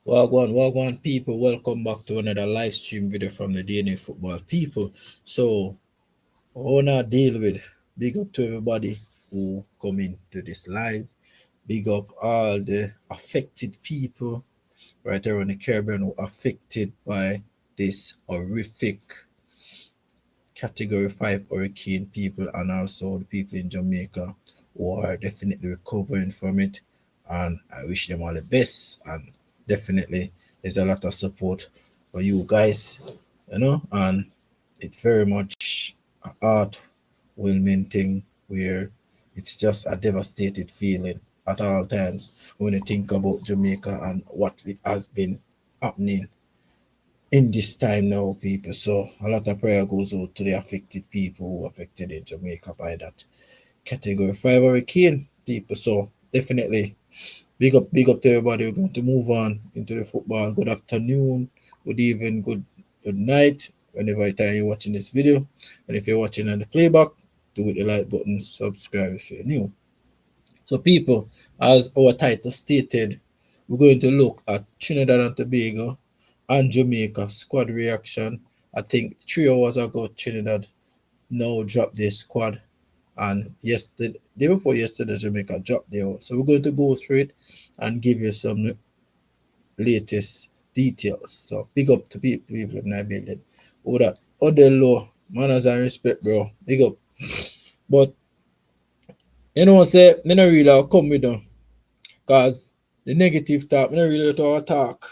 Wagwan people, welcome back to another live stream video from the D&A football people. So, I wanna deal with big up to everybody who come into this live. Big up all the affected people right around the Caribbean who affected by this horrific category 5 hurricane people, and also the people in Jamaica who are definitely recovering from it, and I wish them all the best. And definitely there's a lot of support for you guys, and it's very much a heartwarming thing where it's just a devastated feeling at all times when you think about Jamaica and what it has been happening in this time now, people. So a lot of prayer goes out to the affected people who affected in Jamaica by that category 5 hurricane, people. So definitely big up to everybody. We're going to move on into the football. Good afternoon, good evening, good night, whenever time you're watching this video. And if you're watching on the playback, do hit the like button, subscribe if you're new. So people, as our title stated, we're going to look at Trinidad and Tobago and Jamaica squad reaction. I think 3 hours ago Trinidad now dropped their squad, and yesterday, day before yesterday, Jamaica dropped their own. So we're going to go through it and give you some latest details. So big up to people in that building. All that other law, manners and respect, bro. Big up. But say me not really come with them. Cause the negative talk, me not really to talk.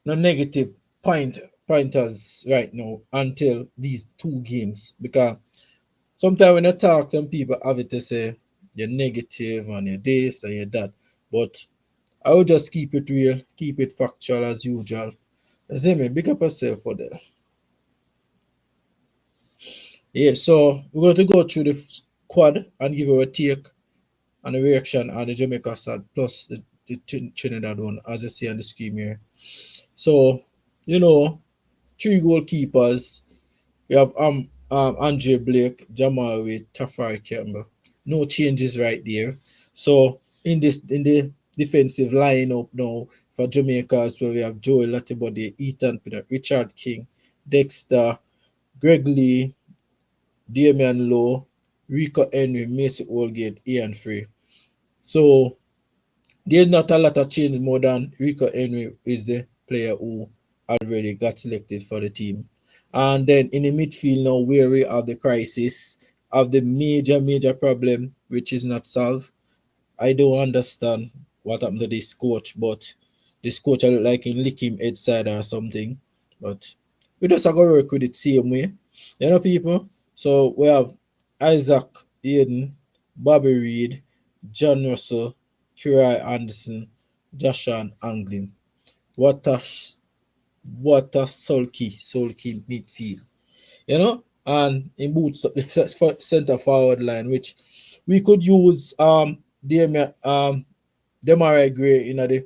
No negative pointers right now until these 2 games. Because sometimes when I talk, some people have it to say you're negative and you're this and you're that. But I will just keep it real, keep it factual as usual. See me, big up yourself for that. Yeah, so we're going to go through the squad and give you a take and a reaction on the Jamaica side plus the Trinidad one, as you see on the screen here. So, you know, 3 goalkeepers. We have Andre Blake, Jamal with Tafari Campbell. No changes right there. So in the defensive lineup now for Jamaica, so we have Joel Latibody, Ethan Pinnock, Richard King, Dexter, Greg Lee, Damian Lowe, Rico Henry, Macy Holgate, Ian Free. So there's not a lot of change more than Rico Henry is the player who already got selected for the team. And then in the midfield now, wary of the crisis, of the major problem which is not solved. I don't understand what happened to this coach, but this coach I look like in lick him head side or something. But we just have to work with it same way. People. So we have Isaac Aiden, Bobby Reed, John Russell, Kirai Anderson, Joshua Anglin. What a sulky midfield. And in boots up the center forward line, which we could use Demarai Gray in the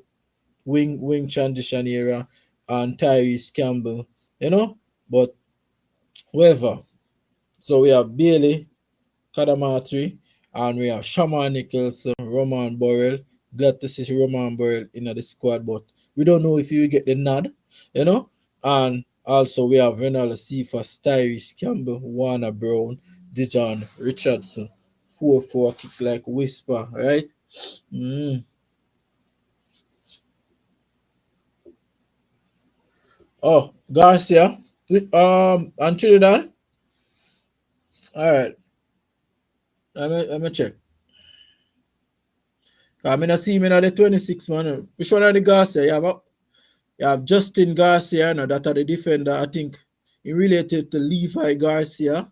wing transition era and Tyrese Campbell, but whatever. So we have Bailey, Kadamatri, and we have Shaman Nicholson, Roman Burrell. Glad to see Roman Burrell in the squad, but we don't know if he will get the nod, And also we have Renal Cephas, Tyrese Campbell, Warner Brown, Dijon Richardson. 4-4 kick like whisper, right? Oh, Garcia. And Trinidad. All right. Let me check. I mean, I see him in the 26 man. Which one are the Garcia? You have Justin Garcia, that are the defender. I think he related to Levi Garcia.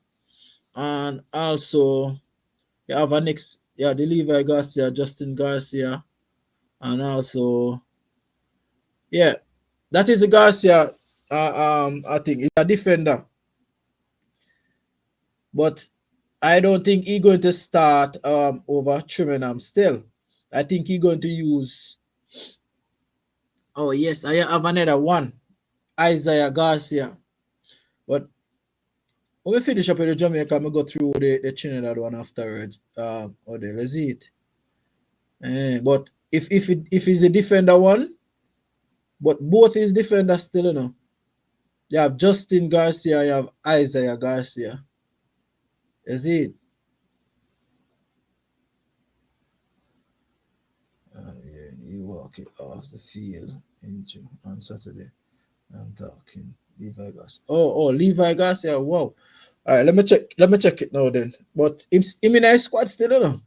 And also, you have a next, the Levi Garcia, Justin Garcia. And also, yeah, that is a Garcia. I think he's a defender. But I don't think he's going to start over Trinidad still. I think he's going to use. Oh, yes, I have another one. Isaiah Garcia. But when we finish up with the Jamaica, we go through the Trinidad one afterwards. Let's see it. But If he's a defender one, but both his defenders still, You have Justin Garcia, you have Isaiah Garcia. Is it? Yeah, you walk it off the field on Saturday. I'm talking Levi Garcia. Oh, Levi Garcia. Wow. All right, let me check. Let me check it now then. But him in a squad still,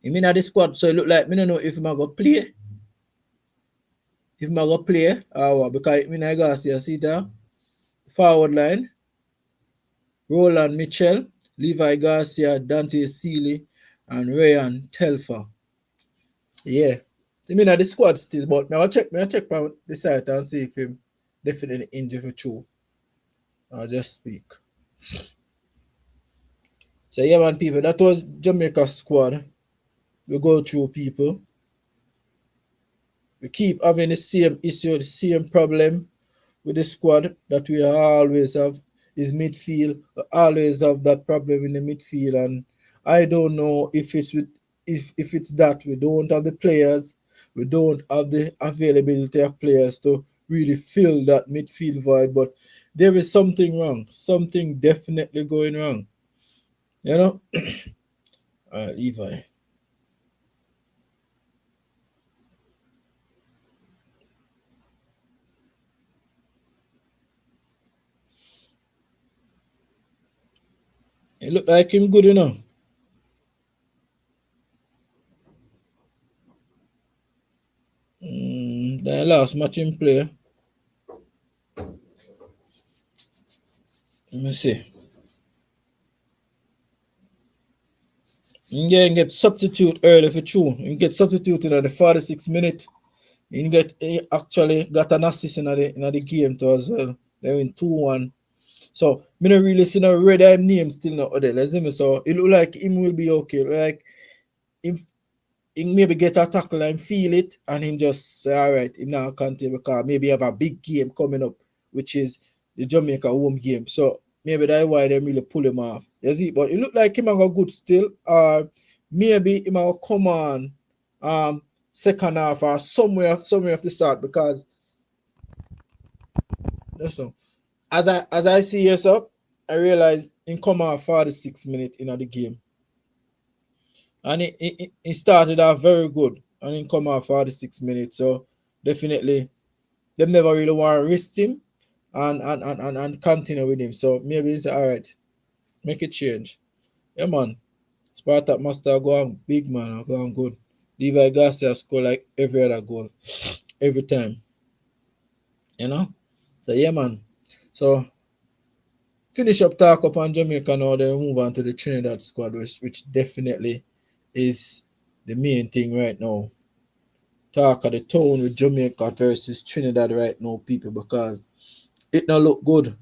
Him in the squad, so it look like me don't know if him a go play. If him a go play, what? Because me in Garcia, see there, forward line, Roland Mitchell, Levi Garcia, Dante Seeley, and Ryan Telfer. Yeah. So me in the squad still, but me I check on the site and see if him definitely injured for true. I'll just speak. So yeah, man, people, that was Jamaica squad. We go through people. We keep having the same issue, the same problem with the squad that we always have is midfield. We always have that problem in the midfield, and I don't know if it's with if it's that we don't have the players, we don't have the availability of players to really fill that midfield void. But there is something wrong, something definitely going wrong. You know, Levi. It look like him good, The last match in play. Let me see. You can get substitute early for true. You get substituted at the 46th minute. You get he actually got an assist in the game too as well. They win 2-1. So me not really see no red eye name still not there. Let's see. So it look like him will be okay. Like him he maybe get a tackle and feel it and him just say, all right, him now continue because maybe have a big game coming up, which is the Jamaica home game. So maybe that's why they really pull him off. You see, but it look like him have a good still. Or maybe him will come on second half or somewhere of the start because that's all. As I see yes up, I realize in come on 46 minutes in the game. And he started off very good and he come out 46 minutes. So definitely them never really want to risk him and continue with him. So maybe it's all right, make it change. Yeah man. Spartak Master go on big man, go on good. Levi Garcia score like every other goal. Every time. You know? So yeah man. So finish up talk up on Jamaica now, then move on to the Trinidad squad, which definitely is the main thing right now. Talk of the tone with Jamaica versus Trinidad right now, people, because it not look good.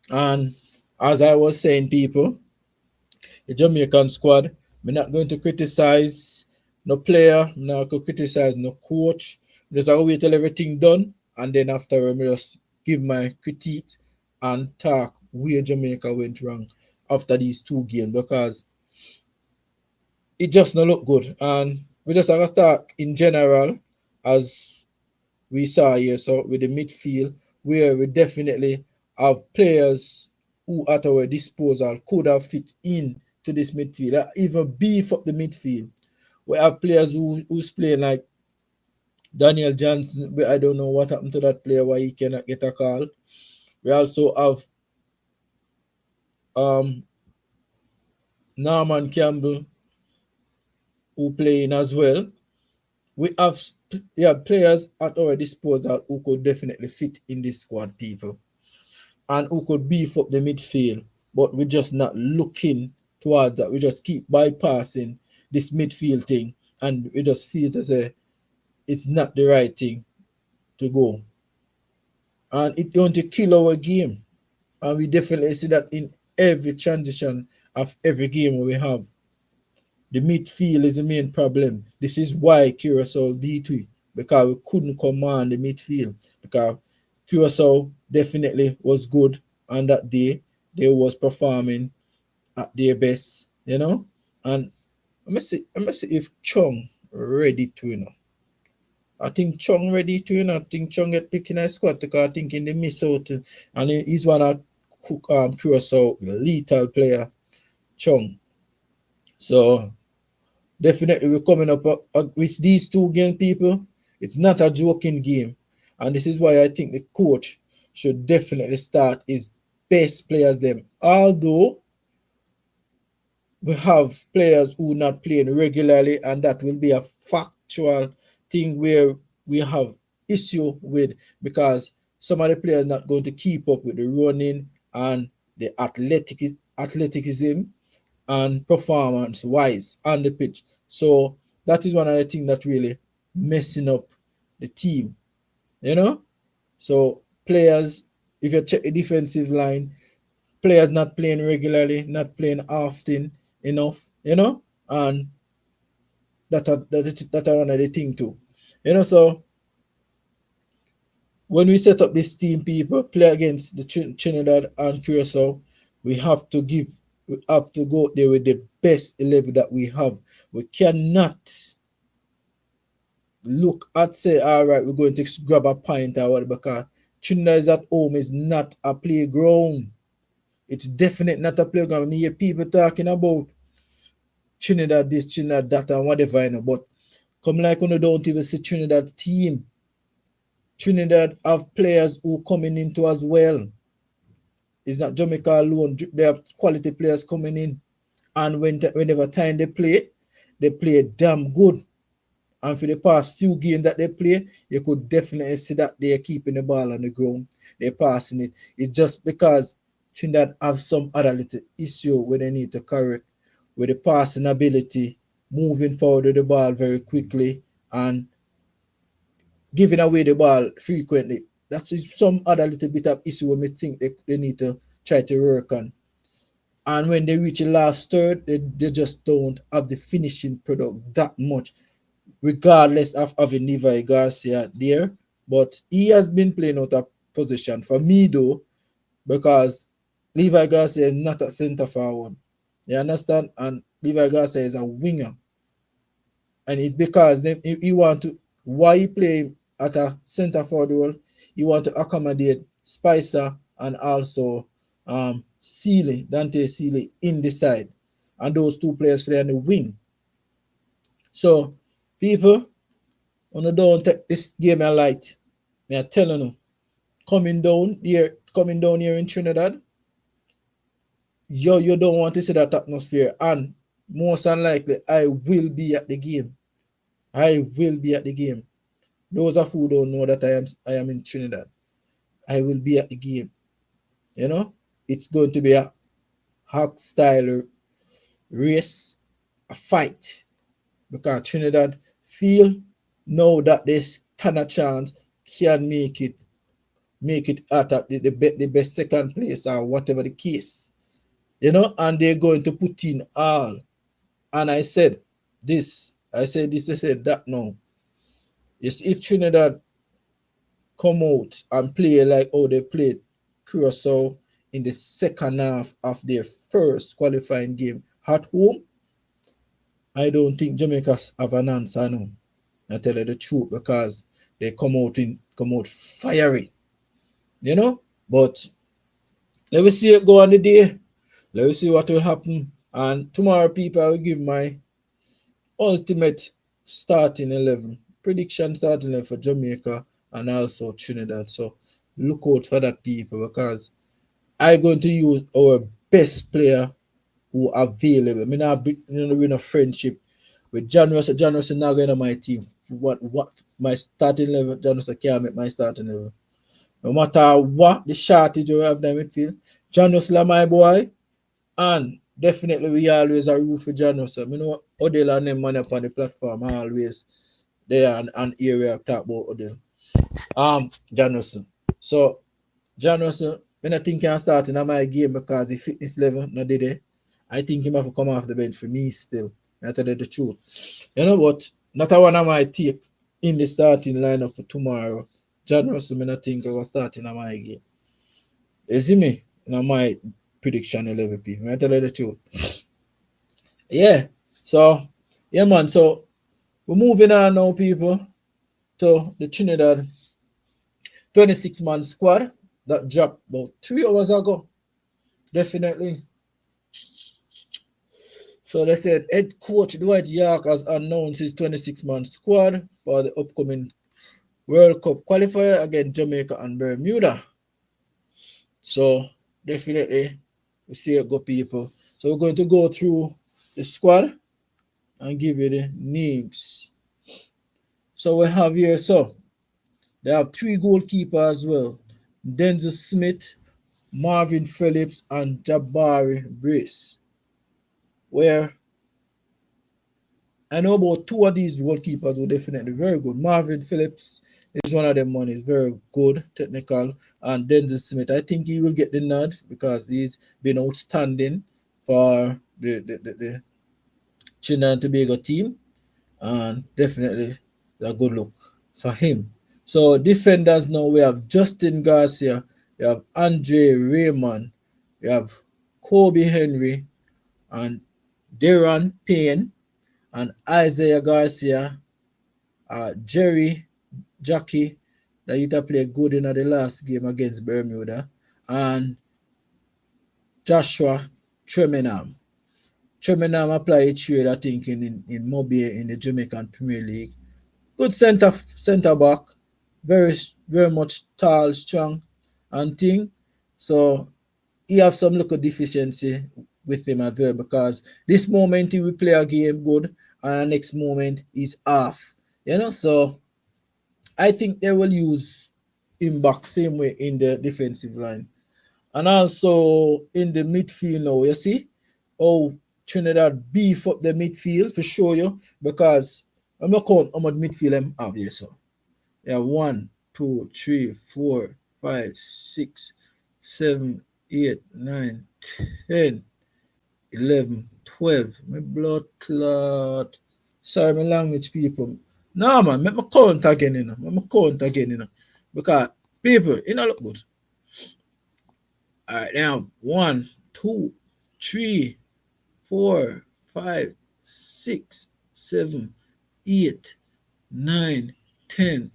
And as I was saying, people, the Jamaican squad, we're not going to criticize no player, I'm not going to criticize no coach. Just I wait till everything done, and then after I just give my critique and talk where Jamaica went wrong after these two games because it just not look good. And we just have to start in general as we saw here. So with the midfield, where we definitely have players who at our disposal could have fit in to this midfield, even beef up the midfield. We have players who's playing like Daniel Johnson. I don't know what happened to that player, why he cannot get a call. We also have um, Norman Campbell who playing as well. We have players at our disposal who could definitely fit in this squad, people, and who could beef up the midfield. But we're just not looking towards that. We just keep bypassing this midfield thing, and we just feel as a it's not the right thing to go, and it's going to kill our game. And we definitely see that in every transition of every game we have. The midfield is the main problem. This is why Curacao beat we, because we couldn't command the midfield. Because Curacao definitely was good on that day. They was performing at their best, And let me see if Chung, ready to, I think Chung ready to, I think Chung get picked in a squad because I think in the miss out, and he's one of Curacao lethal player, Chung. So definitely we're coming up with these two game people. It's not a joking game, and this is why I think the coach should definitely start his best players them. Although we have players who not playing regularly, and that will be a factual thing where we have issue with, because some of the players not going to keep up with the running and the athleticism and performance wise on the pitch. So that is one of the things that really messing up the team, you know. So players, if you check the defensive line, players not playing regularly, not playing often enough, and that are one of the thing too, So when we set up this team, people play against the Trinidad and Curacao, we have to go there with the best 11 that we have. We cannot look at say, all right, we're going to grab a pint or whatever, because Trinidad is at home is not a playground. It's definitely not a playground. I hear people talking about Trinidad this, Trinidad that, and whatever, but come like when you don't even see Trinidad team. Trinidad have players who coming into as well. It's not Jamaica alone. They have quality players coming in, and whenever time they play damn good. And for the past few games that they play, you could definitely see that they're keeping the ball on the ground. They're passing it. It's just because Trinidad have some other little issue where they need to correct with the passing ability, moving forward with the ball very quickly, and giving away the ball frequently. That's some other little bit of issue when we think they need to try to work on. And when they reach the last third, they just don't have the finishing product that much, regardless of having Levi Garcia there. But he has been playing out of position for me though, because Levi Garcia is not a centre forward. You understand? And Levi Garcia is a winger. And it's because he want to, why he play at a centre forward role, he want to accommodate Spicer and also Dante Sealy in the side. And those two players play on the wing. So people, when you don't take this game a light, me I telling you, coming down here in Trinidad, you don't want to see that atmosphere. And most unlikely, I will be at the game. I will be at the game. Those of who don't know that I am in Trinidad, I will be at the game. It's going to be a hog style race, a fight, because Trinidad feel know that they stand a chance, can make it at the best second place or whatever the case, and they're going to put in all. And I said this, I said that now. Yes, if Trinidad come out and play like how they played Curacao in the second half of their first qualifying game at home, I don't think Jamaica have an answer now. I tell you the truth, because they come out fiery, But let me see it go on the day. Let me see what will happen. And tomorrow, people, I will give my ultimate starting 11 prediction, starting 11 for Jamaica and also Trinidad. So look out for that, people, because I'm going to use our best player who are available. I mean, I've been in a friendship with John Russell. John Russell now going on my team. What my starting level? John Russell can't make my starting level. No matter what the shortage you have in midfield, John Russell my boy, and definitely we always are root for John Russell. You know, Odell and them man up on the platform always there and area talk about Odell. John Russell. So John Russell, when I think he can start in my game because the fitness level not there, I think he have to come off the bench for me still. I tell you the truth. You know what? Not a one of my take in the starting lineup for tomorrow. John Russell, I think I was starting in my game. You see me? In my prediction 11 people. I tell you the truth. Yeah. So, yeah, man. So We're moving on now, people, to the Trinidad 26-man squad that dropped about 3 hours ago. Definitely. So they said head coach Dwight York has announced his 26-man squad for the upcoming World Cup qualifier against Jamaica and Bermuda. So definitely we see it go, people. So we're going to go through the squad and give you the names. So we have here, so they have 3 goalkeepers as well. Denzel Smith, Marvin Phillips, and Jabari Brace. Where I know about 2 of these goalkeepers were definitely very good. Marvin Phillips is one of them one. He's very good, technical. And Denzel Smith, I think he will get the nod because he's been outstanding for the Trinidad and Tobago team. And definitely a good look for him. So defenders now we have Justin Garcia, we have Andre Raymond, we have Kobe Henry and Deron Payne and Isaiah Garcia, Jerry Jackie that he played good in the last game against Bermuda, and Joshua Tremenham. Tremenham applied a trade, I think, in Mobile in the Jamaican Premier League. Good centre back, very much tall, strong, and thing. So he have some little deficiency with him as well because this moment he will play a game good and the next moment he's off. So I think they will use him back same way in the defensive line. And also in the midfield now, you see? Oh, Trinidad beef up the midfield for sure you because I'm not count how much midfield I'm have here, so. Yeah, 1, 2, 3, 4, 5, 6, 7, 8, 9, 10, 11, 12. My blood clot. Sorry, my language people. No, man, make me count again, Make me count again, Because people, it don't look good. All right, now 1, 2, 3, 4, 5, 6, 7, 8, 9, 10,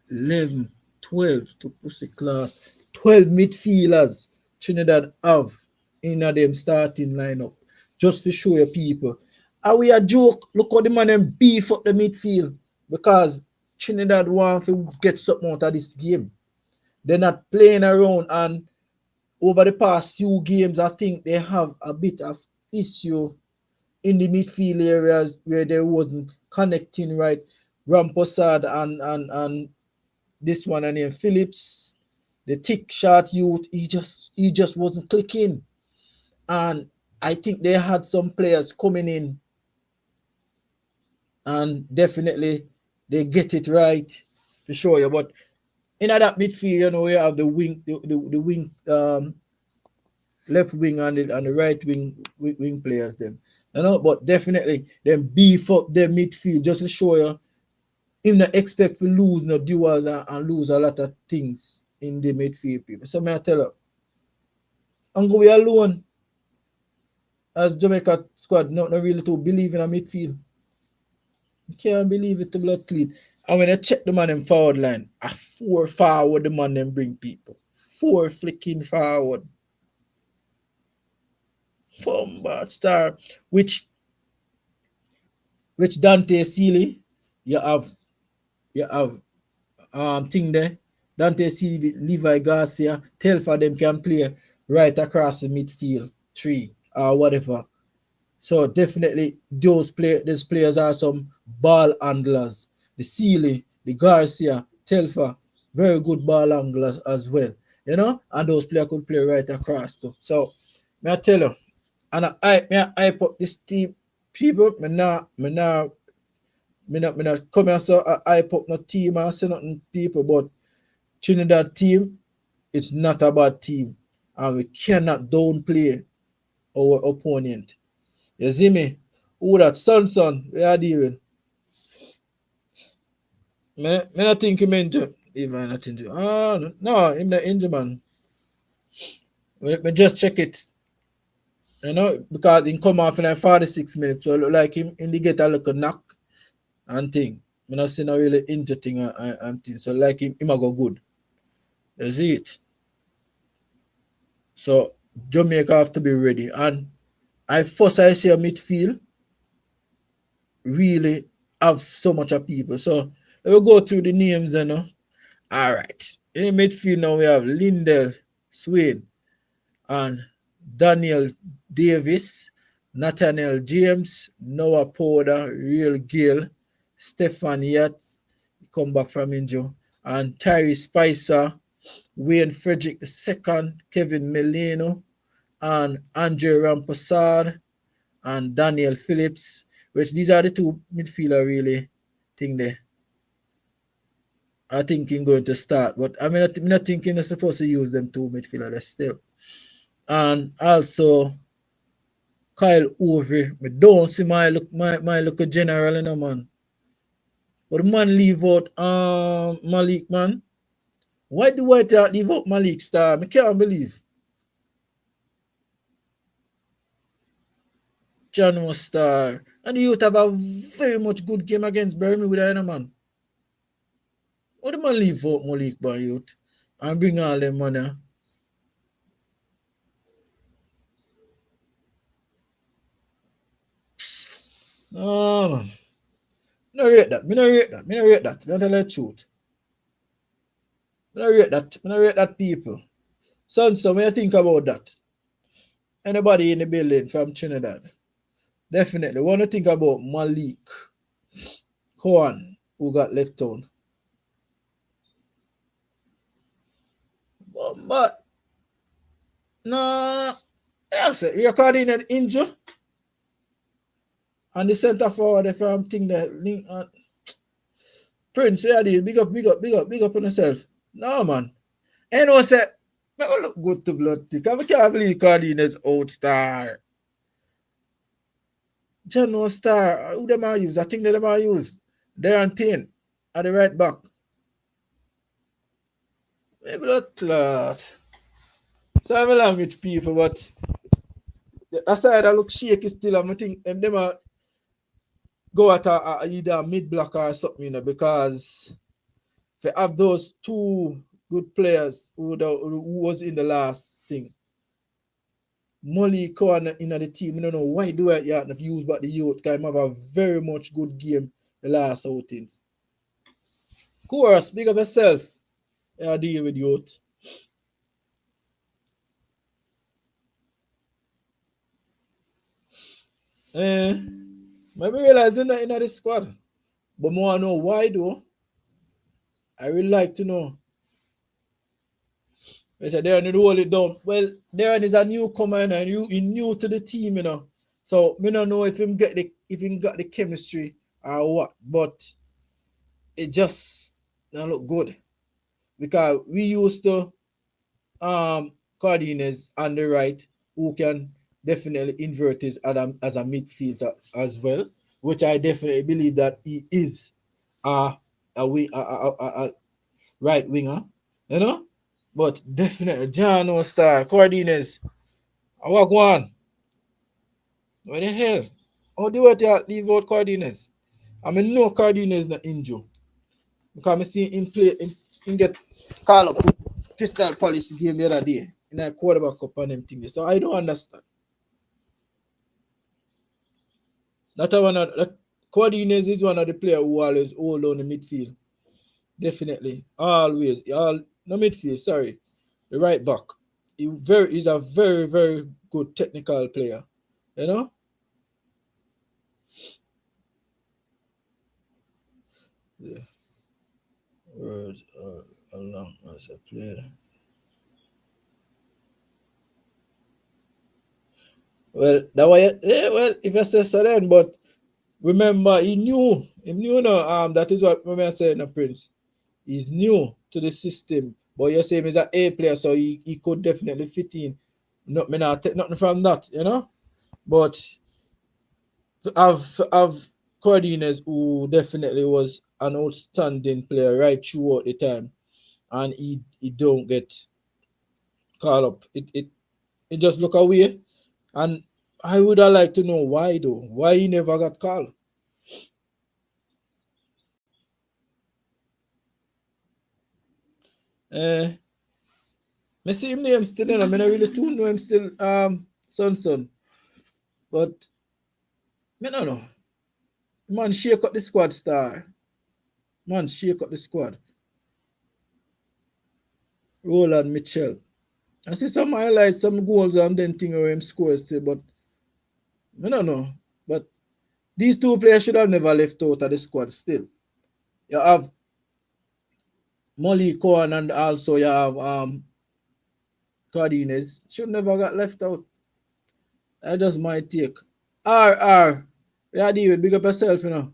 11, 12 to pussy clock. 12 midfielders Trinidad have in them starting lineup. Just to show you people. Are we a joke? Look how the man them beef up the midfield. Because Trinidad want to get something out of this game. They're not playing around, and over the past few games, I think they have a bit of issue in the midfield areas where they wasn't connecting right. Ramposad and this one and Phillips, the thick short youth, he just wasn't clicking. And I think they had some players coming in and definitely they get it right for sure. Yeah. But in that midfield, we have the wing, the wing, left wing and the right wing players them. But definitely them beef up their midfield just to show you him not expect to lose no duels and lose a lot of things in the midfield, people. So may I tell you, I'm going alone as Jamaica squad, not really to believe in a midfield. You can't believe it to blood clean. And when I check the man in forward line, a 4 forward the man them bring people. 4 flicking forward. From bad star, which Dante Sealy, you have thing there. Dante Sealy, Levi Garcia, tell for them can play right across the midfield, 3 or whatever. So definitely those players are some ball handlers. The Sealy, the Garcia, Telfa, very good ball handlers as well. And those players could play right across too. So may I tell you, and I hype up this team people, me not come here so I hype up no team and say nothing people, but Trinidad team, it's not a bad team. And we cannot downplay our opponent. You see me? Who that son, we are dealing. Me not think him injured. Even not injured. No, him not injured, man. Me just check it. Because he come off in like 46 minutes. So it look like him in the get a little knock. and thing. Me not see no really injured thing and thing. So like him a go good. You see it. So Jamaica have to be ready. And I see a midfield really have so much of people. So let me go through the names then. All right. In midfield now we have Lindell, Swain, and Daniel Davis, Nathaniel James, Noah Powder, Real Gill, Stefan Yates, come back from injury, and Tyree Spicer, Wayne Frederick II, Kevin Melino, and Andre Rampasad, and Daniel Phillips, which these are the two midfielder really thing there. I think he's going to start, but I mean, I'm not thinking they're supposed to use them two midfielders still. And also Kyle Ovey. I don't see my look a general in a man. But the man leave out Malik, man. Why do White Hart leave out Malik Star? I can't believe. John was star. And the youth have a very much good game against Birmingham with a man. What the man leave out Malik by youth? And bring all them money. No man. No rate that. Me no rate that. Me no rate that. Me tell the truth. Me no rate that. Me no rate that people. So when you think about that, anybody in the building from Trinidad, definitely want to think about Malik Kwan, who got left out. But no, yes, you're calling it injury. And the centre forward from thing that link Prince, yeah, big up, big up, big up, big up on yourself. No man. And I say, me look good to blood thick. I can't believe Cardinals out star. John no star. Who them are use? I think they them are use. Darren Payne at the right back. Maybe not clot. So I'm along with people, but the side I look shaky still. I think them are go at either a mid block or something, because they have those two good players who was in the last thing. Molly Cohen in the team. I don't know why do I not use but the youth guy have a very much good game the last outings. Of course, big up yourself. I deal with youth. Maybe realizing that in the squad. But more I know why though. I really like to know. They said Darren to hold it down. Well, Darren is a newcomer and he's new to the team, So me don't know if him got the chemistry or what, but it just don't look good. Because we used to Cardenas on the right, who can definitely invert his as a midfielder as well, which I definitely believe that he is a right winger, But definitely John no star, Cardenas. I walk one. What the hell? How do you leave out Cardenas? I mean no Cardenas not injured. Because I see him play him get call up Crystal Palace game the other day in a quarterback up and them things. So I don't understand. That Cordinez is one of the players who always hold on the midfield. Definitely. Always. No midfield, sorry. The right back. He's a very, very good technical player. You know? Yeah. Words are along as a player. Well, that way, yeah, well, if I say so then, but remember, he knew no, that is what I said, no, Prince. He's new to the system, but you're saying he's an A player, so he could definitely fit in. No, me not take nothing from that, But I've Cordines, who definitely was an outstanding player right throughout the time, and he don't get called up. It just look away, and I would have liked to know why though. Why he never got called. I see him name still, you know, I not really too know him still, son. But, I don't know. Man, shake up the squad star. Man, shake up the squad. Roland Mitchell. I see some highlights, some goals and then thing where him scores still, but I don't know. But these two players should have never left out of the squad still. You have Molly Cohen and also you have Cardenas. Should never got left out. That's just my take. R. Yeah, David, big up yourself, you know.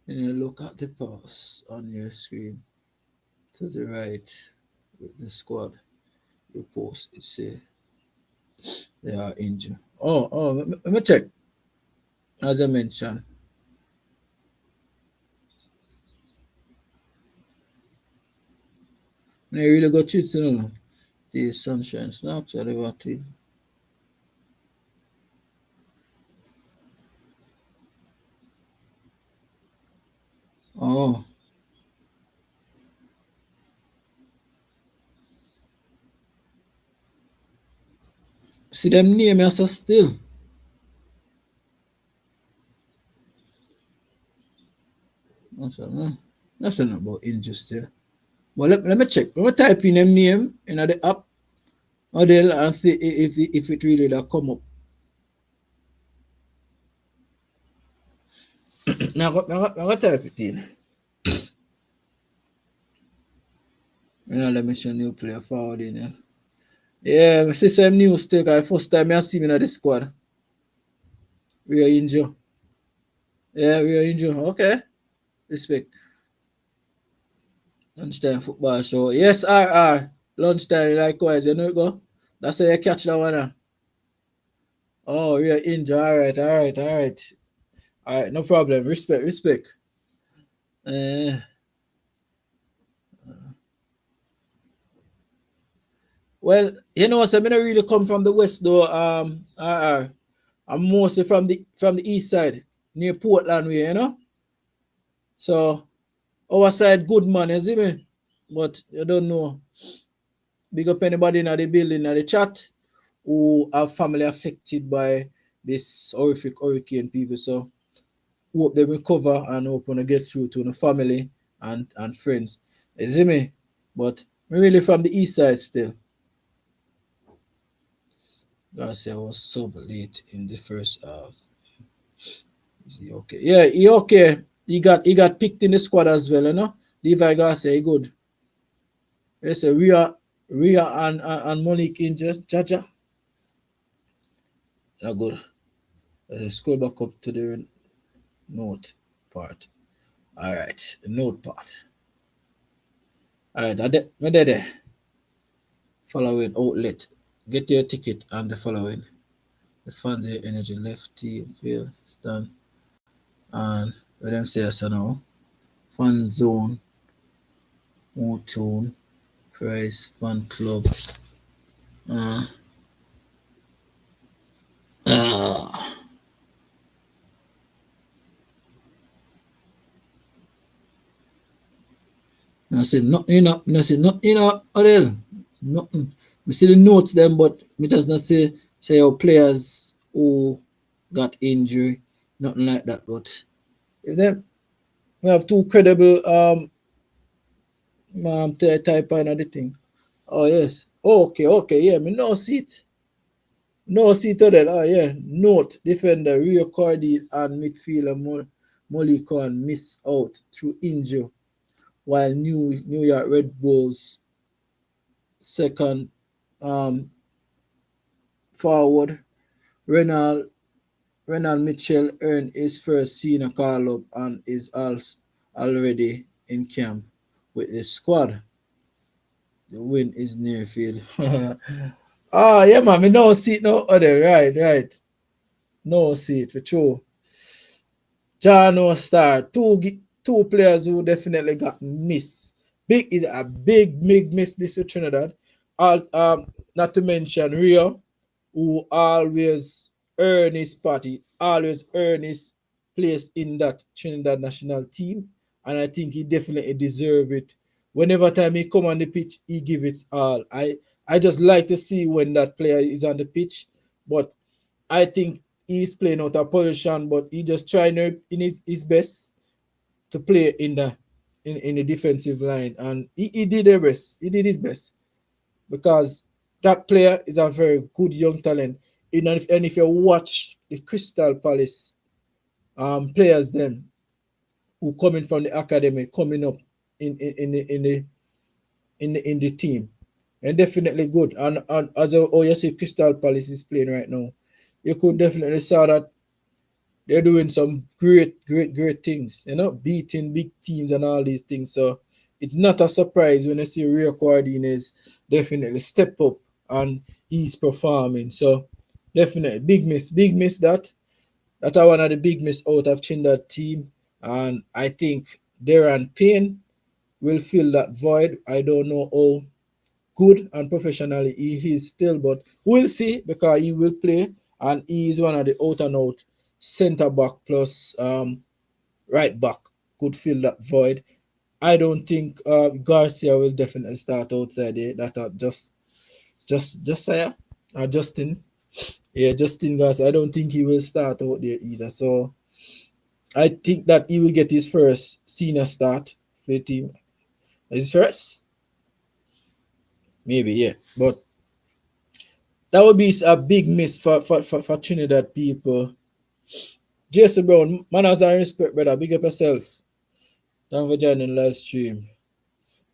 And you look at the pass on your screen to the right with the squad. You post it say they are injured. Let me check. As I mentioned. I really got you to know. The sunshine snaps or what it. Oh, see them name us still. Nothing about injustice. Well, let me check. Let me type in them name in the app model and see if it really that come up. Now I got type it in. Let me show new player forward in here. Yeah, I see some new stake. I first time I see me in the squad. We are injured. Yeah, we are injured. Okay. Respect. Lunchtime football show. Yes, RR. Lunchtime likewise. You know it go? That's how you catch that one. Oh, we are injured. All right, no problem. Respect. Uh, well, you know, so I don't really come from the west though. RR. I'm mostly from the east side, near Portland way, you know. So our side good man, you see me? But you don't know. Big up anybody in the building in the chat who have family affected by this horrific hurricane, people. So hope they recover and hope when they get through to the family and friends. You see me? But we really from the east side still. Garcia was so late in the first half. Is he okay? Yeah, he okay. He got picked in the squad as well, you know. Levi Garcia, he good. Yes, Rhea and Monique injured. Jaja. Not good. Scroll back up to the note part. All right, the note part. All right, we're there. Following outlet. Get your ticket and the following. The funds your energy left team field stand and we them say so now. Fan zone, more tune, price, fan club. Uh, uh, I said nothing, Adele. Nothing. We see the notes them, but me just not say our players who got injury, nothing like that. But if them we have two credible type and the thing. Oh yes. Okay, yeah, me no see it. No see to that. Oh yeah. Note defender Rio Cordy and midfielder Molly Khan miss out through injury while New York Red Bulls second forward Renal Mitchell earned his first senior call up and is already in camp with the squad. The win is near field. Yeah, man, me no see it no other. Right. No see it for true. John no star. Two players who definitely got miss. Big miss this with Trinidad. All not to mention Rio, who always always earn his place in that Trinidad national team and I think he definitely deserve it. Whenever time he come on the pitch, he give it all. I just like to see when that player is on the pitch, but I think he's playing out of position, but he just trying in his best to play in the defensive line, and he did his best. He did his best because that player is a very good young talent. And if you watch the Crystal Palace players them who coming from the academy coming up in the team, and definitely good. And as how you see Crystal Palace is playing right now, you could definitely saw that they're doing some great things, beating big teams and all these things. So it's not a surprise when I see Rio Cardinez definitely step up and he's performing. So definitely big miss that are one of the big miss out of Trinidad team. And I think Darren Payne will fill that void. I don't know how good and professionally he is still, but we'll see because he will play and he is one of the out and out centre back plus right back could fill that void. I don't think Garcia will definitely start outside there. That are just say Justin. Yeah, Justin Garcia. I don't think he will start out there either. So I think that he will get his first senior start for the team. His first? Maybe, yeah. But that would be a big miss for Trinidad people. Jason Brown, manners and respect, brother. Big up yourself. Thank for joining the live stream.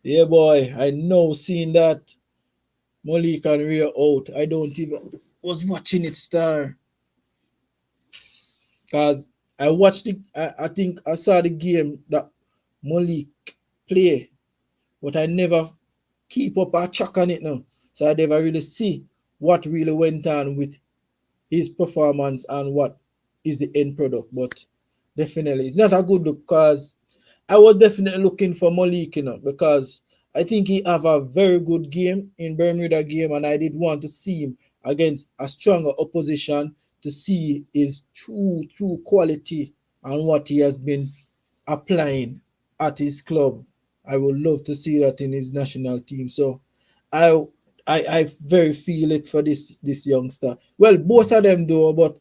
Yeah, boy. I know seeing that Malik and Rio out. I don't even was watching it star. Cause I watched it. I think I saw the game that Malik play, but I never keep up a track on it now. So I never really see what really went on with his performance and what is the end product. But definitely, it's not a good look because I was definitely looking for Malik, because I think he have a very good game in Bermuda game, and I did want to see him against a stronger opposition to see his true quality and what he has been applying at his club. I would love to see that in his national team. So I I very feel it for this youngster. Well, both of them do, but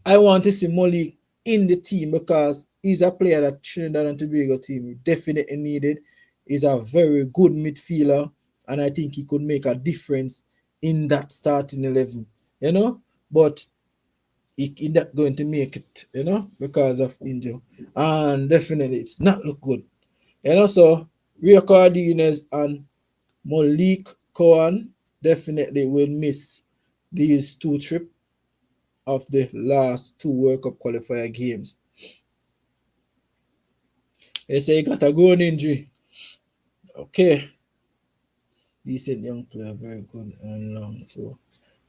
I want to see Molly in the team because he's a player that Trinidad and Tobago team definitely needed. He's a very good midfielder, and I think he could make a difference in that starting 11, But he's not going to make it, because of injury. And definitely it's not look good. So Rio Cardinez and Malik Cohen definitely will miss these two trips of the last two World Cup qualifier games. They say he got a groin injury. Okay. Decent young player, very good and long. So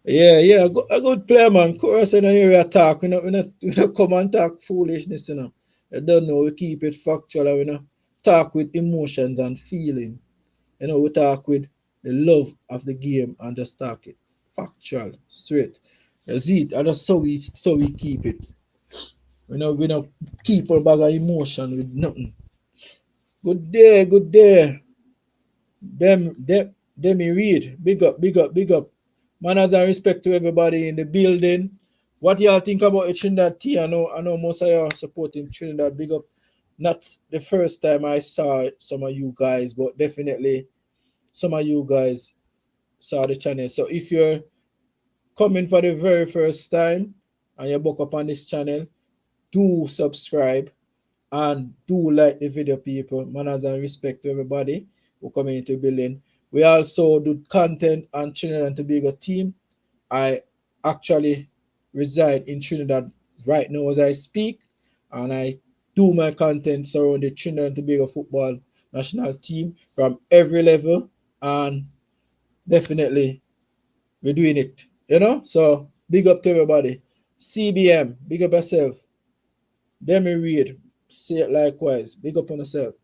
yeah, a good player, man. Chorus in the area talk. We not come and talk foolishness, I don't know, we keep it factual and we not talk with emotions and feeling. We talk with the love of the game and just talk it factual, straight. You see it, and that's so we keep it. We not keep a bag of emotion with nothing. Good day, good day. Demi Reed, big up. Manners and respect to everybody in the building. What y'all think about the Trinidad tea? I know most of y'all supporting Trinidad. Big up. Not the first time I saw some of you guys, but definitely some of you guys saw the channel. So if you're coming for the very first time and you book up on this channel, do subscribe and do like the video, people. Manners and respect to everybody who coming into the building. We also do content on Trinidad and Tobago team. I actually reside in Trinidad right now as I speak, and I do my content surrounding the Trinidad and Tobago football national team from every level, and definitely we're doing it, So big up to everybody. CBM, big up yourself. Demi Reed, say it likewise. Big up on yourself.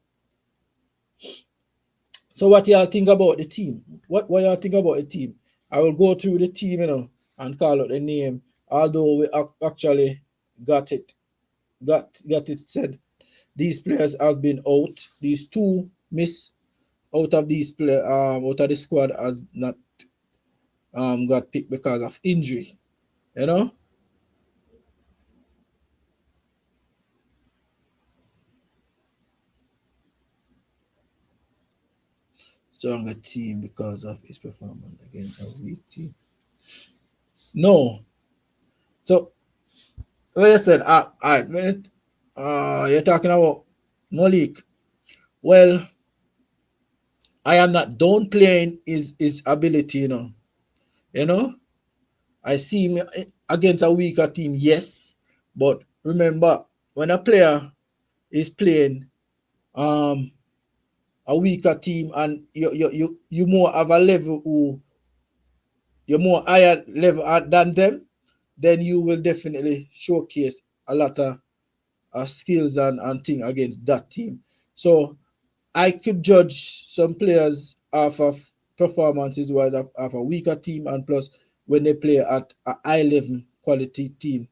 So what y'all think about the team? What y'all think about the team? I will go through the team, and call out the name. Although we actually got it said these players have been out. These two miss out of these play out of the squad has not got picked because of injury. You know, stronger team because of his performance against a weak team. No, so well, I said, you're talking about Malik. Well, I am not downplaying his ability, you know. You know, I see him against a weaker team, yes, but remember when a player is playing um a weaker team and you more have a level who you're more higher level than them, then you will definitely showcase a lot of skills and thing against that team. So I could judge some players off of performances wise of a weaker team and plus when they play at a high level quality team.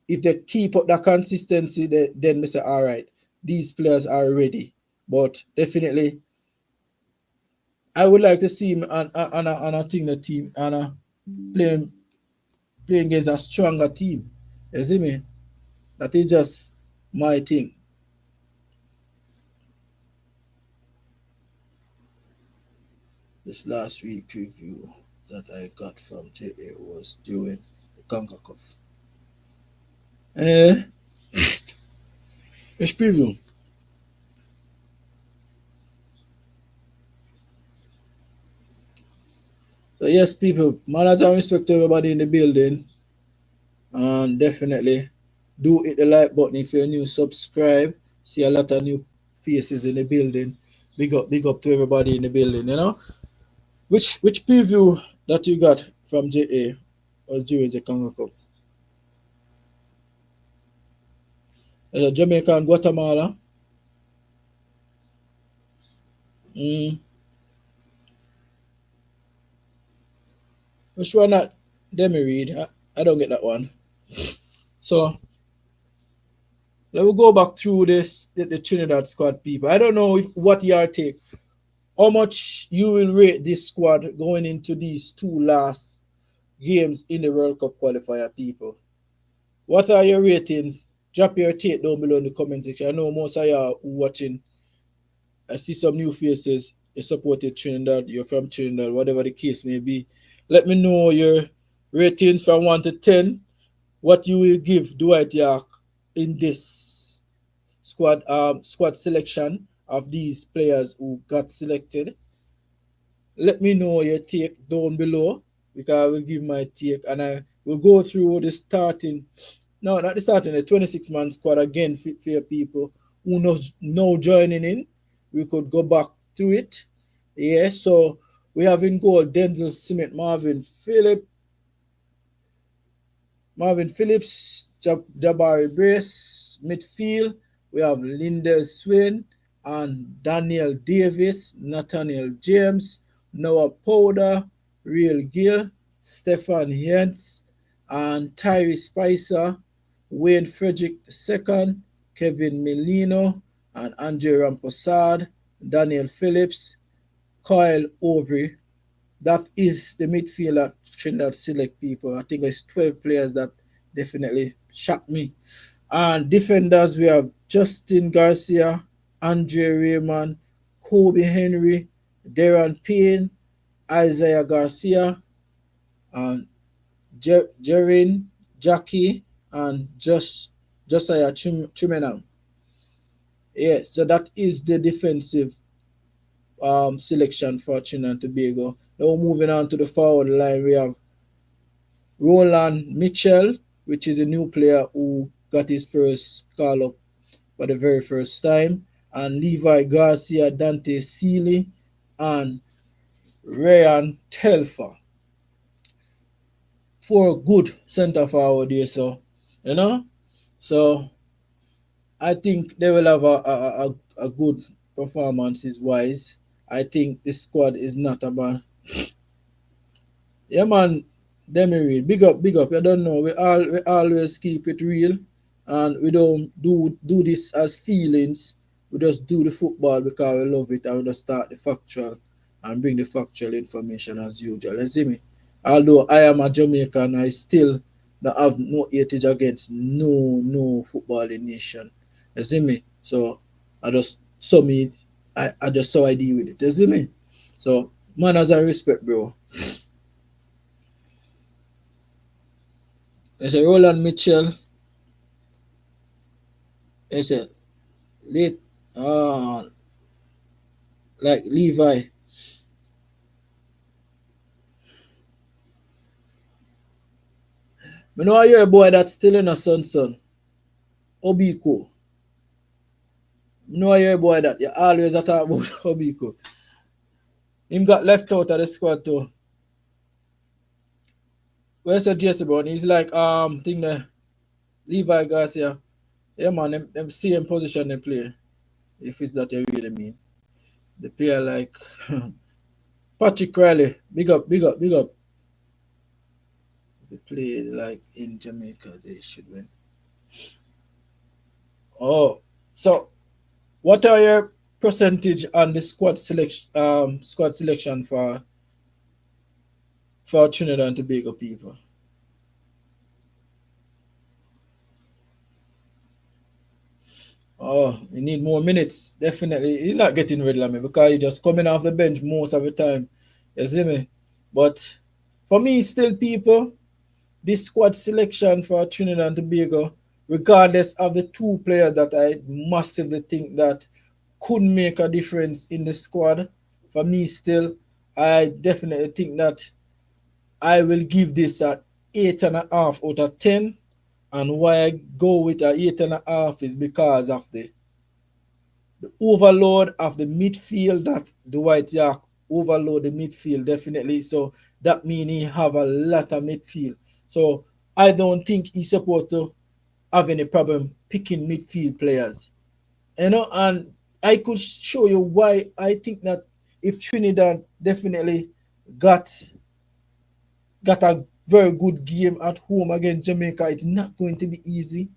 If they keep up that consistency, then we say, all right, these players are ready. But definitely, I would like to see him on a thing the team and playing playing against a stronger team. You see me? That is just my thing. This last week preview that I got from TA was during the CONCACAF. Eh, which preview? So yes, people, manners and respect to everybody in the building. And definitely do hit the like button if you're new, subscribe. See a lot of new faces in the building. Big up to everybody in the building, you know. Which preview that you got from JA was during the Congo Cup? Jamaica and Guatemala. Mm. Which one that Demi read? I don't get that one. So let me go back through the Trinidad squad people. I don't know what your take. How much you will rate this squad going into these two last games in the World Cup qualifier, people? What are your ratings? Drop your take down below in the comment section. I know most of y'all watching. I see some new faces. You supported Trinidad. You're from Trinidad, whatever the case may be. Let me know your ratings from 1 to 10. What you will give Dwight York in this squad selection of these players who got selected. Let me know your take down below because I will give my take and I will go through the starting, no, not the starting, the 26-man squad again for your people who knows now joining in. We could go back to it. Yeah, so we have in goal Denzel Smith, Marvin Phillips, Jabari Brace, midfield. We have Lindell Swin and Daniel Davis, Nathaniel James, Noah Powder, Real Gill, Stefan Hentz, and Tyree Spicer, Wayne Frederick II, Kevin Melino, and Andre Ramposad, Daniel Phillips, Kyle Overy. That is the midfield that Trinidad select people. I think it's 12 players that definitely shocked me. And defenders, we have Justin Garcia, Andre Raymond, Kobe Henry, Darren Payne, Isaiah Garcia, and Jerin Jackie, and Josiah Chimenam. Yes, so that is the defensive selection for Trinidad and Tobago. Now moving on to the forward line, we have Roland Mitchell, which is a new player who got his first call up for the very first time, and Levi Garcia, Dante Seeley, and Ryan Telfer. For a good centre forward here, so you know. So I think they will have a good performances wise. I think this squad is not about. Yeah, man, Demi real. Big up, big up. You don't know. We always keep it real. And we don't do this as feelings. We just do the football because we love it, and we just start the factual and bring the factual information as usual. You see me? Although I am a Jamaican, I still don't have no heritage against no footballing nation. You see me? So I just saw me I just saw I deal with it. You see me? So manners and respect, bro. I say Roland Mitchell, I said late like Levi. Me know I hear a boy that's still in a son. Obiko. Me know I hear a boy that you always a talk about Obiko. Him got left out of the squad too. Where's the Jesse bro? And he's like thing there. Levi Garcia. Yeah man, them same position they play. If it's that you really mean. They play like Patrick Riley. Big up. They play like in Jamaica, they should win. Oh, so what are your percentage on the squad selection for Trinidad and Tobago people? Oh, you need more minutes. Definitely. He's not getting rid of me because he's just coming off the bench most of the time. You see me? But for me, still, people, this squad selection for Trinidad and Tobago, regardless of the two players that I massively think that could make a difference in the squad, for me, still, I definitely think that I will give this a 8.5 out of 10. And why I go with a 8.5 is because of the overload of the midfield that Dwight York overload the midfield definitely. So that means he have a lot of midfield. So I don't think he's supposed to have any problem picking midfield players. And I could show you why I think that if Trinidad definitely got a very good game at home against Jamaica, it's not going to be easy.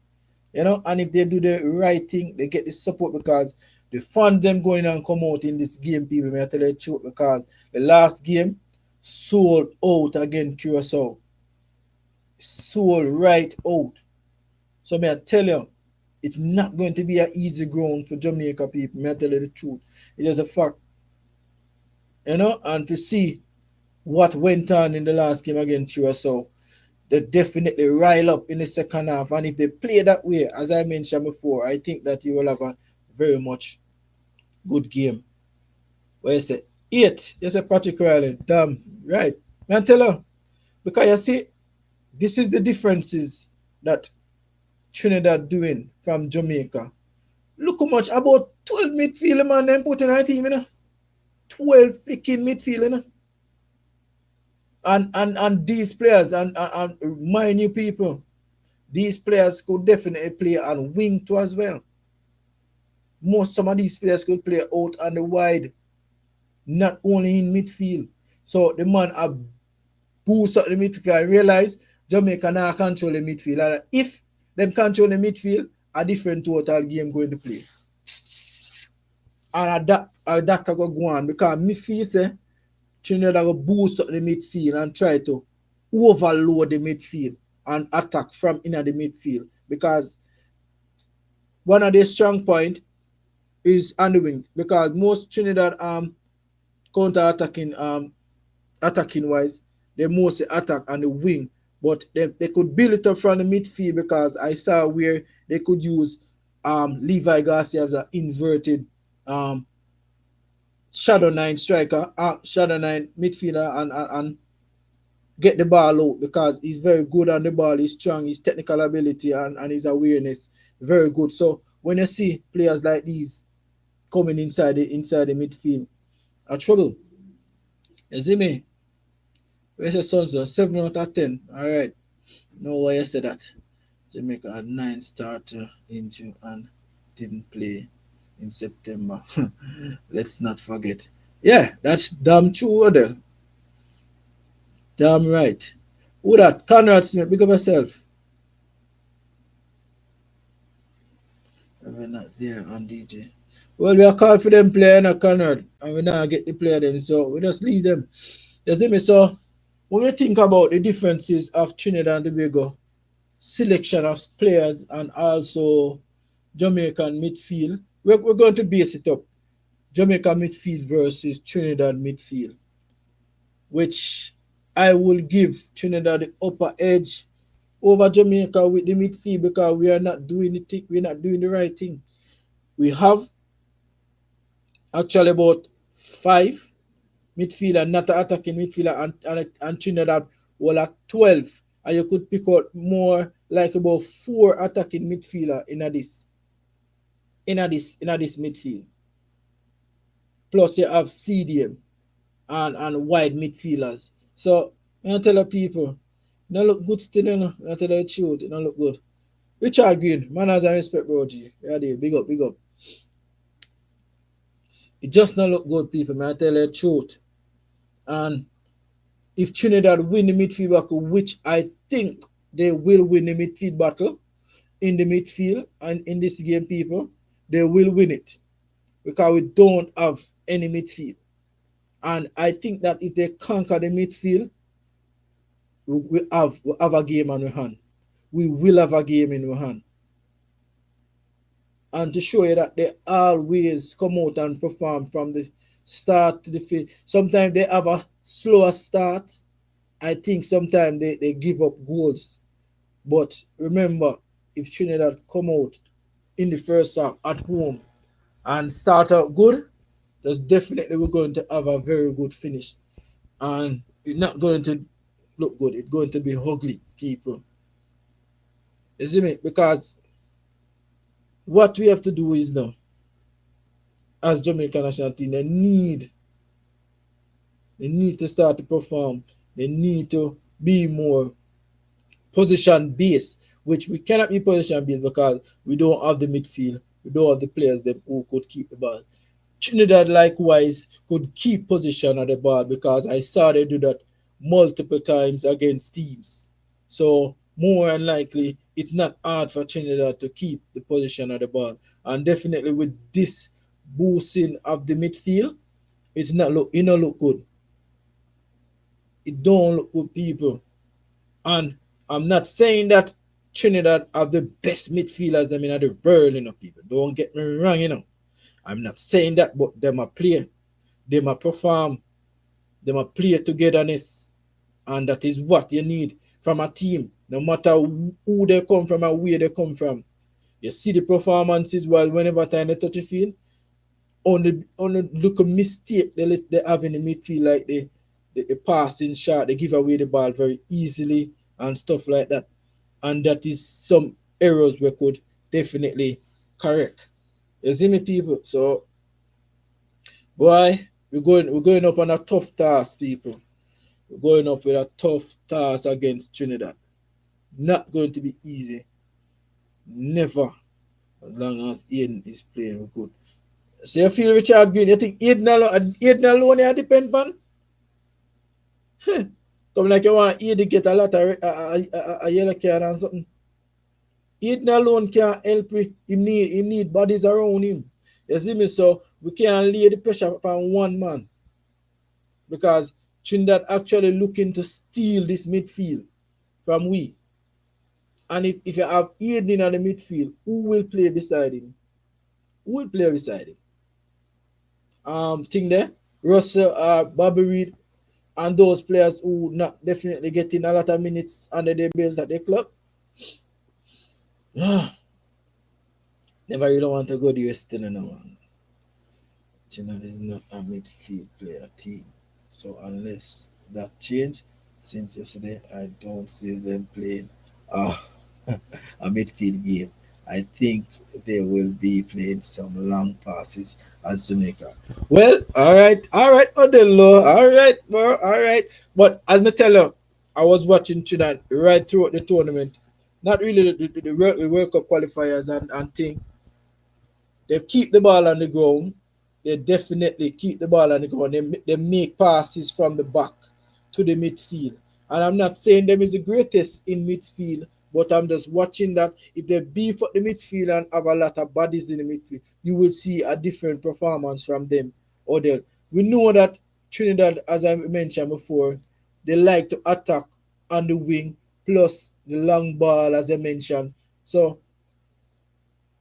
And if they do the right thing, they get the support because the fans them going and come out in this game, people, may I tell you the truth, because the last game sold out against Curacao. Sold right out. So may I tell you, it's not going to be an easy ground for Jamaica people, may I tell you the truth. It is a fact. And to see what went on in the last game against Curacao, they definitely rile up in the second half. And if they play that way, as I mentioned before, I think that you will have a very much good game. Where you say 8, you say Patrick Riley. Damn, right. Man, tell her. Because you see, this is the differences that Trinidad doing from Jamaica. Look how much, about 12 midfielder, man, them put in our team, 12 freaking midfielder, And these players, and my new people, these players could definitely play on wing too as well. Some of these players could play out on the wide, not only in midfield. So the man a boost up the midfield. I realize Jamaica now control the midfield. And if them control the midfield, a different total game going to play. And that go on because midfield say Trinidad go boost up the midfield and try to overload the midfield and attack from inner the midfield because one of their strong point is on the wing because most Trinidad counter attacking wise they mostly attack on the wing, but they could build it up from the midfield because I saw where they could use Levi Garcia as an inverted shadow 9 striker, shadow 9 midfielder, and get the ball out because he's very good on the ball, he's strong, his technical ability and his awareness very good. So when you see players like these coming inside the midfield, a trouble. You see me? Where's your son's 7 out of 10. Alright. No why you said that. Jamaica had 9 starter in June and didn't play in September. Let's not forget. Yeah, that's damn true, Odell. Damn right. Who that? Conrad Smith, big up yourself. we're not there on DJ. Well, we are called for them player in a Conrad, and we now get the player them, so we just leave them. You see me? So when we think about the differences of Trinidad and Tobago selection of players and also Jamaican midfield, we're going to base it up. Jamaica midfield versus Trinidad midfield, which I will give Trinidad the upper edge over Jamaica with the midfield because we are not doing we're not doing the right thing. We have actually about five midfielder, not attacking midfielder, and Trinidad well at 12. And you could pick out more like about four attacking midfielder in this midfield. Plus you have CDM and wide midfielders. So I tell the people, not look good still, you know. I tell the truth, it don't look good. Richard Green, manners and respect, bro. G. Yeah, there, big up, big up. It just not look good, people. Man, I tell the truth. And if Trinidad win the midfield battle, which I think they will win the midfield battle in the midfield and in this game, people, they will win it because we don't have any midfield. And I think that if they conquer the midfield, we have a game on our hand. We will have a game in our hand. And to show you that they always come out and perform from the start to the field. Sometimes they have a slower start. I think sometimes they give up goals. But remember, if Trinidad come out in the first half at home and start out good, that's definitely we're going to have a very good finish. And it's not going to look good. It's going to be ugly, people. You see me? Because what we have to do is now, as Jamaican national team, they need to start to perform. They need to be more position based, which we cannot be position based because we don't have the midfield. We don't have the players them who could keep the ball. Trinidad likewise could keep position of the ball because I saw they do that multiple times against teams. So more than likely, it's not hard for Trinidad to keep the position of the ball. And definitely with this boosting of the midfield, it don't look good. It don't look good, people. And I'm not saying that Trinidad have the best midfielders them in the world, you know, people. Don't get me wrong, you know. I'm not saying that, but them a play, them a perform, them a play togetherness, and that is what you need from a team, no matter who they come from and where they come from. You see the performances while whenever time they touch the field, on the look a mistake they have in the midfield, like the passing shot, they give away the ball very easily and stuff like that. And that is some errors we could definitely correct. You see me, people? So, boy, we're going up on a tough task, people. We're going up with a tough task against Trinidad. Not going to be easy. Never. As long as Aiden is playing good. So you feel Richard Green? You think Aiden alone you depend on? Come like you want Aiden to get a lot of a yellow card and something. Aiden alone can't help him. He need bodies around him. You see me? So we can't lay the pressure upon one man. Because Trinidad actually looking to steal this midfield from we. And if you have Aiden in the midfield, who will play beside him? Who will play beside him? Thing there, Russell, Bobby Reed, and those players who not definitely getting a lot of minutes under their belt at the club. Never really want to go to Western, you know, man. Trinidad is not a midfield player team. So unless that change, since yesterday, I don't see them playing a midfield game. I think they will be playing some long passes as Jamaica. Well, all right, Odelo, all right, bro, all right. But as I tell you, I was watching Trinidad right throughout the tournament. Not really the World Cup qualifiers and thing. They keep the ball on the ground. They definitely keep the ball on the ground. They make passes from the back to the midfield. And I'm not saying them is the greatest in midfield, But I'm just watching that if they beef up the midfield and have a lot of bodies in the midfield, you will see a different performance from them. Or we know that Trinidad, as I mentioned before, they like to attack on the wing plus the long ball, as I mentioned. So,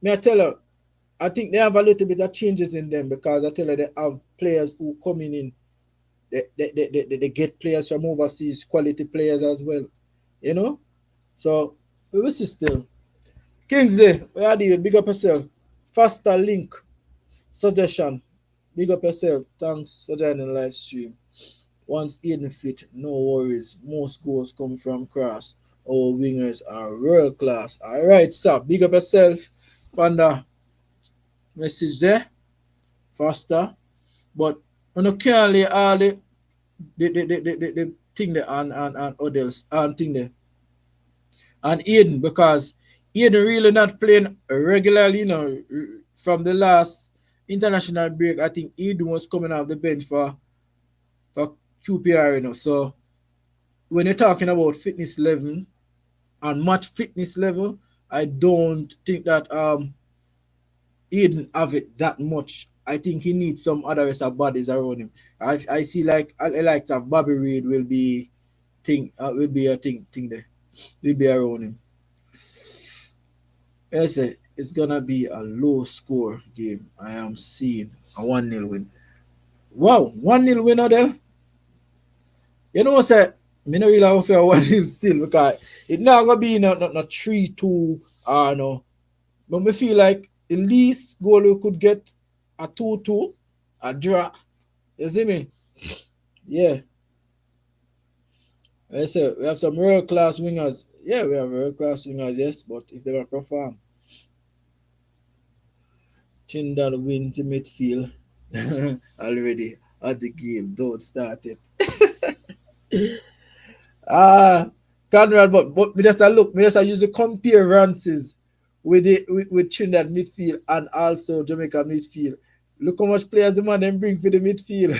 may I tell her, I think they have a little bit of changes in them because I tell her they have players who coming in. They get players from overseas, quality players as well. You know? So, we will see still. Kingsley, where are you? Big up yourself. Faster link suggestion. Big up yourself. Thanks for joining the live stream. Once Eden fit, no worries. Most goals come from cross. Our wingers are world class. Alright, stop. Big up yourself. Panda message there. Faster. But you know, can't lay all the thing there and others and thing there. And Aiden, because Aiden really not playing regularly, from the last international break. I think Aiden was coming off the bench for QPR, So when you're talking about fitness level and match fitness level, I don't think that Aiden have it that much. I think he needs some other rest of bodies around him. I see like I like that Bobby Reid will be a thing there. Will be around him. Yes, it's gonna be a low score game. I am seeing a 1-0 win. Wow, 1-0 win Adele. You know what I me no really have a 1-0 still because it not gonna be no 3-2 or no. But me feel like the least goal we could get a 2-2, a draw. You see me? Yeah. I say we have some world class wingers. Yeah, we have world class wingers, yes, but if they don't perform, Trinidad win to midfield already at the game. Don't start it. Conrad, but me just a look, me just a use the comparisons with Trinidad midfield and also Jamaica midfield. Look how much players the man them bring for the midfield.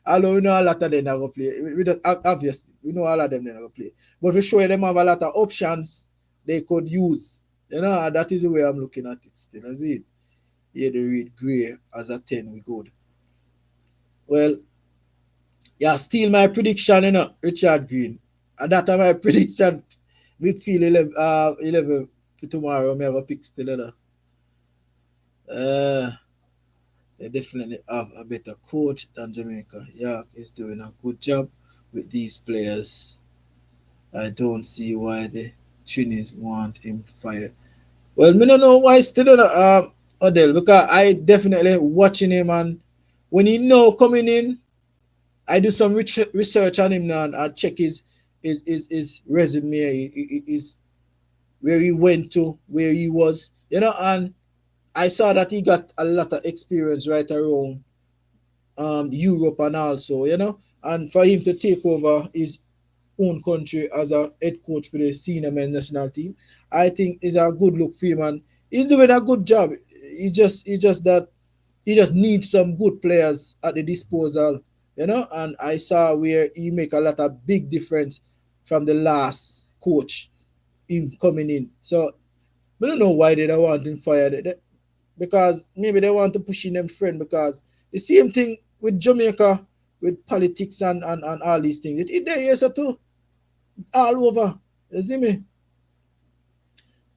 Although we know a lot of them are going to play. We just, obviously, we know all of them are going to play. But we show them have a lot of options they could use. And that is the way I'm looking at it still. As it. Yeah, they read Gray as a 10, we good. Well, yeah, still my prediction, Richard Green. And that my prediction midfield 11 for tomorrow. I have a pick still, They definitely have a better coach than Jamaica. York is doing a good job with these players. I don't see why the Trinis want him fired. Well, me don't know why still Odell, because I definitely watching him, and when he know coming in, I do some research on him now and I check his resume, his where he went to, where he was, and I saw that he got a lot of experience right around Europe and also, and for him to take over his own country as a head coach for the senior men national team, I think is a good look for him, and he's doing a good job. He just needs some good players at the disposal, and I saw where he make a lot of big difference from the last coach, him coming in. So I don't know why they don't want him fired. Because maybe they want to push in them friend, because the same thing with Jamaica, with politics and all these things. It there is too. All over. You see me?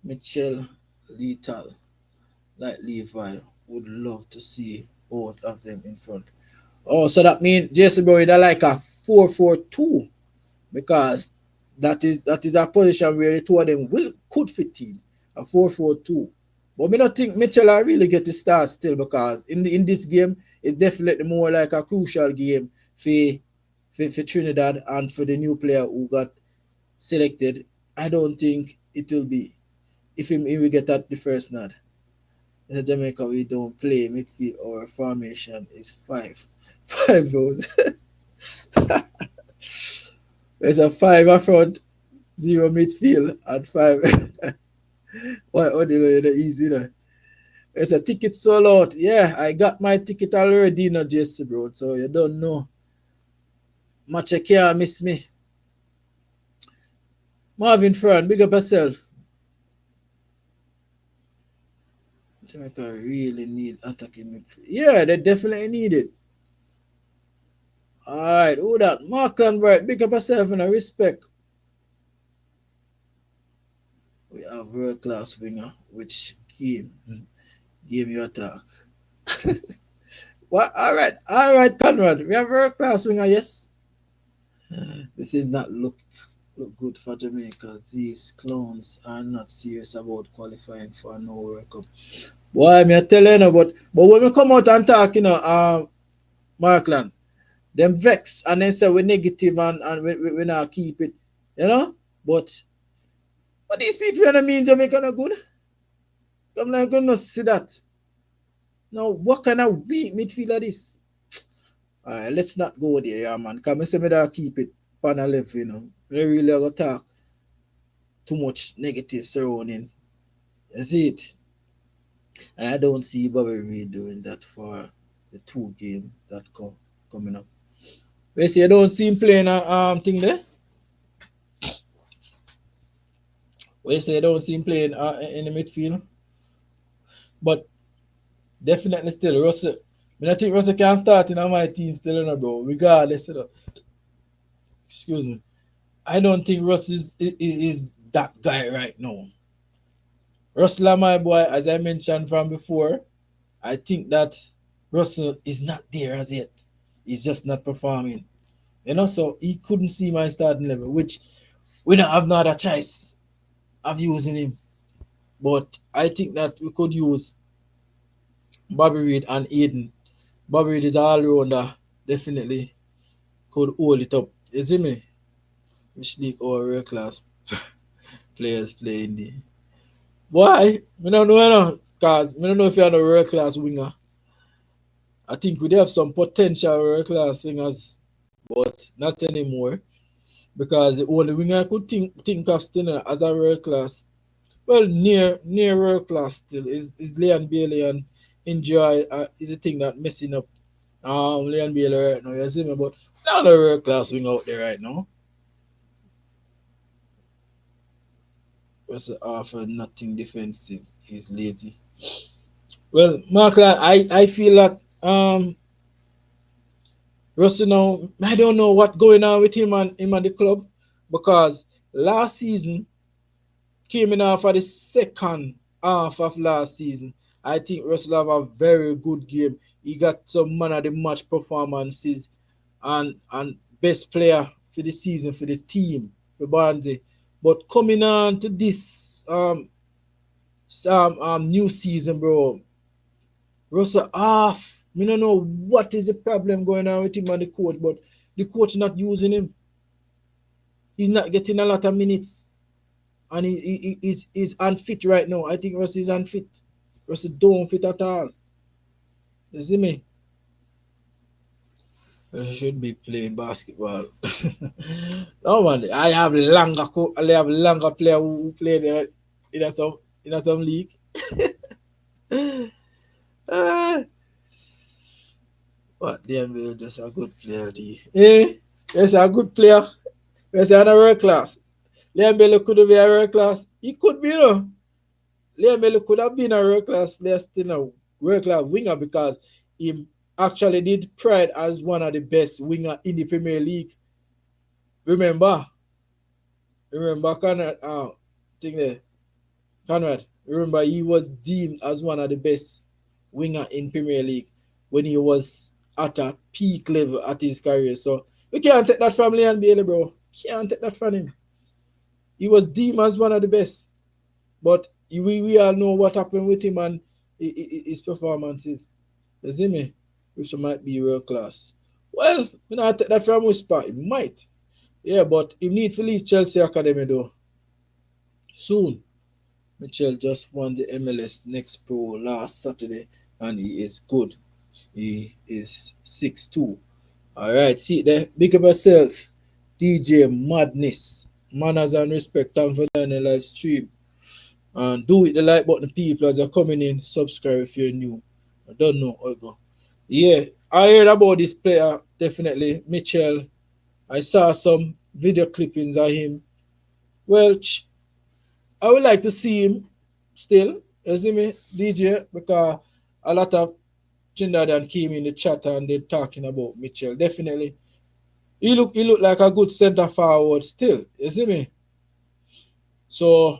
Mitchell, Lethal, like Levi, would love to see both of them in front. Oh, so that means Jason Boyd are like a 4-4-2, because that is a position where the two of them could fit in a 4-4-2. But me not think Mitchell I really get the start still, because in this game it's definitely more like a crucial game for Trinidad and for the new player who got selected. I don't think it will be if he will get at the first nod. In Jamaica we don't play midfield, or formation is five rows. There's a 5 up front, 0 midfield, and 5. Why only the easy now? There's a ticket sold out. Yeah, I got my ticket already, Jesse bro. So you don't know. Much you can't miss me. Marvin Fran, big up yourself. Jamaica really need attacking midfield. Yeah, they definitely need it. Alright, who that? Mark and Bright, big up yourself and respect. We have world class winger, which game you attack. What? Alright, Conrad. We have world class winger, yes. This is not look good for Jamaica. These clowns are not serious about qualifying for no World Cup. Boy, me tell you, but when we come out and talk, Markland, them vex and then say we're negative and we not keep it, you know. But these people, you know, mean Jamaica not good. I'm not gonna see that. Now, what kind of weak midfielder this? Alright, let's not go there, yeah, man. Cause me say me that keep it pan a level, you know. We really gonna talk too much negative surrounding. That's it. And I don't see Bobby Reid doing that for the 2 game that coming up. We see, I don't see him playing a thing there. We say I don't see him playing in the midfield. But definitely still, Russell. I think Russell can start in my team still, bro. Regardless of that. Excuse me. I don't think Russ is that guy right now. Russell, my boy, as I mentioned from before, I think that Russell is not there as yet. He's just not performing. You know, so he couldn't see my starting level, which we don't have no other choice of using him. But I think that we could use Bobby Reid and Aiden. Bobby Reid is all rounder, definitely could hold it up. You see me? Which league or world class players playing the why? I don't know, because I don't know if you're a world class winger. I think we do have some potential world class wingers, but not anymore. Because the only winger I could think of still as a world class, well, near world class still is Leon Bailey, and Enjoy is a thing that messing up Leon Bailey right now. You see me? But not a world class winger out there right now. Was offer nothing defensive. He's lazy. Well, Mark, I feel like Russell now, I don't know what's going on with him and the club, because last season came in after the second half of last season. I think Russell have a very good game. He got some man of the match performances and best player for the season for the team for Barnsley. But coming on to this new season, bro, Russell off. I don't know what is the problem going on with him and the coach, but the coach not using him. He's not getting a lot of minutes. And he's unfit right now. I think Russell is unfit. Russell don't fit at all. You see me? Russell should be playing basketball. No man, I have longer player who play there in some league. What damn, just a good player. Yes, a good player. Yes, a world class. Liam Bailey could be a world class. He could be, no. Liam Bailey could have been a world class player, still a world class winger, because he actually did pride as one of the best winger in the Premier League. Remember Conrad? Thing there, Conrad. Remember, he was deemed as one of the best winger in Premier League when he was at a peak level at his career. So we can't take that from Liam Bailey, bro. Can't take that from him. He was deemed as one of the best. But we all know what happened with him and his performances. You see me? Which might be world class. Well, you know, I take that from Whisper. It might. Yeah, but he need to leave Chelsea Academy though. Soon. Mitchell just won the MLS Next Pro last Saturday and he is good. He is 6'2". Alright, see there. Big up yourself. DJ Madness. Manners and respect. Thanks for joining the live stream. And do hit the like button, people, as you're coming in. Subscribe if you're new. I don't know how it go. Yeah, I heard about this player, definitely. Mitchell. I saw some video clippings of him Well, I would like to see him still. You see me, DJ, because a lot of Trinidad came in the chat and they're talking about Mitchell. Definitely, he look like a good centre forward still. You see me. So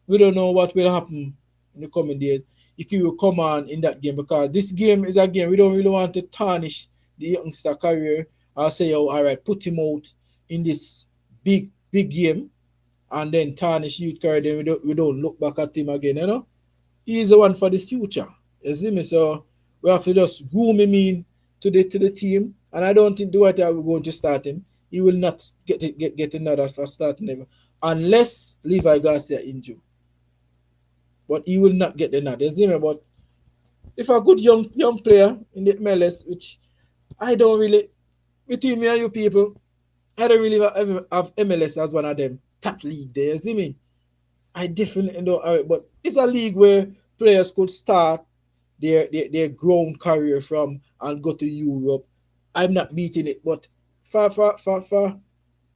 we don't know what will happen in the coming days if he will come on in that game, because this game is a game we don't really want to tarnish the youngster career. I'll say, oh, all right, put him out in this big game and then tarnish youth career. Then we don't look back at him again. He's the one for the future. You see me? So we have to just groom him in to the team. And I don't think Dwight we're going to start him. He will not get another for starting level unless Levi Garcia injured. But he will not get the nod. You see me? But if a good young player in the MLS, which I don't really, between me and you people, I don't really have MLS as one of them top league there. You see me? I definitely don't have it, but it's a league where players could start their grown career from and go to Europe. I'm not beating it, but for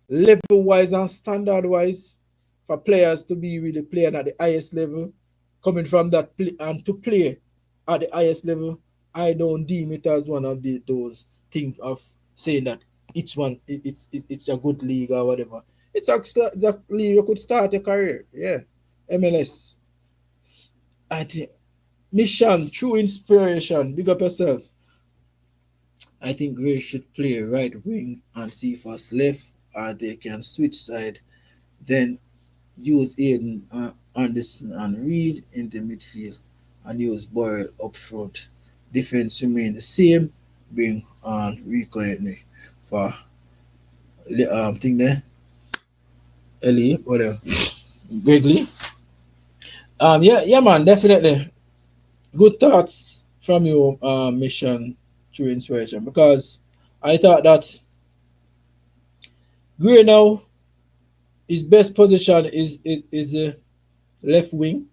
level wise and standard wise, for players to be really playing at the highest level, coming from that and to play at the highest level, I don't deem it as one of those things of saying that it's a good league or whatever. It's actually that league you could start a career. Yeah. MLS. I think mission, true inspiration. Big up yourself. I think Gray should play right wing and see if us left, or they can switch side. Then use Aiden, Anderson and Reed in the midfield and use Boyle up front. Defense remain the same. Bring on Rico Henry for thing there. Ellie, whatever. Gregley. Yeah, man, definitely. Good thoughts from you, Mission True Inspiration, because I thought that Gray now his best position is the left wing,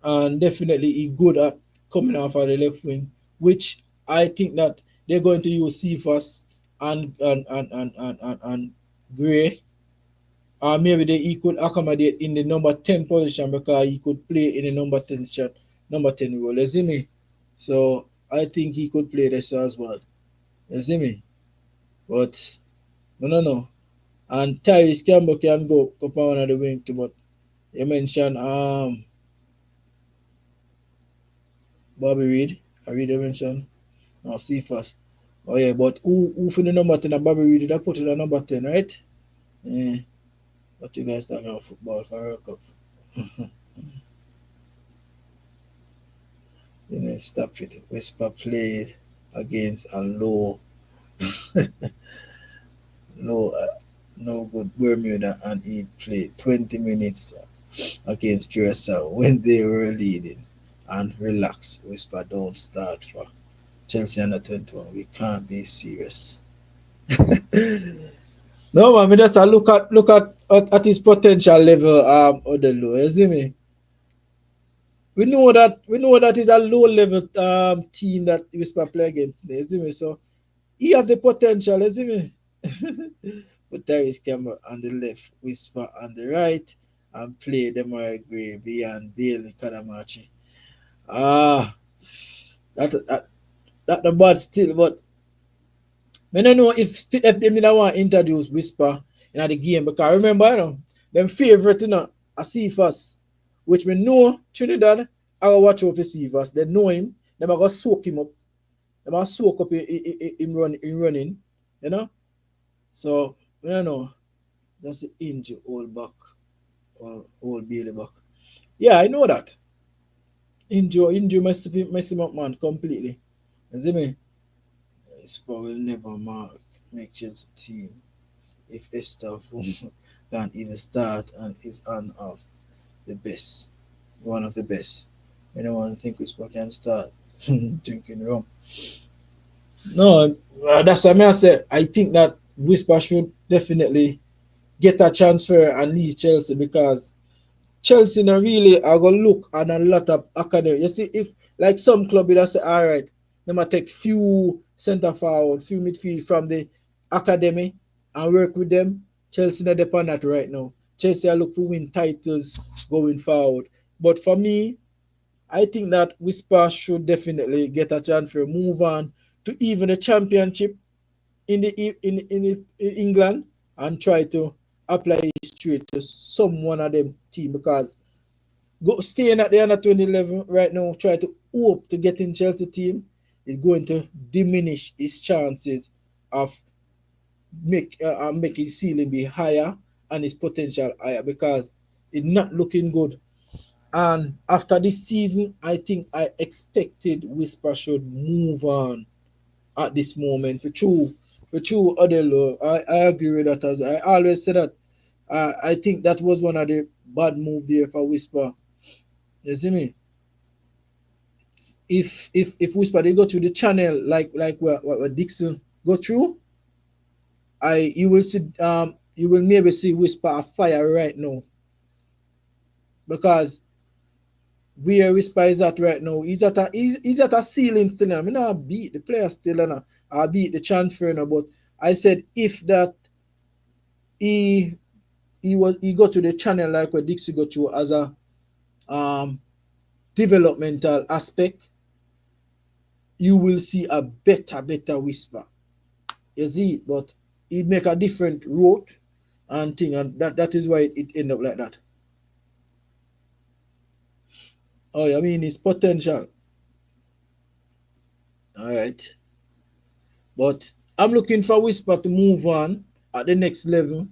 and definitely he good at coming off of the left wing, which I think that they're going to use Cephas and Gray, or maybe he could accommodate in the number 10 position because he could play in the number 10 role. You see me? So I think he could play this as well. You see me? But no. And Tyrese Campbell can go up on one of the wing too, but you mentioned Bobby Reed. I read you mentioned. No, Cephas. Oh yeah, but who for the number 10 Bobby Reed did I put it at number 10, right? Yeah. What you guys talking about football for World Cup? You know, stop it. Whisper played against a low no good Bermuda, and he played 20 minutes against Curacao when they were leading. And relax, Whisper don't start for Chelsea under 21. We can't be serious. No man, we just look at his potential level Odelo, you see me? We know that is a low level team that Whisper play against, you see me? So he have the potential, you see me? But Tyrese Campbell on the left, Whisper on the right, and play Demar Gray beyond Bailey Kadamachi. Ah, that the bad still, but I don't know if them didn't want to introduce Whisper in the game, because remember, them favorite, a Cephas, which we know Trinidad, I will watch out for Cephas. They know him, they are going to soak him up. They are soak up him running, So, I don't know. That's the injury all back, all Bailey back. Yeah, I know that. Injury mess him up, man, completely. You see me? Whisper will never make Chelsea team if Esther can't even start and is one of the best. One of the best. I don't want to think Whisper can start drinking rum. No, that's what I say. I think that Whisper should definitely get a transfer and leave Chelsea, because Chelsea now really are gonna look at a lot of academy. You see, if like some club will say, all right, they might take few centre forward, few midfield from the academy and work with them. Chelsea not depend on that right now. Chelsea are look for win titles going forward. But for me, I think that Whisper should definitely get a chance for move on to even the championship in England and try to apply it straight to some one of them team because staying at the under 20 level right now, try to hope to get in Chelsea team is going to diminish his chances of making ceiling be higher and his potential higher because it's not looking good. And after this season, I think I expected Whisper should move on at this moment. For true, Odelo, I agree with that. As I always say that I think that was one of the bad move there for Whisper. You see me? If Whisper they go through the channel like what Dixon go through, you will see you will maybe see Whisper a fire right now because where Whisper is at right now, he's at a ceiling still. I mean, I beat the player still, and I beat the transfer now. But I said if that he he got to the channel like what Dixie got to as a um developmental aspect, you will see a better Whisper. You see it, but he make a different route and thing, and that is why it end up like that. Oh, I mean his potential. All right. But I'm looking for Whisper to move on at the next level.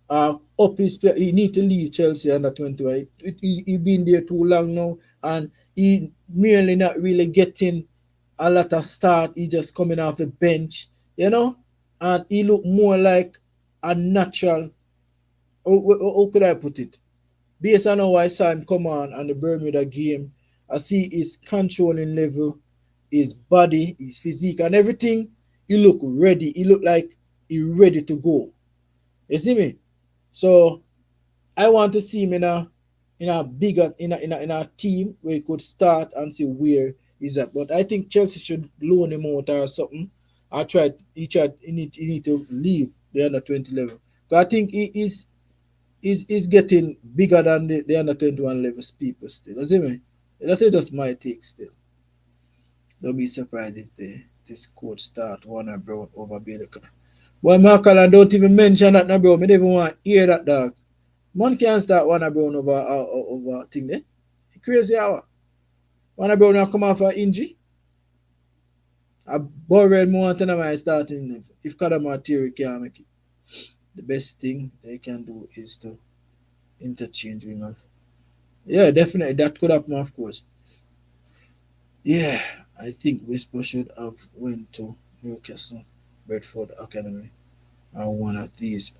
Up his play, he need to leave Chelsea under 20. He been there too long now, and he merely not really getting a lot of start. He just coming off the bench, and he look more like a natural. How could I put it? Based on how I saw him come on the Bermuda game, I see his controlling level, his body, his physique, and everything. He look ready. He look like he ready to go. You see me? So I want to see him in a bigger in a team where he could start and see where he's at. But I think Chelsea should loan him out or something. He need to leave the under 20 level. But I think he is getting bigger than the under 21 levels people still. You see me? That is just my take still. Don't be surprised if this coach start Warner Brown over Bailey. Boy, Mark Allen don't even mention that now, bro. Me don't even want to hear that, dog. Man can't start Warner Brown over thing there. Crazy hour. Warner Brown now come off an injury. I borrowed more than my starting if Kadamar Theory can't make it. The best thing they can do is to interchange wingers. Yeah, definitely that could happen, of course. Yeah, I think Whisper should have went to Newcastle, Bedford Academy, and one of these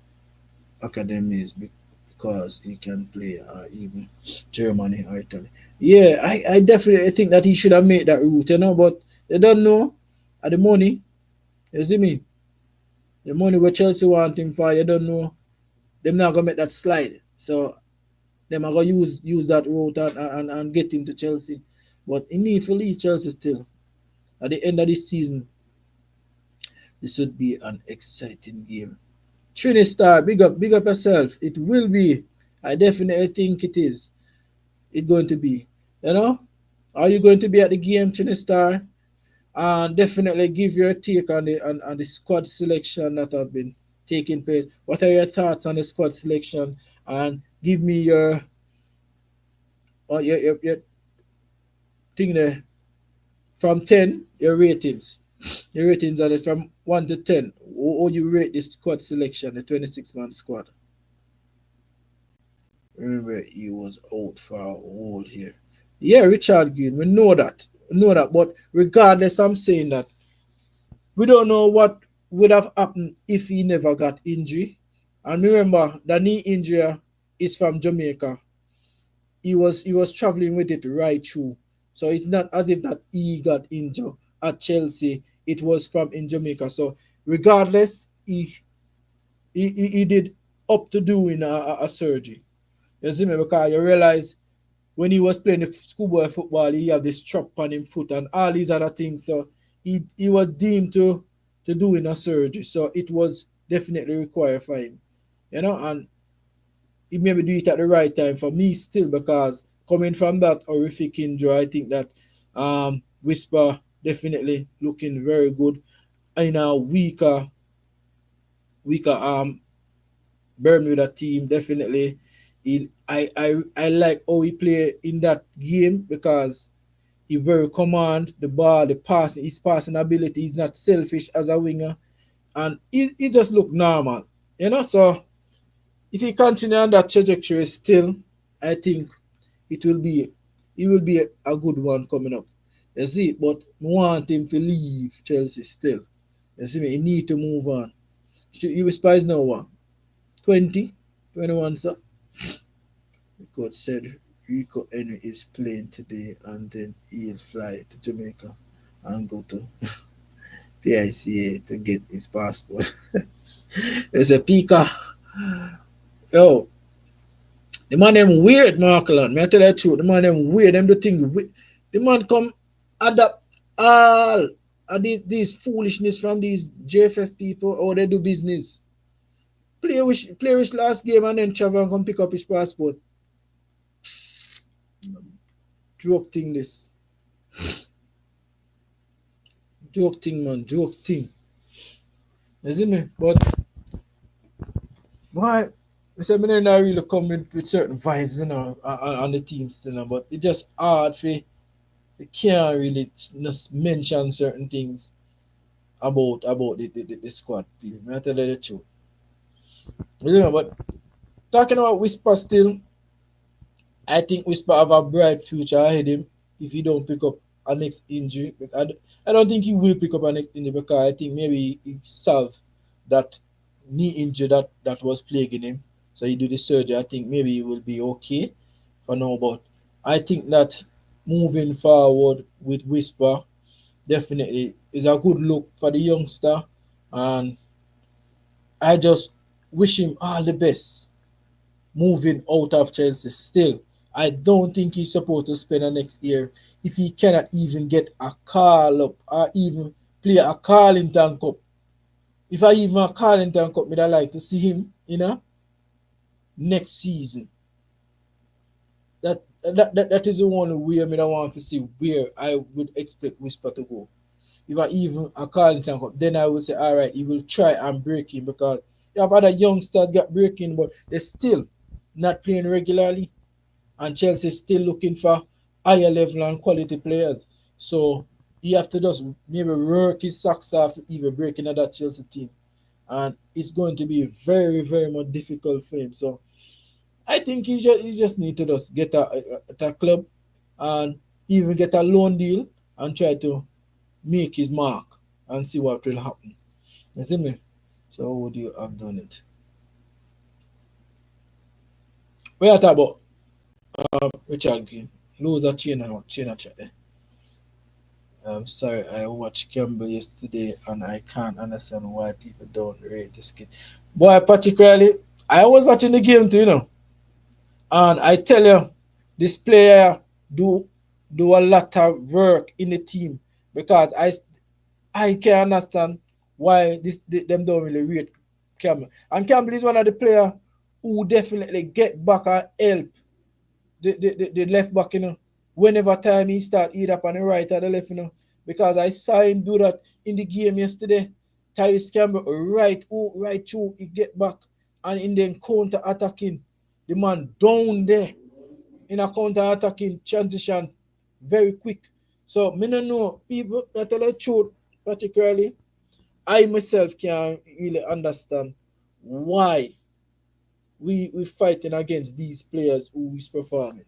academies because he can play even Germany or Italy. Yeah, I definitely think that he should have made that route, but they don't know at the money. You see me? The money where Chelsea want him for, you don't know. They're not gonna make that slide. So them are gonna use that route and get him to Chelsea. But he need to leave Chelsea still. At the end of this season, this would be an exciting game. Trinidad, big up yourself. It will be. I definitely think it is. It's going to be. Are you going to be at the game, Trinidad? And definitely give your take on the squad selection that have been taking place. What are your thoughts on the squad selection? And give me your thing there from 10. Your ratings. Your ratings are from 1 to 10. How you rate this squad selection, the 26-man squad? Remember, he was out for a whole year. Yeah, Richard Green, we know that. But regardless, I'm saying that we don't know what would have happened if he never got injury. And remember, the knee injury is from Jamaica. He was traveling with it right through. So it's not as if that he got injured at Chelsea. It was from in Jamaica. So regardless, he did up to doing a surgery. You see me? Because you realize when he was playing the schoolboy football, he had this strap on him foot and all these other things. So he was deemed to doing a surgery. So it was definitely required for him. And he maybe do it at the right time for me still, because coming from that horrific injury, I think that Whisper definitely looking very good in a weaker Bermuda team. Definitely, I like how he play in that game, because he very command the ball, the passing, his passing ability. He's not selfish as a winger, and he just look normal, So if he continue on that trajectory still, I think it will be he will be a good one coming up. You see, but I want him to leave Chelsea still. You see me, he need to move on. You Spice now one? 20? 21, sir? The coach said Rico Henry is playing today and then he'll fly to Jamaica and go to PICA to get his passport. It's a Pika. Yo, the man them weird, Markland. Me I tell you the truth. The man them weird. Them the thing. The man come adapt all of these foolishness from these JFF people, or they do business. Play with last game and then travel and come pick up his passport. Joke thing this. Joke thing, man. Joke thing. You see me? But why? I said, I not really come with certain vibes, on the teams, but it's just hard for you can't really just mention certain things about the squad. I tell you the truth. But talking about Whisper still, I think Whisper have a bright future ahead of him if he don't pick up a next injury. I don't think he will pick up a next injury, because I think maybe he solved that knee injury that was plaguing him. So he do the surgery. I think maybe he will be okay for now. But I think that moving forward with Whisper definitely is a good look for the youngster. And I just wish him all the best moving out of Chelsea still. I don't think he's supposed to spend the next year if he cannot even get a call up or even play a Carlington Cup. If I even a Carlington Cup, I'd like to see him, next season. That is the only way I want to see where I would expect Whisper to go. If I even a Carlington Cup, then I would say, all right, he will try and break in, because you have other youngsters got breaking, but they're still not playing regularly. And Chelsea is still looking for higher level and quality players. So he have to just maybe work his socks off to even break into that Chelsea team. And it's going to be very, very much difficult for him. So I think he just need to just get a club and even get a loan deal and try to make his mark and see what will happen. You see me? So how would you have done it? What you talk about? Richard Green. Lose a chain chat there. I'm sorry, I watched Campbell yesterday and I can't understand why people don't rate this kid. Boy, particularly, I was watching the game too, and I tell you, this player do a lot of work in the team, because I can understand why them don't really rate Campbell. And Campbell is one of the players who definitely get back and help the left back, whenever time he start either up on the right or the left, because I saw him do that in the game yesterday. Tyrese Campbell right through, he get back and in then counter attacking. The man down there in a counter attacking transition very quick. So me no know people that tell the truth, particularly I myself can't really understand why we fighting against these players who is performing.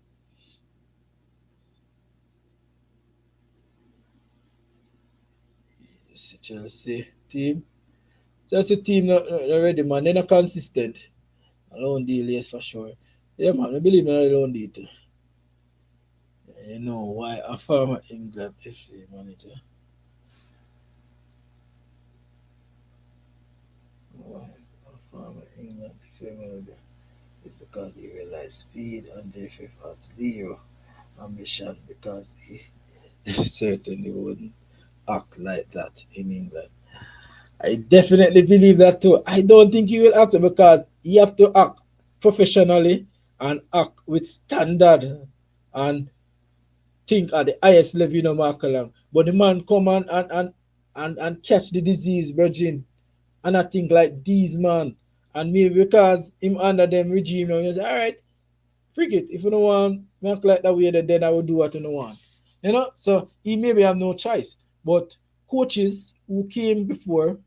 Chelsea team. Chelsea team not ready, man. They're not consistent. Alone deal, yes, for sure. Yeah, man. I believe in alone deal too. You know why a former England FA manager. Why a former England FA manager is because he realized speed and the FF had zero ambition, because he certainly wouldn't act like that in England. I definitely believe that too. I don't think he will act because he have to act professionally and act with standard and think at the highest level, you know, Mark Lang. But the man come and catch the disease, virgin. And I think like these man. And maybe because him under them regime now, you say, all right, forget if you don't want me act like that way, then I will do what you don't want. You know, so he maybe have no choice. But coaches who came before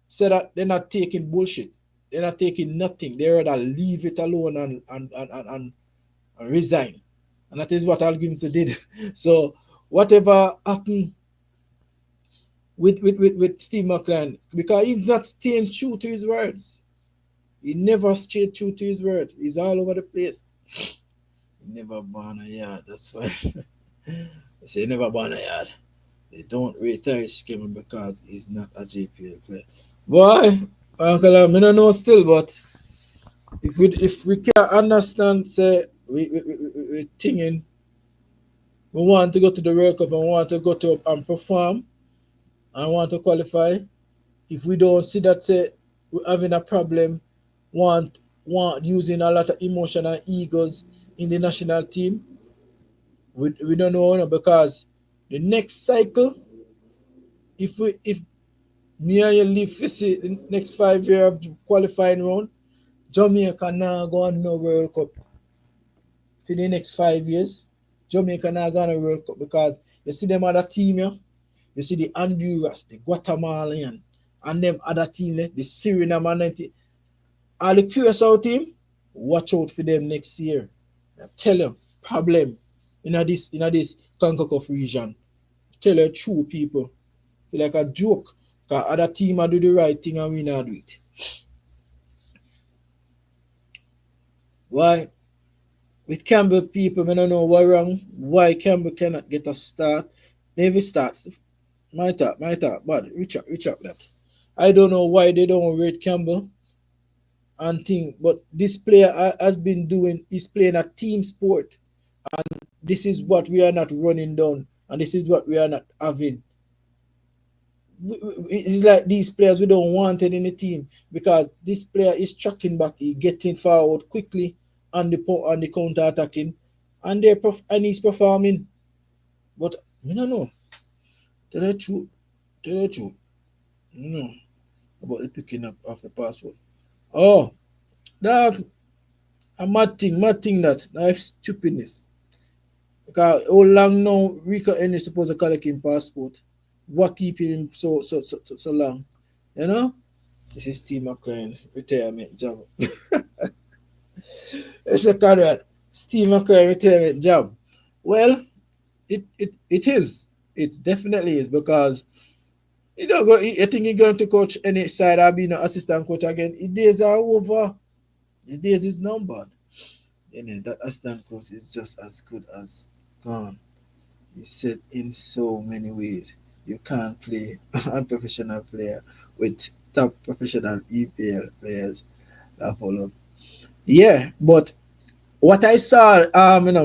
said that they're not taking bullshit. They're not taking nothing. They rather leave it alone and resign. And that is what Algrimson did. So whatever happened with Steve McLean, because he's not staying true to his words. He never stayed true to his word. He's all over the place. He never born a yard. That's why they say he never born a yard. They don't retire him because he's not a JPL player. Boy, Uncle, I don't know still, but if we can't understand, say we thinking we want to go to the World Cup and want to go to and perform and want to qualify. If we don't see that say we're having a problem, want using a lot of emotion and egos in the national team, we don't know no, because the next cycle, if me and you live to see the next 5 years of qualifying round, Jamaica now go on no World Cup for the next 5 years. Jamaica now go on a World Cup because you see them other team here, you see the Honduras, the Guatemalan, and them other team there, the Suriname and all the Curacao team, watch out for them next year. I tell you, problem in this CONCACAF region. Tell you true people. Feel like a joke. Because other team do the right thing and we not do it. Why? With Campbell people, I don't know what wrong. Why Campbell cannot get a start. Maybe starts. My thought, but Richard that. I don't know why they don't rate Campbell and think, but this player has been doing, is playing a team sport. And this is what we are not running down. And this is what we are not having. It's like these players we don't want it in the team because this player is tracking back, he getting forward quickly on the counter attacking, and and he's performing. But I don't know. Tell the truth. Tell the truth. No about the picking up of the passport. Oh, that a mad thing that's stupidness. Because how long now Rico N is supposed to collect him passport? What keep him so long? You know? This is Steve McLean retirement job. It's a career. Steve McLean retirement job. Well, it is. It definitely is because you don't go. I think you're going to coach any side or being an assistant coach again. His days are over. His days is numbered. You know, that assistant coach is just as good as gone. He said in so many ways. You can't play unprofessional player with top professional EPL players that follow. Yeah, but what I saw,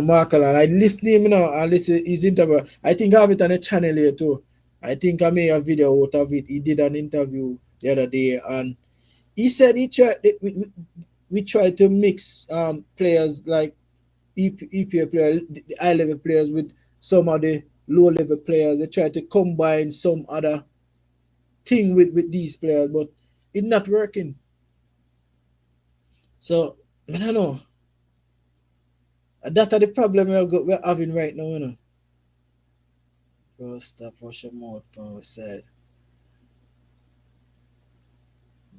Markle, and I listened him, and listen his interview. I think I have it on the channel here too. I think I made a video out of it. He did an interview the other day, and he said we try to mix players like EPL players, the high level players with some of the low level players. They try to combine some other thing with these players, but it's not working. So I don't know. That's the problem we're having right now, Bro, stop wash your mouth on the side.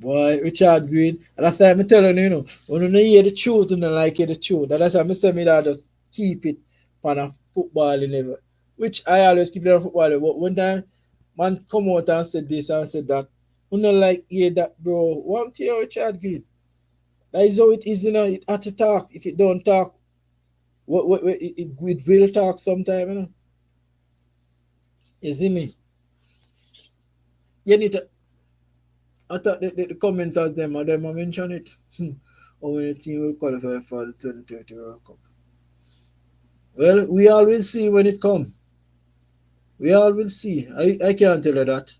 Boy, Richard Green. And that's why I'm telling when you hear the truth, you don't like hear the truth. And that's why I say me that just keep it on a football level. Which I always keep it on football level. But one time, man come out and said this and said that. You don't like hear that, bro. One to hear Richard Green. That is how it is, It has to talk. If it don't talk, it will talk sometime, You see me? You need to. I thought the commenters them mention it. Or when the team will qualify for the 2020 World Cup. Well, we all will see when it comes. We all will see. I can't tell you that.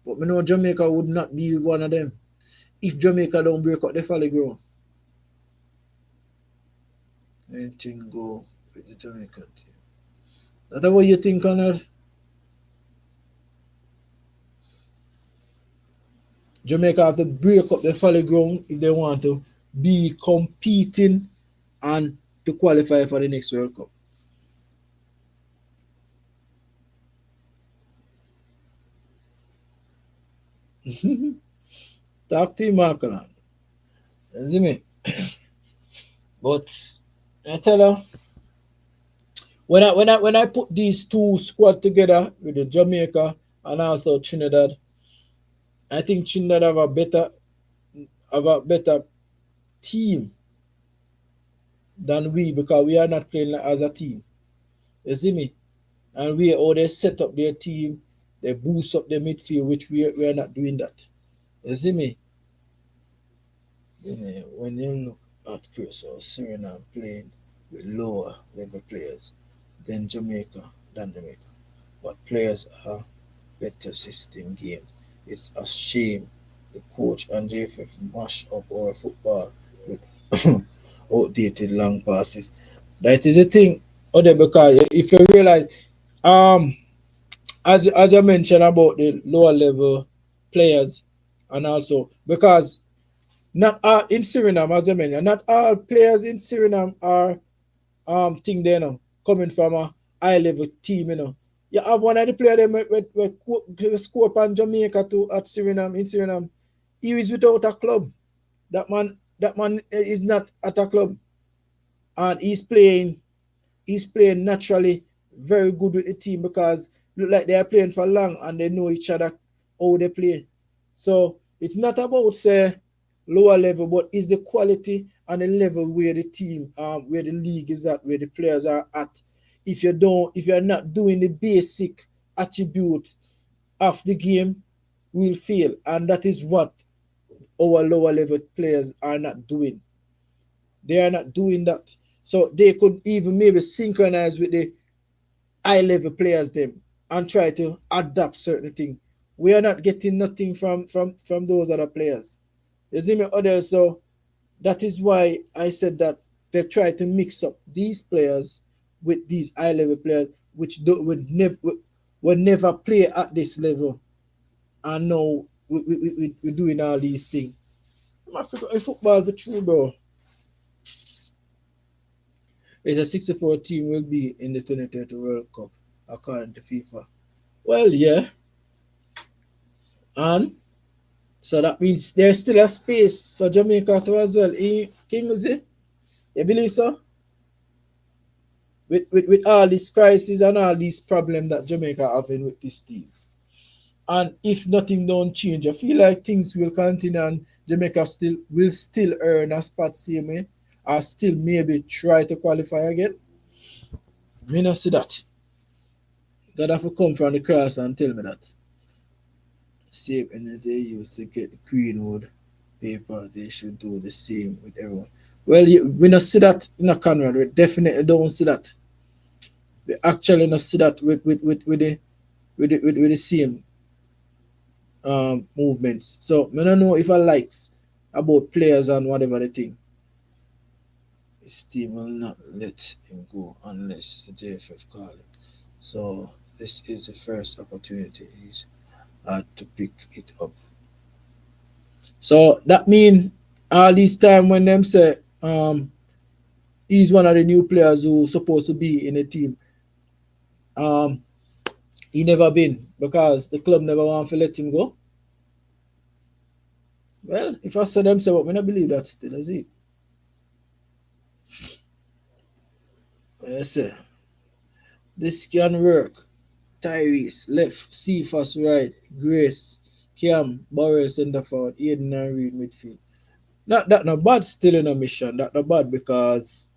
But we know Jamaica would not be one of them. If Jamaica don't break up the folly ground. Anything go with the Jamaican team. That's what you think, Conrad? Jamaica have to break up the folly ground if they want to be competing and to qualify for the next World Cup. Talk to you, Markland. You see me? But I tell her, when I put these two squad together with the Jamaica and also Trinidad, I think Trinidad have a better team than we because we are not playing as a team. You see me? And we how they set up their team, they boost up the midfield, which we are not doing that. You see me? When you look at Chris or Suriname playing with lower level players than Jamaica, but players are better system games. It's a shame the coach and JFF mash up our football with outdated long passes. That is the thing. Other because if you realize, um, as I mentioned about the lower level players, and also because not all in Suriname, as I mentioned, not all players in Suriname are thing there now coming from a high level team, You have one of the players them with score upon Jamaica to at Suriname in Suriname. He is without a club. That man is not at a club, and he's playing naturally very good with the team because look like they are playing for long and they know each other how they play. So it's not about say lower level, but it's the quality and the level where the team, where the league is at, where the players are at. If you're not doing the basic attribute of the game, will fail, and that is what our lower level players are not doing. They are not doing that. So they could even maybe synchronize with the high level players them and try to adapt certain things. We are not getting nothing from those other players. You see me others, so that is why I said that they try to mix up these players with these high level players which would never play at this level, and now we're doing all these things. I forgot football for true, bro. It's a 64 team will be in the 2030 World Cup according to FIFA. Well, yeah, and so that means there's still a space for Jamaica to as well. Kingsley, you believe so? With all this crisis and all these problems that Jamaica having with this team. And if nothing don't change, I feel like things will continue and Jamaica still earn a spot same way, or still maybe try to qualify again. Me not see that. God have to come from the cross and tell me that. Same energy they used to get the Greenwood paper, they should do the same with everyone. Well, we not see that in a Conrad. We definitely don't see that. We actually not see that with the same movements. So I don't know if I likes about players and whatever the thing. His team will not let him go unless the JFF call him. So this is the first opportunity he's had to pick it up. So that mean all this time when them say he's one of the new players who supposed to be in the team, um he never been because the club never want to let him go. Well, if I saw them say, but I not believe that still, is it? Yes, sir. This can work. Tyrese left, Cephas right, Grace, Cam, Burrell centre forward, Aiden and Reed midfield. Not bad still in a mission. That not bad because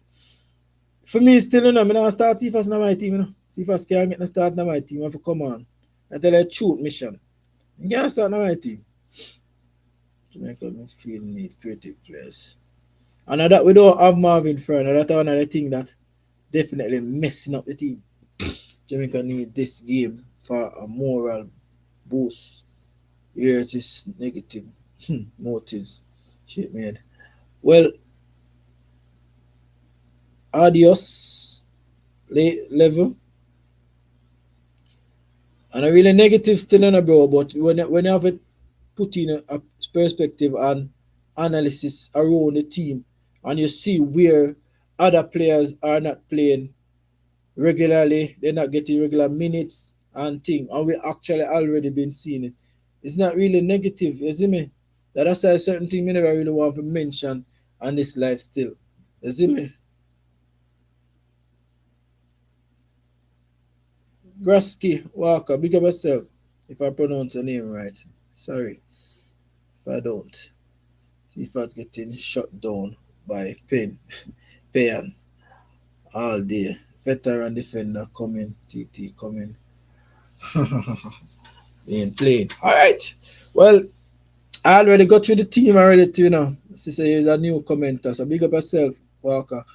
for me still in a me not start Cephas in my team, Cephas can't get no start in my team. I have to come on. I tell you truth mission. You can't start in my team. Jamaica midfield need creative players. And that we don't have Marvin Fern. That's another thing that definitely messing up the team. Jamaica need this game for a moral boost. Here it is negative motives. Shit, man. Well, Adios level. And a really negative still in a bro, but when you have it put in a perspective and analysis around the team and you see where other players are not playing regularly, they're not getting regular minutes and thing, and we actually already been seeing it. It's not really negative, you see me? That's why certain thing we never really want to mention on this life still. You see me? Grasky Walker, big up yourself if I pronounce the name right. Sorry if I don't. If I'm getting shut down by Payan all day. Veteran defender coming, TT coming. Being played. Alright. Well, I already got through the team already too, you know. Sister is a new commenter, so big up yourself, Walker.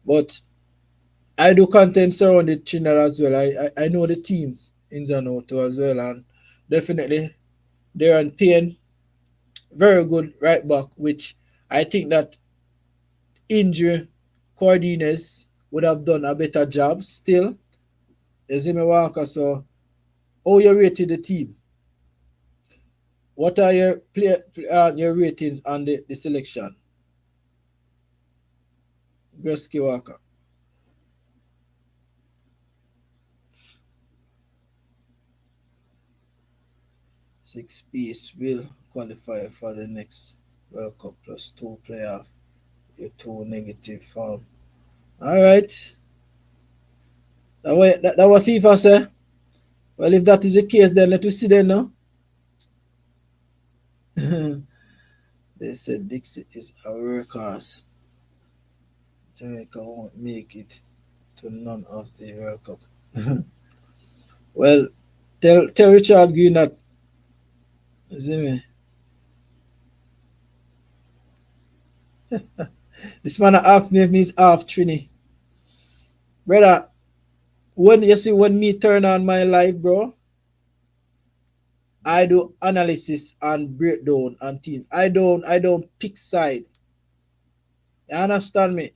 But I do content surrounding Trinidad as well. I know the teams ins and out too as well, and definitely they're on Pain, very good right back, which I think that injury Cordines would have done a better job still. You see me, Walker, so how you rated the team? What are your ratings on the selection? Gretzky Walker. Six piece will qualify for the next World Cup plus two playoff. Your two negative form. Alright. That what FIFA say. Well, if that is the case, then let us see then now. They said Dixie is a workhorse. Jamaica won't make it to none of the World Cup. Well, tell Richard Green that. See me. This man asked me if he's half Trini. Brother, when you see when me turn on my live, bro, I do analysis and breakdown and team. I don't pick side. You understand me?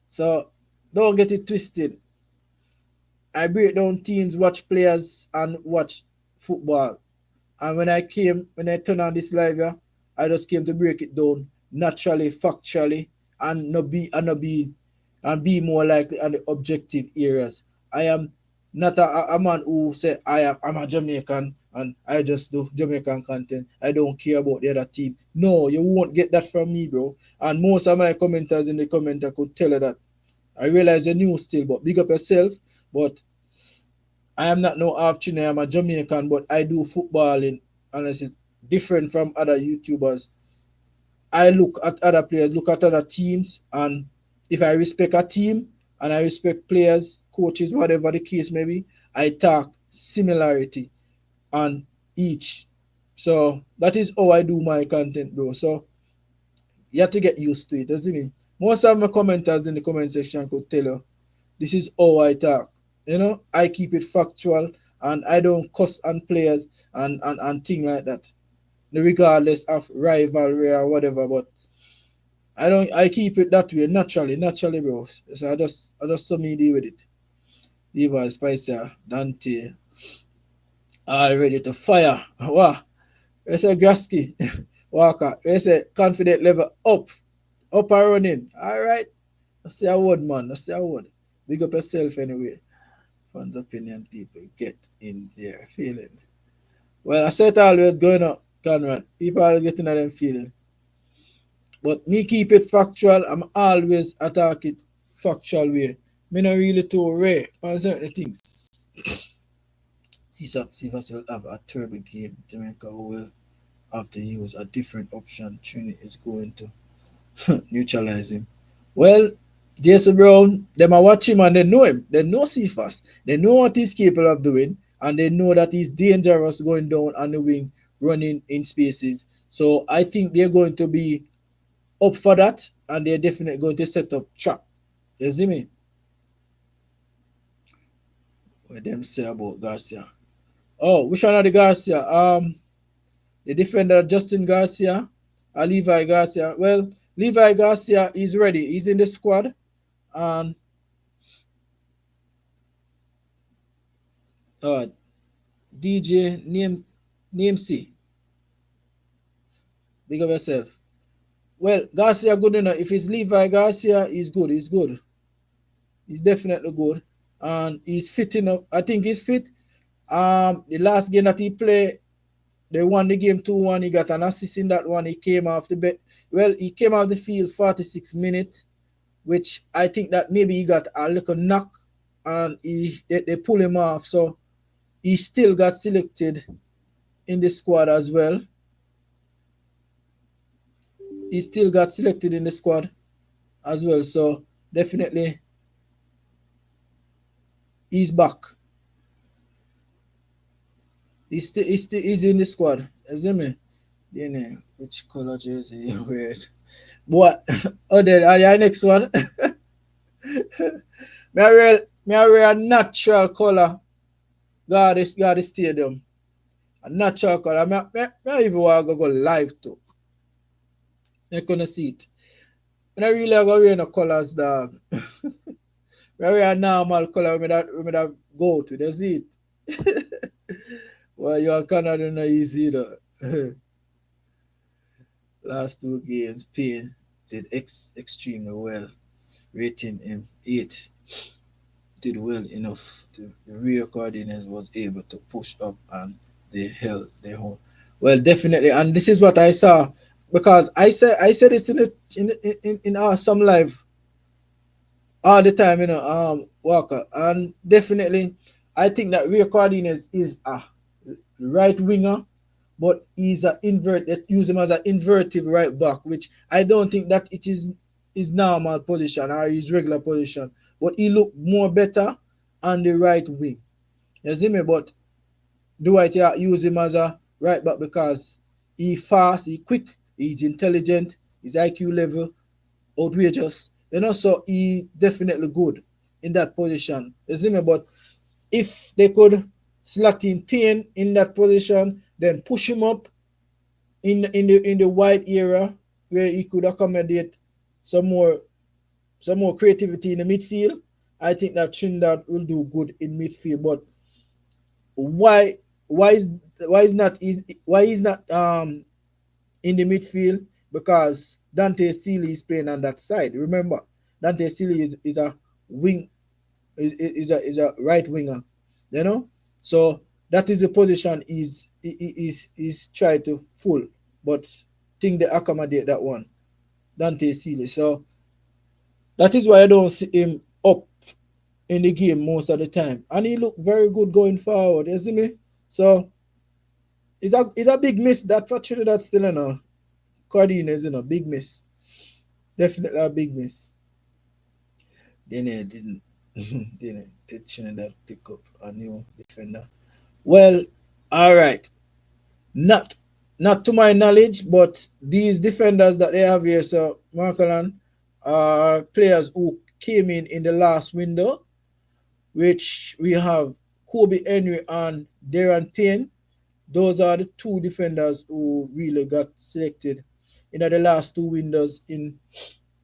So don't get it twisted. I break down teams, watch players, and watch football. And when I turn on this live, yeah, I just came to break it down naturally, factually, and be more likely on the objective areas. I am not a man who say I'm a Jamaican and I just do Jamaican content. I don't care about the other team. No, you won't get that from me, bro. And most of my commenters in the commenter could tell you that. I realize you're new still, but big up yourself. But I am not no half China, I'm a Jamaican, but I do footballing and it's different from other YouTubers. I look at other players, look at other teams, and if I respect a team and I respect players, coaches, whatever the case may be, I talk similarity on each. So that is how I do my content, bro. So you have to get used to it, doesn't it? Most of my commenters in the comment section could tell you this is how I talk. You know, I keep it factual and I don't cuss on players and thing like that. Regardless of rivalry or whatever, but I keep it that way naturally, bro. So I just saw me deal with it. Levi Spicer, Dante, all ready to fire. Wow. I say Grasky, Walker. I say confident level up and running. All right. I say a word, man. I say a word. Big up yourself anyway. Fans' opinion, people get in their feeling. Well, I said always going up, Conrad. People are getting at them feeling. But me keep it factual. I'm always attack it factual way. Me not really too rare on certain things. Seahawks will have a terrible game. Jamaica will have to use a different option. Trini is going to neutralize him. Well, Jason Brown, them are watch him and they know him. They know Cephas. They know what he's capable of doing, and they know that he's dangerous going down on the wing, running in spaces. So I think they're going to be up for that, and they're definitely going to set up trap. You see me? What them say about Garcia? Oh, which one are the Garcia? The defender Justin Garcia, Levi Garcia. Well, Levi Garcia is ready. He's in the squad. And uh, DJ name C. Big of yourself. Well, Garcia good enough. If it's Levi Garcia, he's good. He's good. He's definitely good. And he's fit enough. I think he's fit. The last game that he played, they won the game 2-1. He got an assist in that one. He came off the bed. Well, he came off the field 46 minutes, which I think that maybe he got a little knock and they pull him off. So he still got selected in the squad as well. He still got selected in the squad as well. So definitely he's back. He's in the squad. You see me? DNA. Which color jersey you wear? What? Oh, then the next one. Me wear a natural color. God the stadium. A natural color. Me even want to go live too. You gonna see it. I really go wear no colors, dog. Me wear a normal color. Me that go to. You see it. Well, you are Canada no easy though. Last two games, Payne did extremely well, rating him 8. Did well enough. The rear coordinates was able to push up and they held their own. Well, definitely, and this is what I saw because I said this in our some live all the time, Walker, and definitely I think that rear coordinates is a right winger, but he's a invert. They use him as an inverted right back, which I don't think that it is his normal position or his regular position. But he looked more better on the right wing. You see me? But do I use him as a right back because he fast, he quick, he's intelligent, his IQ level outrageous. So he definitely good in that position. You see me? But if they could slot in Payne in that position, then push him up in the wide area where he could accommodate some more creativity in the midfield. I think that Trinidad will do good in midfield. But why why is why is not in the midfield? Because Dante Sealy is playing on that side. Remember, Dante Sealy is a wing is a right winger, you know. So that is the position is try to full, but think they accommodate that one, Dante Sealy. So that is why I don't see him up in the game most of the time, and he looked very good going forward. You see me? So it's a big miss that for Trinidad still, Cardinals, big miss, definitely a big miss. Then they didn't. Did Trinidad pick up a new defender? Well, all right. Not not to my knowledge, but these defenders that they have here, so Markalan, are players who came in the last window, which we have Kobe Henry and Darren Payne. Those are the two defenders who really got selected in the last two windows in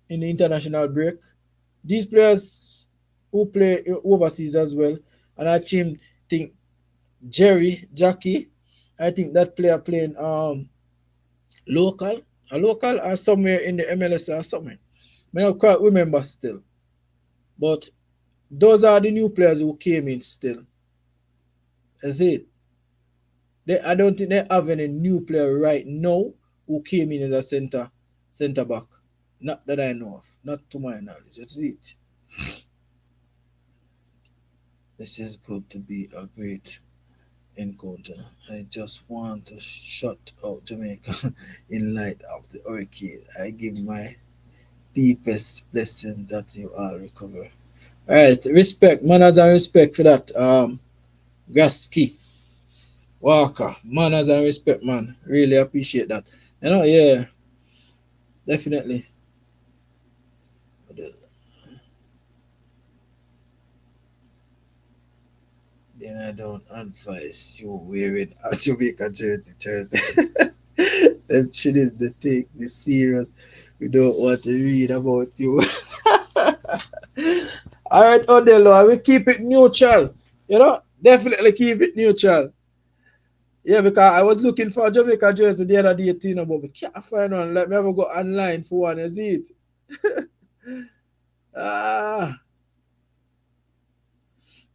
the international break. These players who play overseas as well, and I think Jackie, I think that player playing local, a local or somewhere in the MLS or somewhere. I don't quite remember still. But those are the new players who came in still. That's it. I don't think they have any new player right now who came in as a center back. Not that I know of. Not to my knowledge. That's it. This is good to be a great encounter. I just want to shut out Jamaica in light of the hurricane. I give my deepest blessing that you all recover. All right, respect, manners and respect for that. Gasky, Walker, manners and respect, man. Really appreciate that. Yeah, definitely. Then I don't advise you wearing a Jamaica jersey Thursday. Them Trinidad they take this serious. We don't want to read about you. All right, Odelo, I will keep it neutral. You know, definitely keep it neutral. Yeah, because I was looking for a Jamaica jersey the other day, you know, but we can't find one. Let me have a go online for one. You see it? Ah,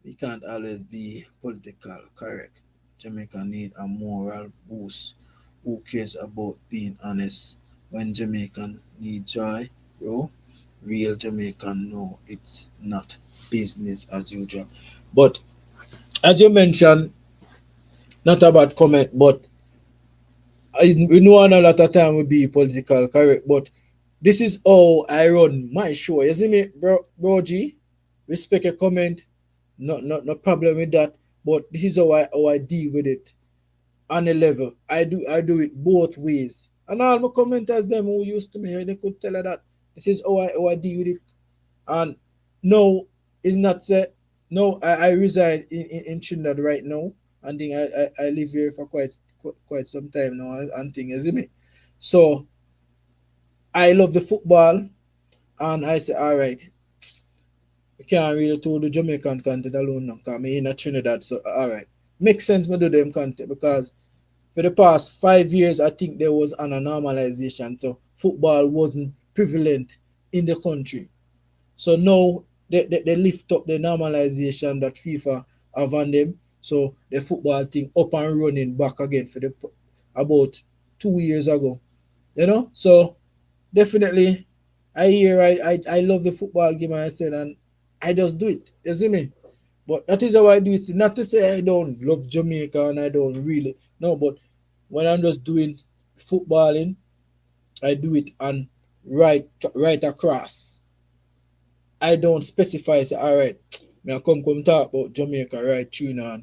we can't always be political correct. Jamaica need a moral boost. Who cares about being honest? When Jamaicans need joy, bro, real Jamaican know it's not business as usual. But as you mentioned, not a bad comment, but we know a lot of time we be political correct, but this is how I run my show. You see me, bro G? Respect a comment, no problem with that. But this is how I deal with it on a level. I do it both ways. And all my commenters them who used to me, they could tell her that this is how I deal with it. And no, it's not no, I reside in Trinidad right now, and think I live here for quite some time now, and thing, you see me. So I love the football, and I say, all right, we can't really do the Jamaican content alone now, because I'm in Trinidad. So all right, makes sense me do them content because for the past 5 years, I think there was an normalization. So football wasn't prevalent in the country. So now they lift up the normalization that FIFA have on them. So the football thing up and running back again for the about 2 years ago. You know? So definitely I love the football game, I said, and I just do it. You see me? But that is how I do it. Not to say I don't love Jamaica and I don't really no, but when I'm just doing footballing, I do it and right across. I don't specify say all right, me I come talk about Jamaica right through now.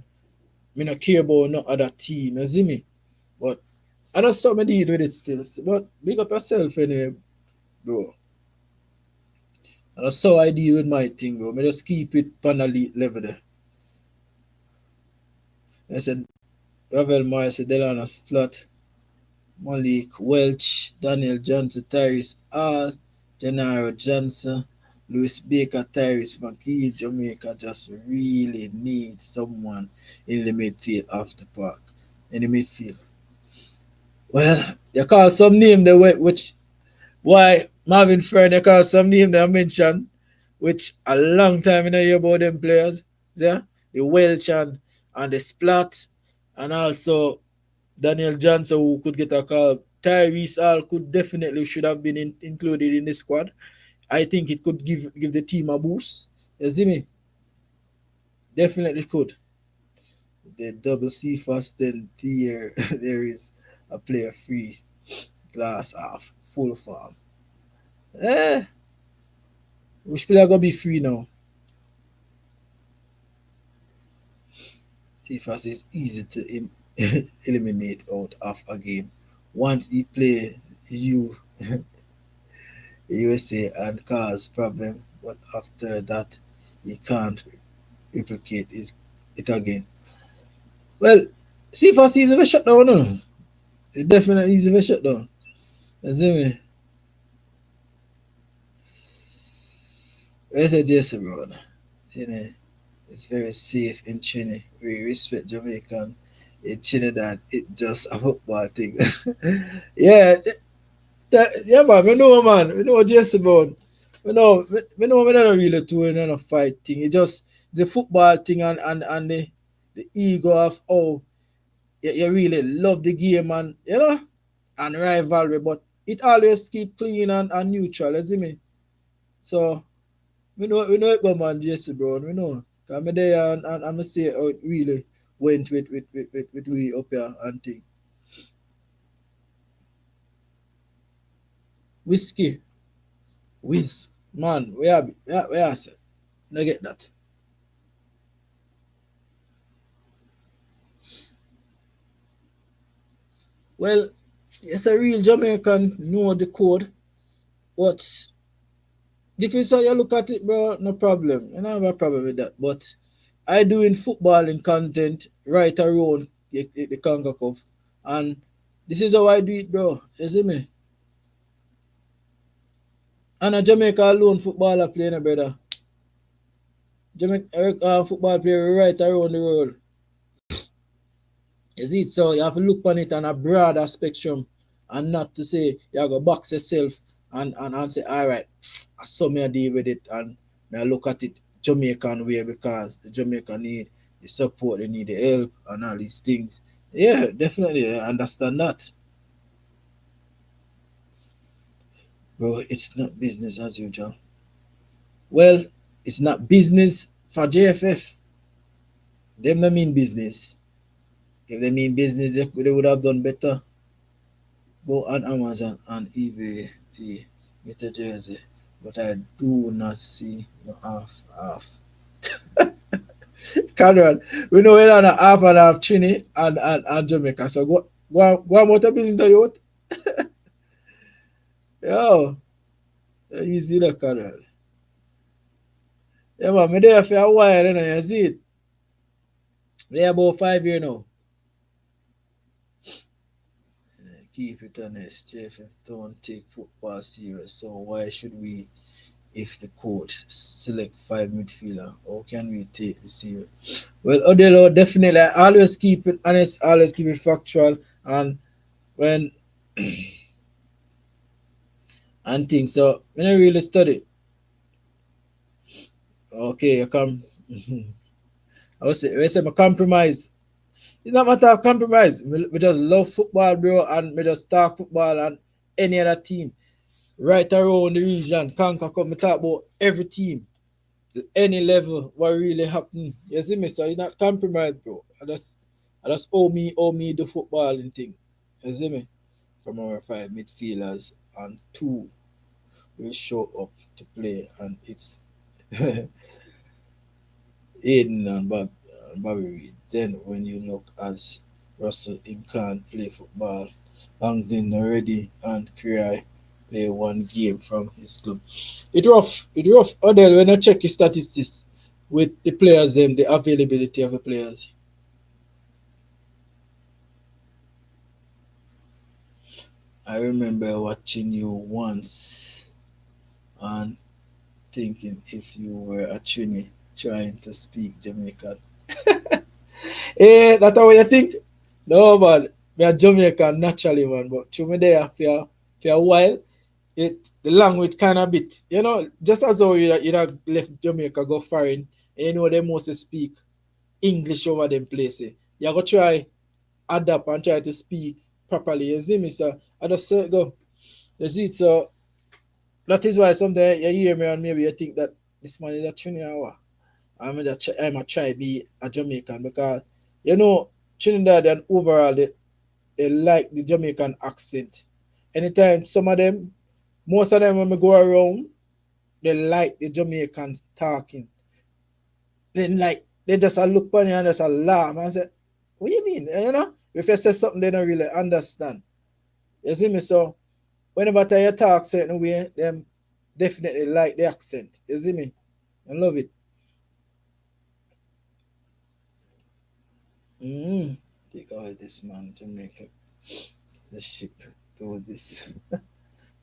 Me not care about no other team, you see me? But I just saw me deal with it still. But big up yourself anyway, bro. And that's how I deal with my thing, bro. Me just keep it on a level there. I said Ravel Morris, Delana Slot, Malik Welch, Daniel Johnson, Tyrese Hall, Gennaro Johnson, Louis Baker, Tyrese McGee. Jamaica just really needs someone in the midfield of the park. In the midfield. Well, you call some name there which why Marvin Fern, you call some name that I mentioned, which a long time in I hear about them players. Yeah? The Welch and the Splat, and also Daniel Johnson, who could get a call. Tyrese Hall could definitely should have been included in the squad. I think it could give the team a boost. You see me? Definitely could. The double C first then tier there is a player free, glass half, full farm. Eh, which player gonna be free now? C first is easy to eliminate out of a game. Once he play you USA and cause problem, but after that he can't replicate it again. Well, see first he's a shutdown, no? It definitely is a shutdown. You see me? Where's the Jason, brother? You know, it's very safe in Trinidad. We respect Jamaican. In Trinidad, it's just a football thing. Yeah, yeah, man. We know, man. We know Jason, bro. We know we're not really doing a fight thing. It's just the football thing and the ego of you really love the game and and rivalry, but it always keep clean and neutral, you see me? So we know it go man, Jesse Brown, we know. Cause me there and I say how it really went with we up here and thing. Whiskey, whiz, man, where I say? No get that. Well, it's a real Jamaican know the code, but if you say you look at it, bro, no problem. You don't have a problem with that. But I doing footballing content right around the Congo Cup. And This is how I do it, bro. You see me? And a Jamaica alone footballer playing, brother. Jamaica football player right around the world. You see it? So you have to look on it on a broader spectrum and not to say you have to box yourself and say, all right, I saw me a deal with it and I look at it Jamaican way because the Jamaica need the support, they need the help and all these things. Yeah, definitely. I understand that. Bro, it's not business as usual. Well, it's not business for JFF. Them don't mean business. If they mean business, they would have done better. Go on Amazon and eBay the get jersey, but I do not see no half. Conrad, we know we're on a half and half Trini and Jamaica. So go on motor business the youth. Yo, easy the Conrad. Yeah man, me there for a while, you see it. There about 5 years now. Keep it honest. JFF don't take football serious. So why should we, if the coach select 5 midfielder, how can we take this serious? Well, Odelo, definitely. I always keep it honest, always keep it factual, and when and things. So when I really study, okay, I come. I say my compromise. It's not matter of compromise. We just love football, bro, and we just talk football and any other team right around the region. Can't come talk about every team, any level, what really happened. You see me? So it's not compromise, bro. I just owe me the footballing thing. You see me? From our 5 midfielders and 2 will show up to play, and it's Aiden and Bobby Reed. Then when you look as Russell in can't play football, Anglin already and Krai play 1 game from his club. It rough. Odell, when I check his statistics with the players, them the availability of the players. I remember watching you once and thinking if you were a Trini trying to speak Jamaican. That's how you think? No, man. Me a Jamaican naturally, man. But to me there for a while, the language kind of bit. Just as though you have left Jamaica, go foreign, and you know they mostly speak English over them places. You go try adapt and try to speak properly. You see me, so I just say go. You see it, so that is why sometimes you hear me and maybe you think that this man is a Trinidad. I'm a try be a Jamaican because Trinidad and overall they like the Jamaican accent. Anytime some of them, most of them when we go around, they like the Jamaicans talking. Then like they just a look funny and just a laugh and say, what you mean? If you say something they don't really understand. You see me? So whenever you talk certain way, them definitely like the accent. You see me? I love it. Mm. Take away this man, Jamaica. The ship. Do this.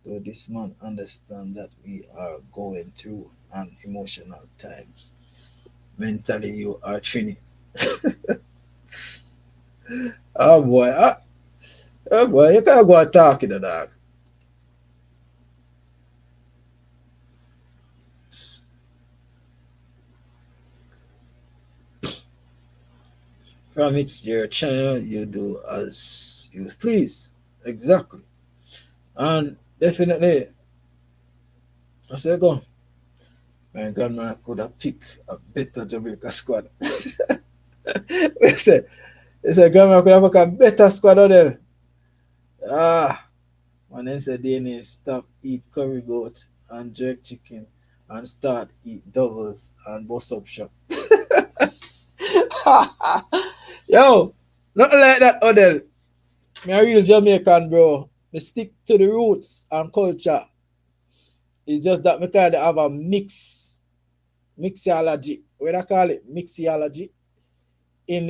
Do this man understand that we are going through an emotional time. Mentally, you are Trini. Oh boy, oh boy, you can't go and talk in the dog. From it's your channel, you do as you please. Exactly. And definitely, I say go. My grandma could have picked a better Jamaica squad. They said grandma could have picked a better squad of them. Ah, and then said DNA stop eat curry goat and jerk chicken and start eat doubles and bust up shop. Yo, nothing like that, Odell. Me a real Jamaican, bro. Me stick to the roots and culture. It's just that me kind of have a mixology. What I call it? Mixology in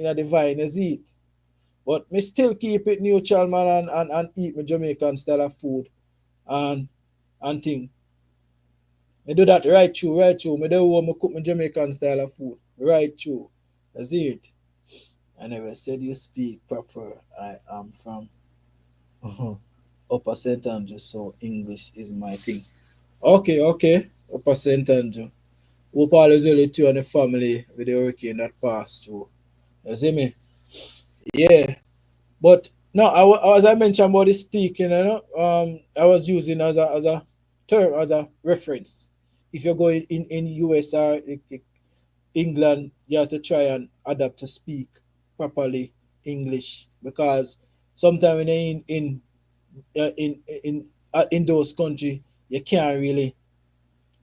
a divine, you see it? But me still keep it neutral, man, and eat my Jamaican style of food and thing. Me do that right through, right through. Me do want me cook my Jamaican style of food. Right through. That's it. I never said you speak proper. I am from Upper St. Andrew, so English is my thing. Okay, okay. Upper St. Andrew. Hope all is well too and the family with the hurricane that passed through. You see me? Yeah. But no, as I mentioned about the speaking, I was using as a term, as a reference. If you're going in US or England, you have to try and adapt to speak properly English because sometimes when you're in those countries, you can't really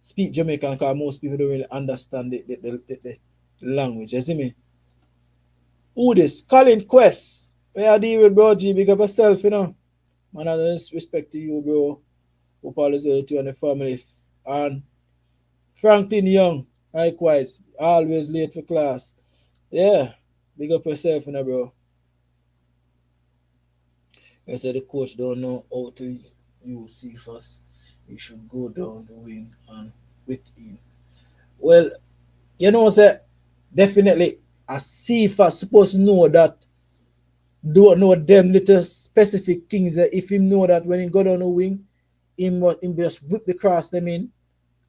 speak Jamaican because most people don't really understand the language. You see me? Who this? Colin Quest. Where I deal with bro G, big up yourself, Man, I just respect to you, bro. Hope all is well to you and the family. And Franklin Young, likewise, always late for class. Yeah, big up yourself, bro. I said the coach don't know how to use C first. He should go down the wing and with in. Well, say definitely a C first supposed to know that don't know them little specific things that if him know that when he go down the wing, him just whip the cross them in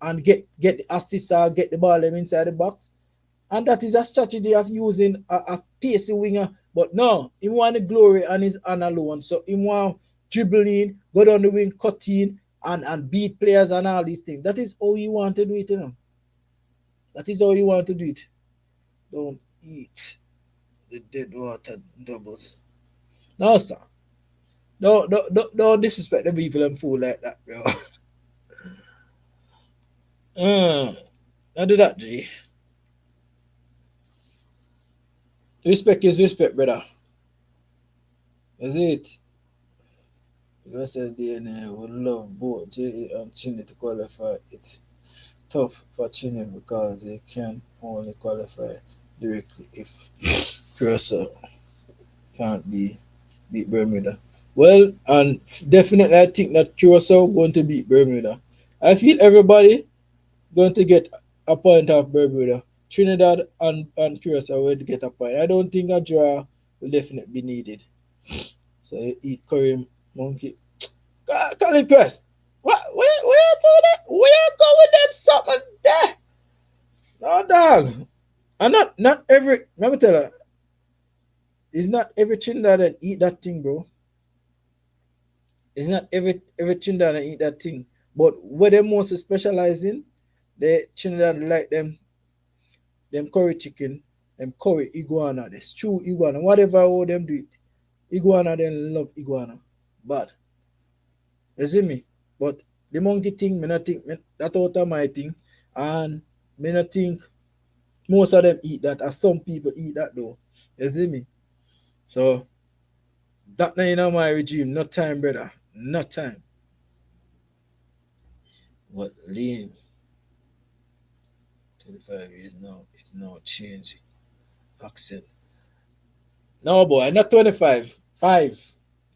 and get the assist or get the ball them inside the box. And that is a strategy of using a pacey winger. But no, he want the glory and his honor alone. So he want dribble in, go down the wing, cut in, and beat players and all these things. That is how you want to do it, That is how you want to do it. Don't eat the dead water doubles. No, sir. No, don't disrespect the people and fool like that, bro. Don't do that, G. Respect is respect, brother. Is it? Because the D&A would love both JA and Chini to qualify. It's tough for Chini because they can only qualify directly if Curacao can't beat Bermuda. Well, and definitely I think that Curacao going to beat Bermuda. I feel everybody going to get a point of Bermuda. Trinidad and Curacao will get a point. I don't think a draw will definitely be needed. So you eat curry monkey. Colin Quest. What? Where you do that? Where you go with that something there? No dog. And not every. Let me tell you, it's not every Trinidad that eat that thing, bro. It's not every Trinidad that eat that thing. But what they most specialize in, the Trinidad like them curry chicken, them curry iguana, the stew iguana, whatever how them do it. Iguana, they love iguana. But you see me? But the monkey thing, me not think that out of my thing. And me not think most of them eat that, or some people eat that though. You see me? So that not in my regime, not time, brother. Not time. But lean 25 years now, it's now changing. Accent. No boy, not 25. Five.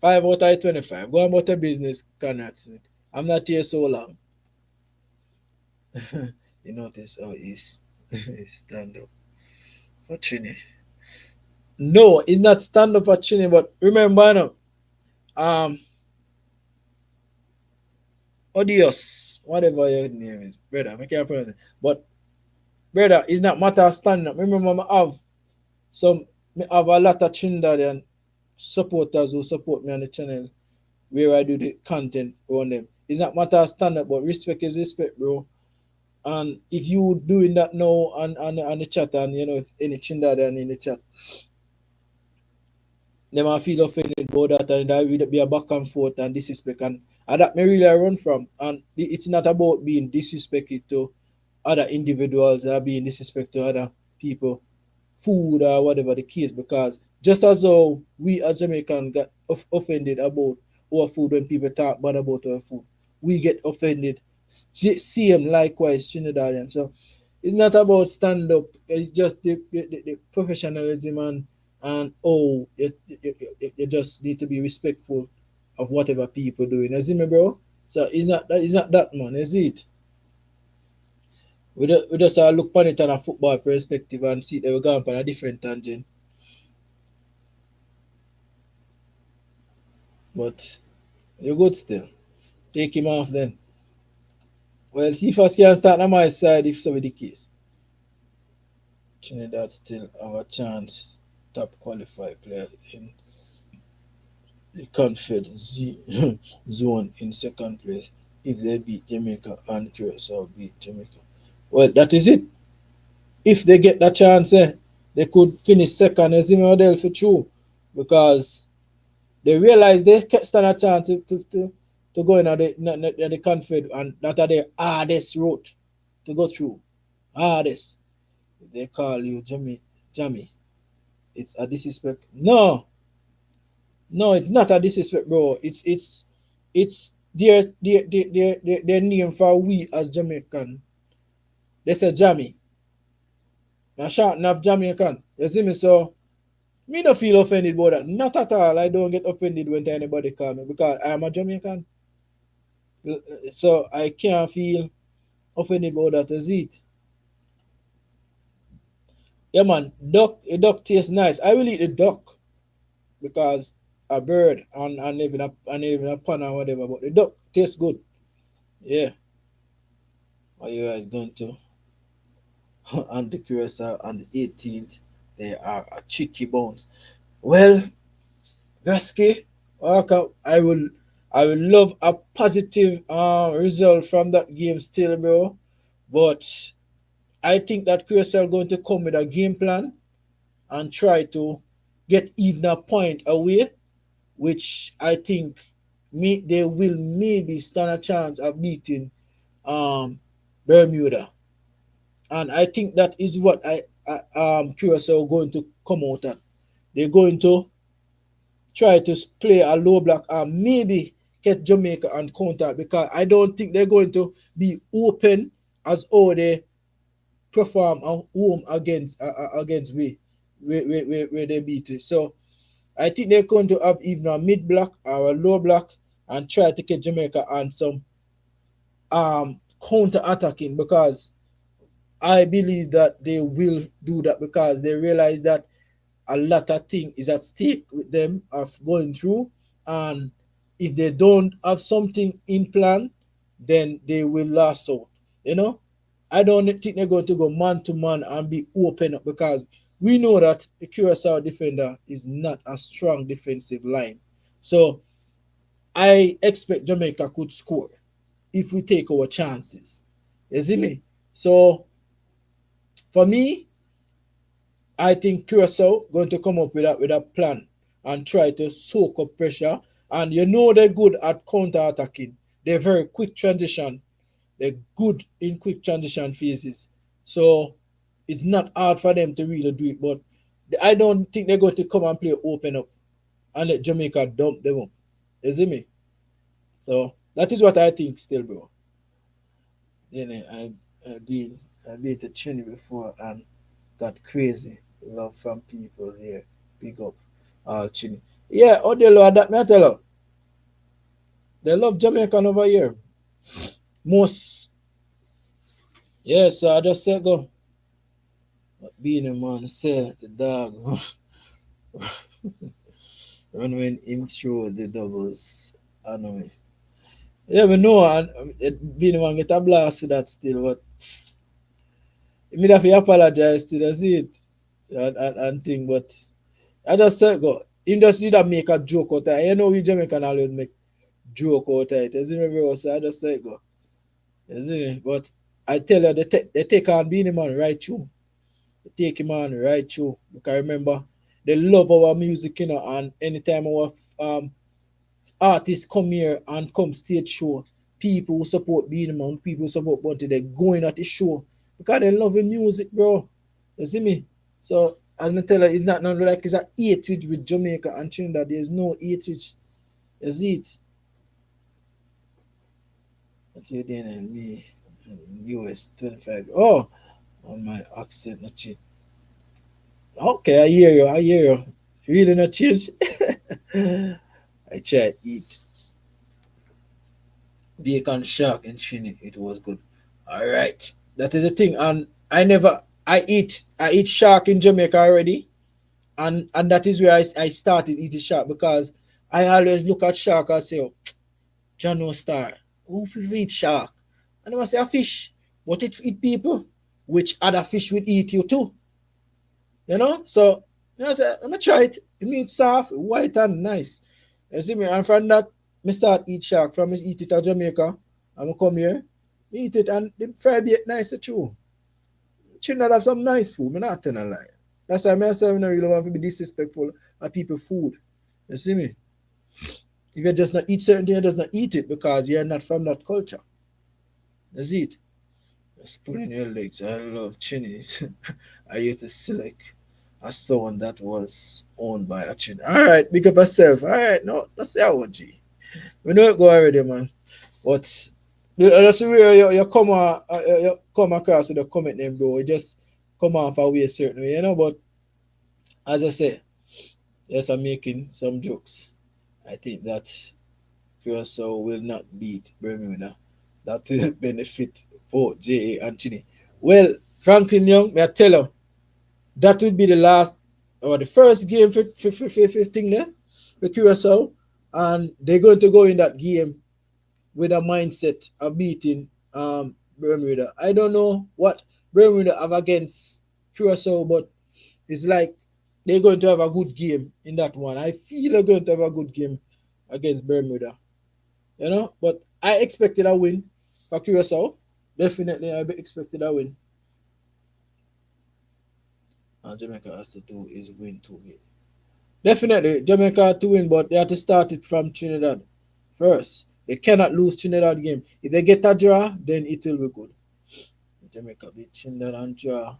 Five out of 25. Go about the business, Conrad Smith. I'm not here so long. You notice how he's stand up for Trini. No, it's not stand up for Trini, but remember now, um, Odious, whatever your name is, brother, I can't pronounce it. But brother, it's not matter of stand up. Remember, I have a lot of Trinidadian supporters who support me on the channel where I do the content on them. It's not matter of stand up, but respect is respect, bro. And if you doing that now on the chat and if any Trinidadian in the chat, they might feel offended about that and that will be a back and forth and disrespect and that may really run from. And it's not about being disrespected to other individuals or being disrespected to other people, food or whatever the case, because just as though we as Jamaican got offended about our food when people talk bad about our food, we get offended. Same likewise Trinidadian. So it's not about stand up, it's just the professionalism and oh, you just need to be respectful of whatever people doing. You see me, bro? So it's not that man, is it? We just look upon it on a football perspective and see that we're going on a different tangent. But you're good still. Take him off then. Well, see if I can start on my side if so be the case. Trinidad still have a chance. Top qualified player in the Confed zone in second place if they beat Jamaica and Curacao beat Jamaica. Well, that is it. If they get that chance, they could finish second as Model for true because they realize they can stand a chance to go in the Confed and that are the hardest route to go through. Hardest. They call you Jammy. It's a disrespect. No, no, it's not a disrespect, bro. It's their name for we as Jamaican. They say Jammy. Now shout enough Jamaican. You see me? So me no feel offended about that. Not at all. I don't get offended when anybody call me because I am a Jamaican. So I can't feel offended about that, is it? Yeah man, duck tastes nice. I will eat the duck because a bird and even a pan or whatever, but the duck tastes good. Yeah. Are you guys going to on the Curacao on the 18th? They are a cheeky bones. Well, Gasky, okay, I will love a positive result from that game still, bro. But I think that Curacao going to come with a game plan and try to get even a point away, which I think they will maybe stand a chance of beating um Bermuda. And I think that is what Curacao going to come out at. They're going to try to play a low block and maybe get Jamaica and counter because I don't think they're going to be open as how they perform at home against where they beat it. So I think they're going to have even a mid block or a low block and try to get Jamaica on some counter attacking because I believe that they will do that because they realize that a lot of things is at stake with them of going through, and if they don't have something in plan, then they will last out. You know, I don't think they're going to go man to man and be open up because we know that the Curacao defender is not a strong defensive line. So I expect Jamaica could score if we take our chances. You see me? So for me, I think Curacao going to come up with a plan and try to soak up pressure. And you know they're good at counter attacking. They're very quick transition. They're good in quick transition phases. So it's not hard for them to really do it. But I don't think they're going to come and play open up and let Jamaica dump them up. You see me? So that is what I think still, bro. Then I've been I've been to Trinidad before and got crazy love from people here. Big up all Trinidad. Yeah, oh they love that me I tell you. They love Jamaican over here. Most yes, I just said go. Being a man say the dog run when him throw the doubles. I know me. Yeah, we know and being a man get a blast to that still, but me have to apologize to the see it and thing, but I just said go. Him just did that make a joke out of it. You know we Jamaican always make joke out of it. You see me, bro? So I just said go. You see me? But I tell you, they take on Beanie Man right through. They take him on right through. Because remember, they love our music, you know, and anytime our artists come here and come stage show, people who support Beanie Man, people who support Bunty, they're going at the show. Because they love the music, bro. You see me? So as I tell you, it's not like it's a hatred with Jamaica and Trinidad. There's no hatred. You see it? What you doing and me? US 25. Oh, on my accent, not cheat. Okay, I hear you. I hear you. Really not change. I try eat bacon shark and shin it was good. All right, that is the thing. And I eat shark in Jamaica already, and that is where I started eating shark because I always look at shark and say, oh, John no star, who will eat shark? And I must say a fish, but it eat people, which other fish will eat you too. So I say, I'm gonna try it. It means soft, white and nice. You see me? And from that, me start eat shark. From me eat it at Jamaica, and I come here, me eat it and the fry bait nice too. Trinidad have some nice food. Me not telling a lie. That's why I say I don't really want to be disrespectful of people food. You see me? If you just not eat certain things, you just not eat it because you're not from that culture. That's it. Just put in your legs. I love Chinese. I used to select a song that was owned by a Chin. All right, big up yourself. All right, no, that's the OG. We know it go already, man. But that's where you come across with the comment name, bro. You just come off a way a certain way. But as I say, yes, I'm making some jokes. I think that Curacao will not beat Bermuda. That will benefit both JA and Chini. Well, Franklin Young, may I tell you, that will be the last or the first game for thing there for Curacao. And they're going to go in that game with a mindset of beating Bermuda. I don't know what Bermuda have against Curacao, but it's like they're going to have a good game in that one. I feel they're going to have a good game against Bermuda. But I expected a win for Curacao. Definitely, I expected a win. And Jamaica has to do is win to win. Definitely, Jamaica have to win, but they have to start it from Trinidad first. They cannot lose Trinidad game. If they get a draw, then it will be good. Jamaica beat Trinidad and draw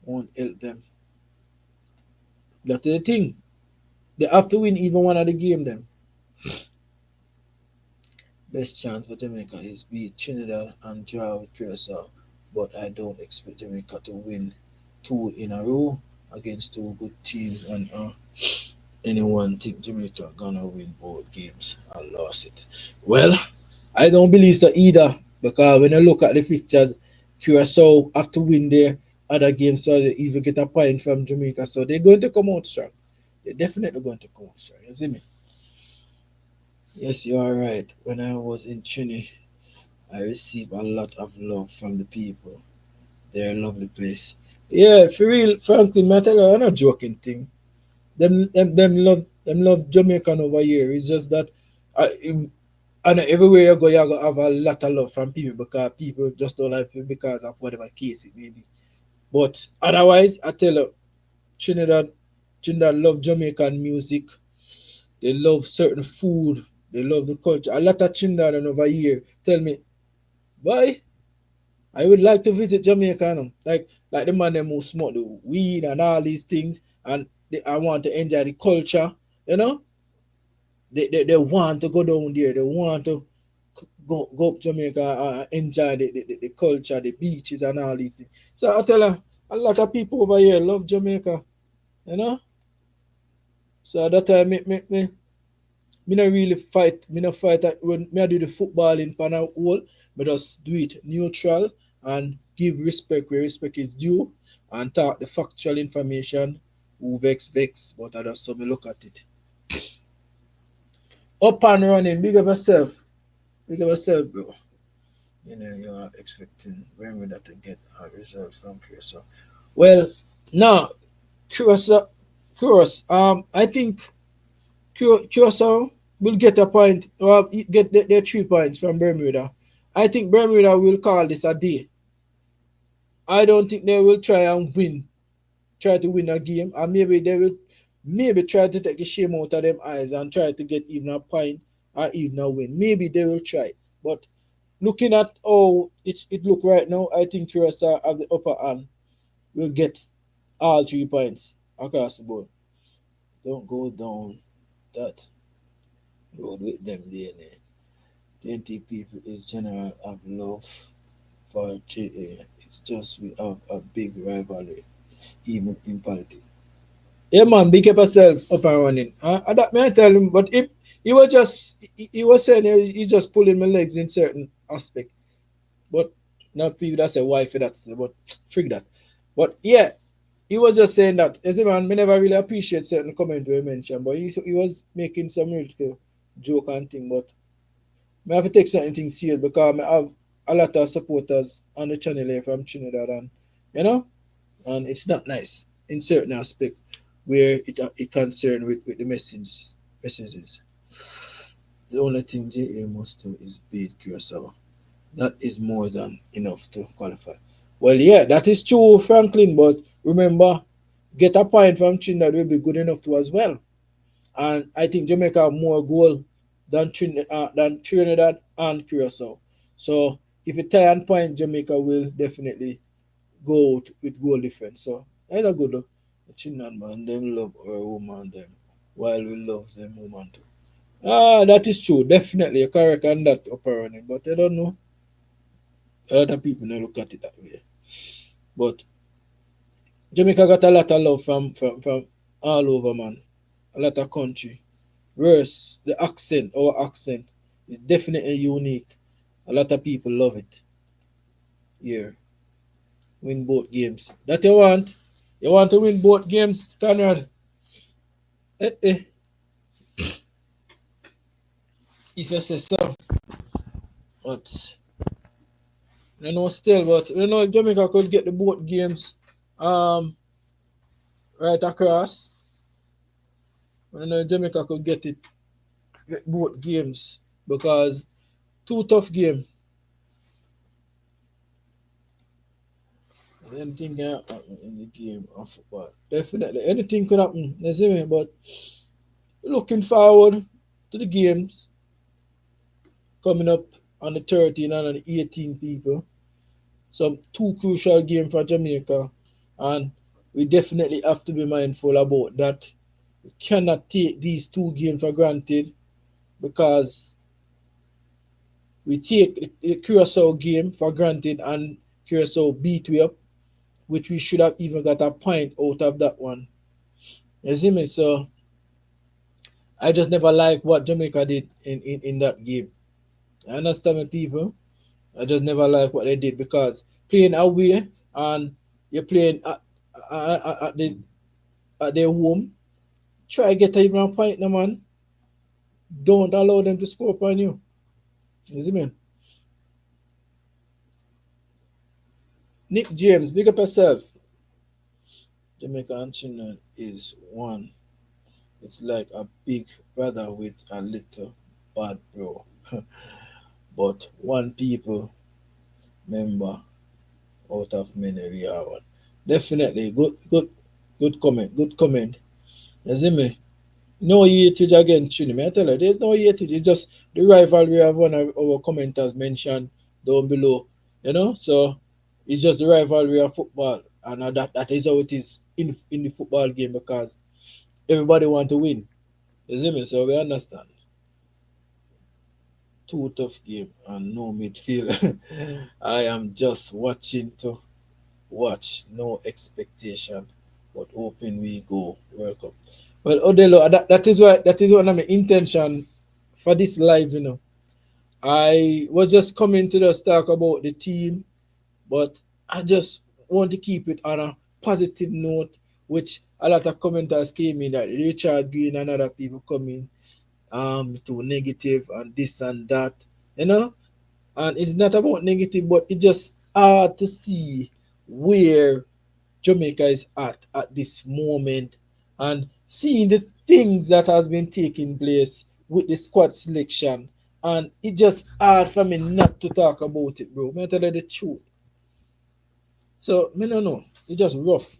won't help them. That's the thing. They have to win even one of the game then. Best chance for Jamaica is beat Trinidad and draw with Curacao, but I don't expect Jamaica to win two in a row against two good teams. And anyone think Jamaica gonna win both games? I lost it. Well, I don't believe so either because when I look at the fixtures, Curacao have to win their other games so they even get a point from Jamaica. So they're going to come out strong. They're definitely going to come out strong. You see me? Yes, you are right. When I was in Trinidad, I received a lot of love from the people. They're a lovely place. Yeah, for real, frankly, man, I tell you, I'm not joking thing. Them love Jamaican over here. It's just that and everywhere you go, you're gonna have a lot of love from people because people just don't like you because of whatever case it may be. But otherwise, I tell you, Trinidad, Trinidad love Jamaican music. They love certain food. They love the culture. A lot of Trinidad and over here tell me, boy, I would like to visit Jamaica. Like the man them who smoke the weed and all these things, and I want to enjoy the culture. You know, they want to go down there. They want to go up Jamaica and enjoy the culture, the beaches and all these things. So I tell her, a lot of people over here love Jamaica. You know, so that time me not really fight. Me not fight when me I do the footballing pan a whole. Me just do it neutral and give respect where respect is due and talk the factual information. Who vex, but I just so me look at it. Up and running, big up yourself. Big up yourself, bro. You are expecting Bermuda to get a result from Curacao. Well, now Curacao, I think Curacao will get a point or get their 3 points from Bermuda. I think Bermuda will call this a day. I don't think they will try to win a game, and maybe they will maybe try to take the shame out of them eyes and try to get even a point or even a win. Maybe they will try, but looking at how it look right now, I think Curacao have the upper hand. Will get all 3 points across the board. Don't go down that road with them, D&A. 20 people is general of love for JA. It's just we have a big rivalry, even in politics. Yeah, man, big up yourself up and running. That may I tell him, but if he was saying he's just pulling my legs in certain aspect. But not people that say why for that, but freak that. But yeah, he was just saying that. As a man, me never really appreciate certain comment we mentioned, but he was making some real joke and thing. But I have to take certain things serious because I have a lot of supporters on the channel here from Trinidad, and you know, and it's not nice in certain aspect where it concerned with the messages. The only thing JA must do is beat Curacao. That is more than enough to qualify. Well, yeah, that is true, Franklin. But remember, get a point from Trinidad will be good enough to as well. And I think Jamaica have more goal than Trinidad and Curacao. So if it tie on point, Jamaica will definitely go out with goal difference. So either good though. Trinidad man, them love our woman them, while we love them woman too. That is true. Definitely, you're correct on that apparently. But I don't know. A lot of people don't look at it that way. But Jamaica got a lot of love from all over, man. A lot of country. Worse, the accent, our accent, is definitely unique. A lot of people love it. Here, win both games. That you want? You want to win both games, Conrad? Eh, eh. If you say so. But, you know, still, but, you know, if Jamaica could get the both games um, right across, you know, Jamaica could get both games because two tough game. Anything can happen in the game of football. Definitely, anything could happen. You see me? But looking forward to the games coming up on the 13 and on the 18 people. Some two crucial games for Jamaica, and we definitely have to be mindful about that. We cannot take these two games for granted because we take the Curacao game for granted and Curacao beat we up, which we should have even got a point out of that one. You see me? So I just never like what Jamaica did in that game. I understand me, people. I just never like what they did because playing away and you're playing at their home, try to get even a point, no man. Don't allow them to score upon you. You see me? Nick James, big up yourself. Jamaica and Trinidad is one. It's like a big brother with a little bad bro. But one people member out of many we are one. Definitely good comment. Good comment. You see me? No hatage against Trinity. I tell you, there's no hatage. It's just the rivalry of one of our commenters mentioned down below. You know? So it's just the rivalry of football. And that is how it is in the football game because everybody want to win. You see me? So we understand. Two tough game and no midfield. I am just watching to watch, no expectation, but hoping we go World Cup. Well, Odelo, that is one of my intention for this live. You know, I was just coming to just talk about the team, but I just want to keep it on a positive note, which a lot of commenters came in that Richard Green and other people coming to negative and this and that, you know. And it's not about negative, but it's just hard to see where Jamaica is at this moment and seeing the things that has been taking place with the squad selection. And it just hard for me not to talk about it, bro. Me tell you the truth. So me no know. It's just rough.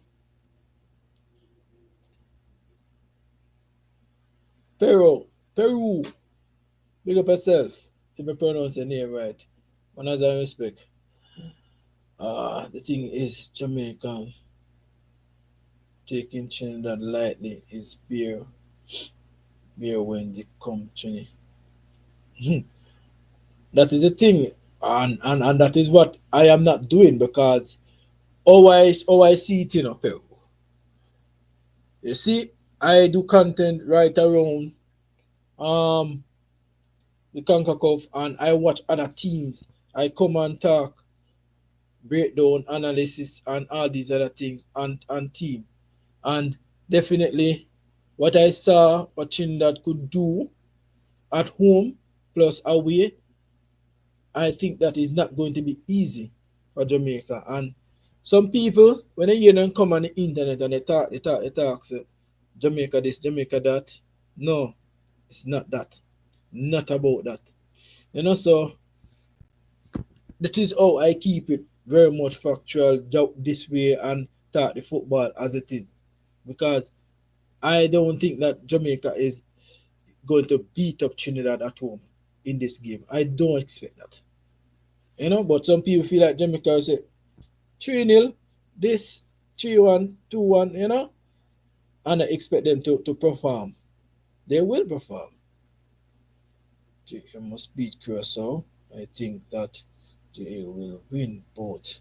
Peru, big up yourself. If I pronounce your name right. One as I respect. The thing is Jamaican taking Trinidad lightly is beer when they come Trinidad. That is the thing, and that is what I am not doing because how I see it, you know, Peru. You see, I do content right around um the CONCACAF and I watch other teams. I come and talk, breakdown, analysis, and all these other things and team. And definitely what I saw what Trinidad could do at home plus away, I think that is not going to be easy for Jamaica. And some people, when they hear them come on the internet and they talk, say, Jamaica this, Jamaica that. No, it's not that. Not about that. You know, so that is how I keep it very much factual this way and talk the football as it is. Because I don't think that Jamaica is going to beat up Trinidad at home in this game. I don't expect that. You know, but some people feel like Jamaica will say 3-0, this 3-1, 2-1, you know, and I expect them to perform. They will perform. They must beat Curacao. I think that they will win both.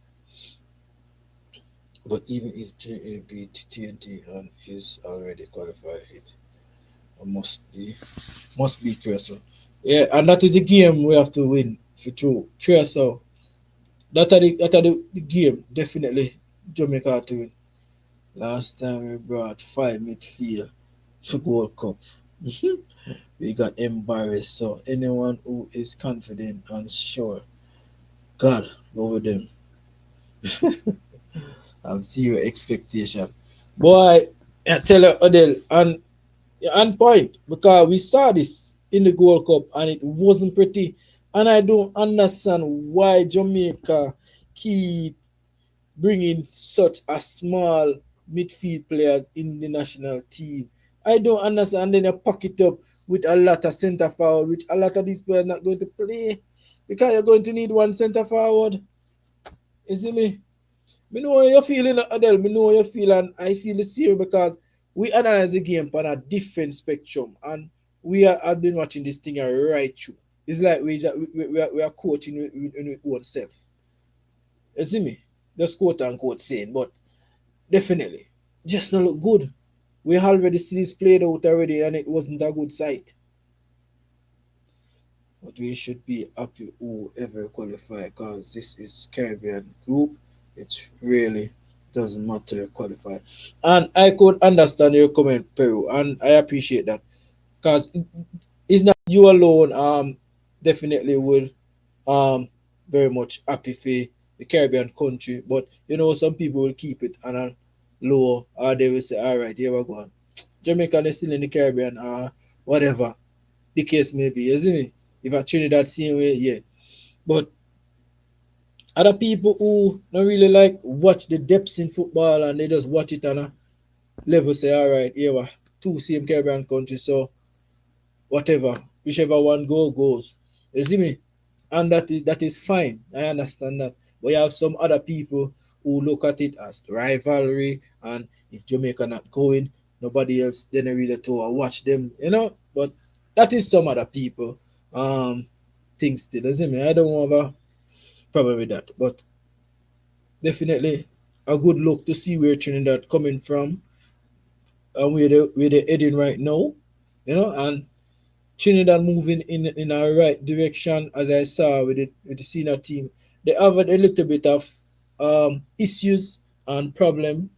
But even if JA beat TNT and is already qualified, it must be Curacao. Yeah, and that is the game we have to win for true. Curacao. That are the game definitely Jamaica have to win. Last time we brought 5 midfield to Gold Cup. We got embarrassed. So anyone who is confident and sure, God, go with them. Have zero expectation. Boy, I tell you, Adele, and on point because we saw this in the Gold Cup and it wasn't pretty. And I don't understand why Jamaica keep bringing such a small midfield players in the national team. I don't understand. And then you pack it up with a lot of centre forward, which a lot of these players not going to play because you're going to need one centre forward. Is it me? Me know how you're feeling, Adele. Me know how you feel, and I feel the same because we analyze the game on a different spectrum, and have been watching this thing right through. It's like we are coaching with ourselves. You see me? Just quote unquote saying, but definitely, just not look good. We already see this played out already, and it wasn't a good sight. But we should be happy whoever qualify because this is Caribbean group. It really doesn't matter qualify. And I could understand your comment, Peru, and I appreciate that because it's not you alone. Definitely will very much happy for the Caribbean country, but you know some people will keep it on a low, or they will say, all right, here we go. Jamaica is still in the Caribbean, or whatever the case may be, isn't it? If I Trinidad same way, yeah. But other people who don't really like watch the depths in football and they just watch it on a level, say, all right, here we two same Caribbean countries, so whatever, whichever one goes. You see me? And that is fine. I understand that. But you have some other people who look at it as rivalry, and if Jamaica not going, nobody else then really to watch them, you know. But that is some other people things still, doesn't mean I don't have a problem with that. But definitely a good look to see where Trinidad coming from and where they're heading right now, you know, and Trinidad moving in a right direction as I saw with the senior team. They have a little bit of issues and problem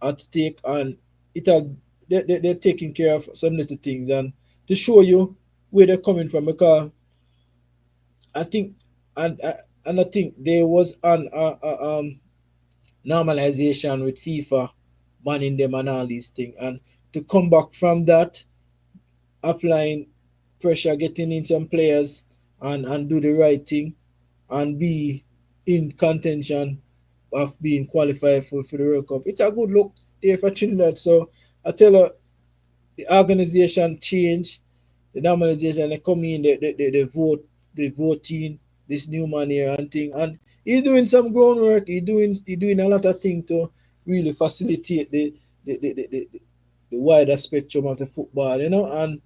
at stake, and they're taking care of some little things and to show you where they're coming from because I think and I think there was an normalization with FIFA banning them and all these things, and to come back from that, applying pressure, getting in some players and do the right thing and be in contention of being qualified for the World Cup. It's a good look there for Trinidad. So I tell you, the organization change, the normalization, they come in, they voting this new man here and thing, and he's doing some groundwork. He doing a lot of things to really facilitate the wider spectrum of the football, you know. And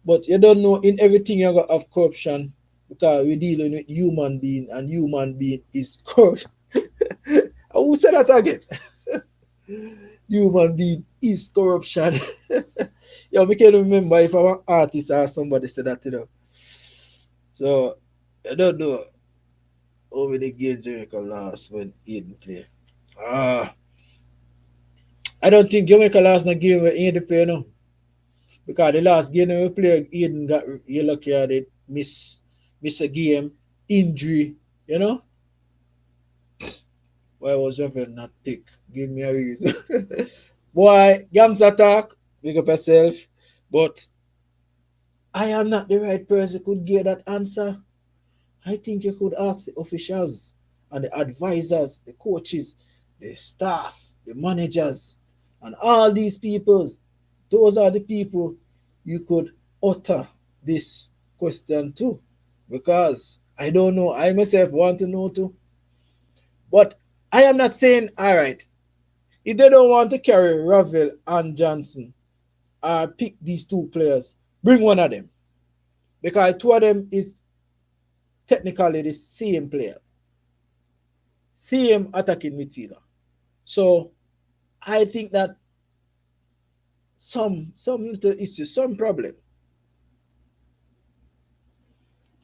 but you don't know in everything you got have corruption because we're dealing with human being and human being is corrupt. Who said that again? Human being is corruption. Yeah, we can remember if I'm an artist or somebody said that, So I don't know how many games Jamaica lost when Aiden play. Ah, I don't think Jamaica lost a game when Aiden play no. Because the last game we played, Aiden got yellow carded, miss a game, injury, you know? Why was Rafael not thick? Give me a reason. Boy, gangs attack, big up yourself. But I am not the right person who could give that answer. I think you could ask the officials and the advisors, the coaches, the staff, the managers, and all these peoples. Those are the people you could utter this question to. Because I don't know, I myself want to know too. But I am not saying, all right, if they don't want to carry Ravel and Johnson, or pick these two players, bring one of them. Because two of them is technically the same player, same attacking midfielder. So I think that some little issue, some problem.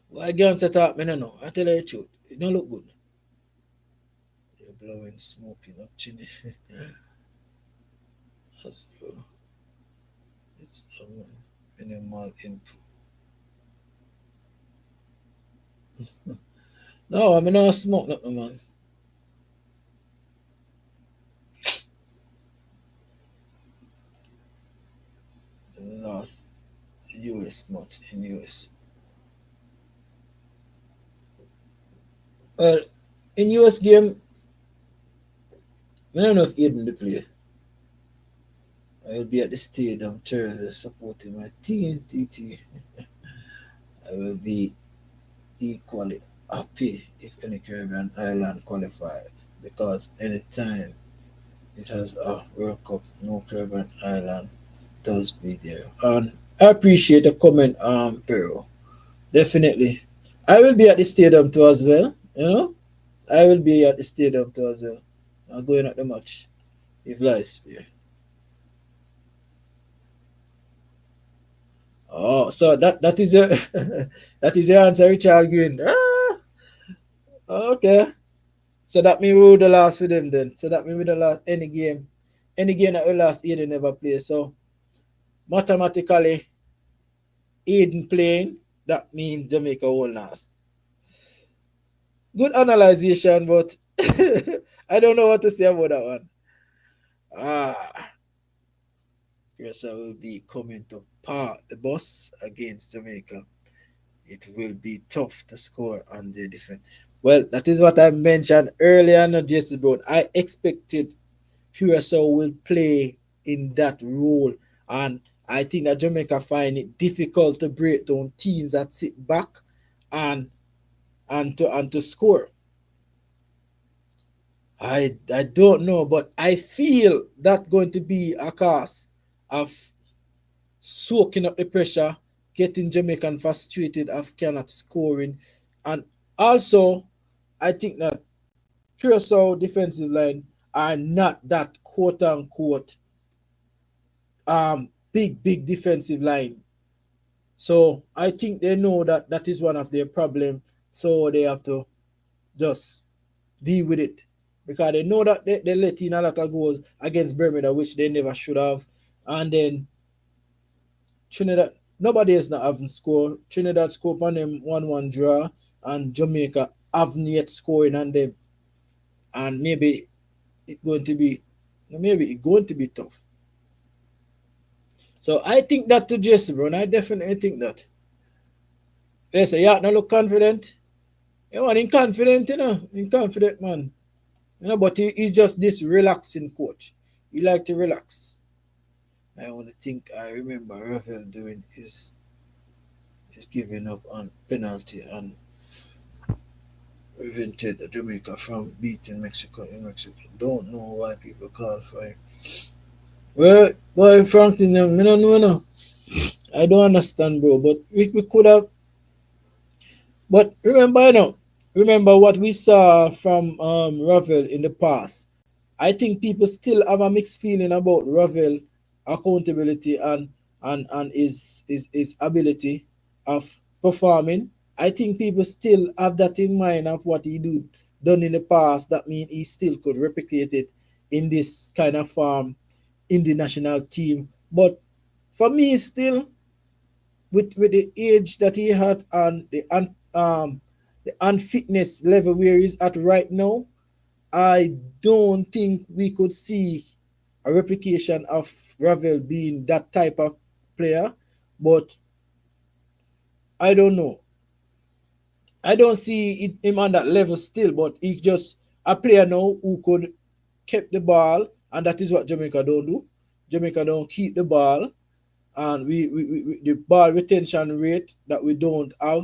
Why can't set up? I don't know. I tell you the truth. It don't look good. You're blowing smoking up chinny. That's true. It's minimal input. No, I mean not smoke nothing, man. Last US month in US. Well, in US game, I don't know if Aiden to play. I will be at the stadium Thursday supporting my TNTT. I will be equally happy if any Caribbean island qualify because anytime it has a World Cup, no Caribbean island does be there. And I appreciate the comment, Pero. Definitely. I will be at the stadium too as well, I will be at the stadium too as well. I'm going at the match. If lies here. Oh, so that is your that is your answer, Richard Green. Okay. So that means we would have lost with them then. So that means we would have lost any game that we lost, Aiden never play. So mathematically, Aiden playing, that means Jamaica will last. Good analyzation, but I don't know what to say about that one. Ah, yes, I will be coming to park the bus against Jamaica. It will be tough to score on the defense. Well, that is what I mentioned earlier, not Jesse Brown. I expected Curacao will play in that role, and I think that Jamaica find it difficult to break down teams that sit back and to score. I don't know, but I feel that going to be a cause of soaking up the pressure, getting Jamaican frustrated of cannot scoring, and also I think that Curacao defensive line are not that quote unquote big defensive line. So I think they know that that is one of their problems. So they have to just deal with it because they know that they let in a lot of goals against Bermuda, which they never should have. And then Trinidad, nobody else not having scored. Trinidad scored on them 1-1 draw, and Jamaica haven't yet scoring on them. And maybe it's going to be tough. So I think that to Jesse Brown, I definitely think that. They say, yeah, now look confident. You want him confident, him confident man. But he's just this relaxing coach. He like to relax. I only think I remember Rafael doing is giving up on penalty and prevented Jamaica from beating Mexico in Mexico. Don't know why people call for him. Well, boy, Franklin, I don't know. No. I don't understand, bro. But we could have. But remember, remember what we saw from Rafael in the past. I think people still have a mixed feeling about Ravel accountability and his ability of performing. I think people still have that in mind of what he done in the past. That means he still could replicate it in this kind of form in the national team. But for me, still with the age that he had and the unfitness level where he's at right now, I don't think we could see a replication of Ravel being that type of player. But I don't know. I don't see him on that level still, but he's just a player now who could keep the ball, and that is what Jamaica don't do. Jamaica don't keep the ball, and we the ball retention rate that we don't have.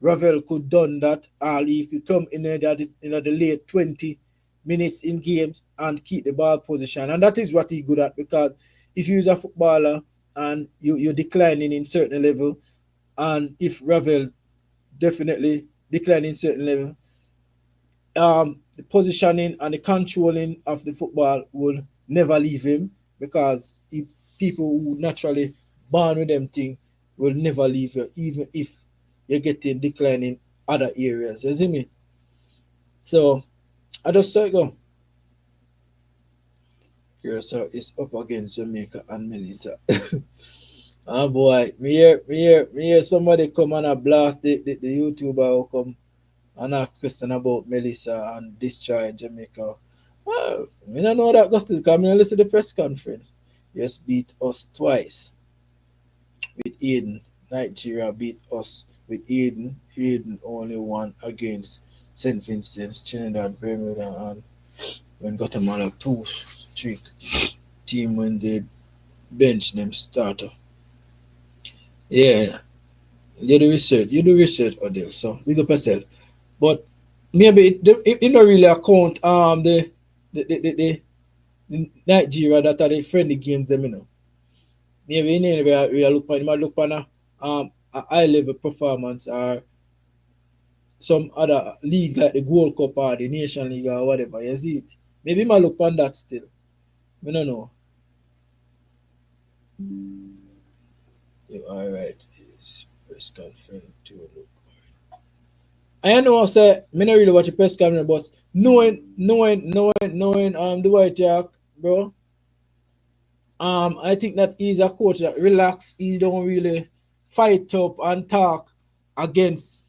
Ravel could done that. He could come in the late 20 minutes in games and keep the ball position, and that is what he's good at. Because if you're a footballer and you're declining in certain level, and if Ravel definitely declining in certain level, the positioning and the controlling of the football will never leave him, because if people who naturally born with them thing will never leave you, even if you're getting decline in other areas. You see me? So I just say go. Curacao is up against Jamaica and Melissa. Oh boy, me hear somebody come and a blast the YouTuber who come and ask question about Melissa and destroy Jamaica. Well, I don't know that goes to come and listen to the press conference. Yes, beat us twice with Aiden. Nigeria beat us with Aiden. Aiden only won against St. Vincent's, Trinidad, Bermuda, and when Guatemala two streak team when they bench them starter. Yeah, you do research. You do research, Odell. So big up yourself. But maybe it don't really account the Nigeria that are the friendly games them, you know. Maybe in any way we look on, you might look on a high level performance or some other league like the Gold Cup or the Nation League or whatever. You see it? Maybe you might look on that still. I don't know. You are right. It's press conference to look. I know I say me not really watch the press conference, but knowing the White Jack, bro. I think that he's a coach that relax. He don't really fight up and talk against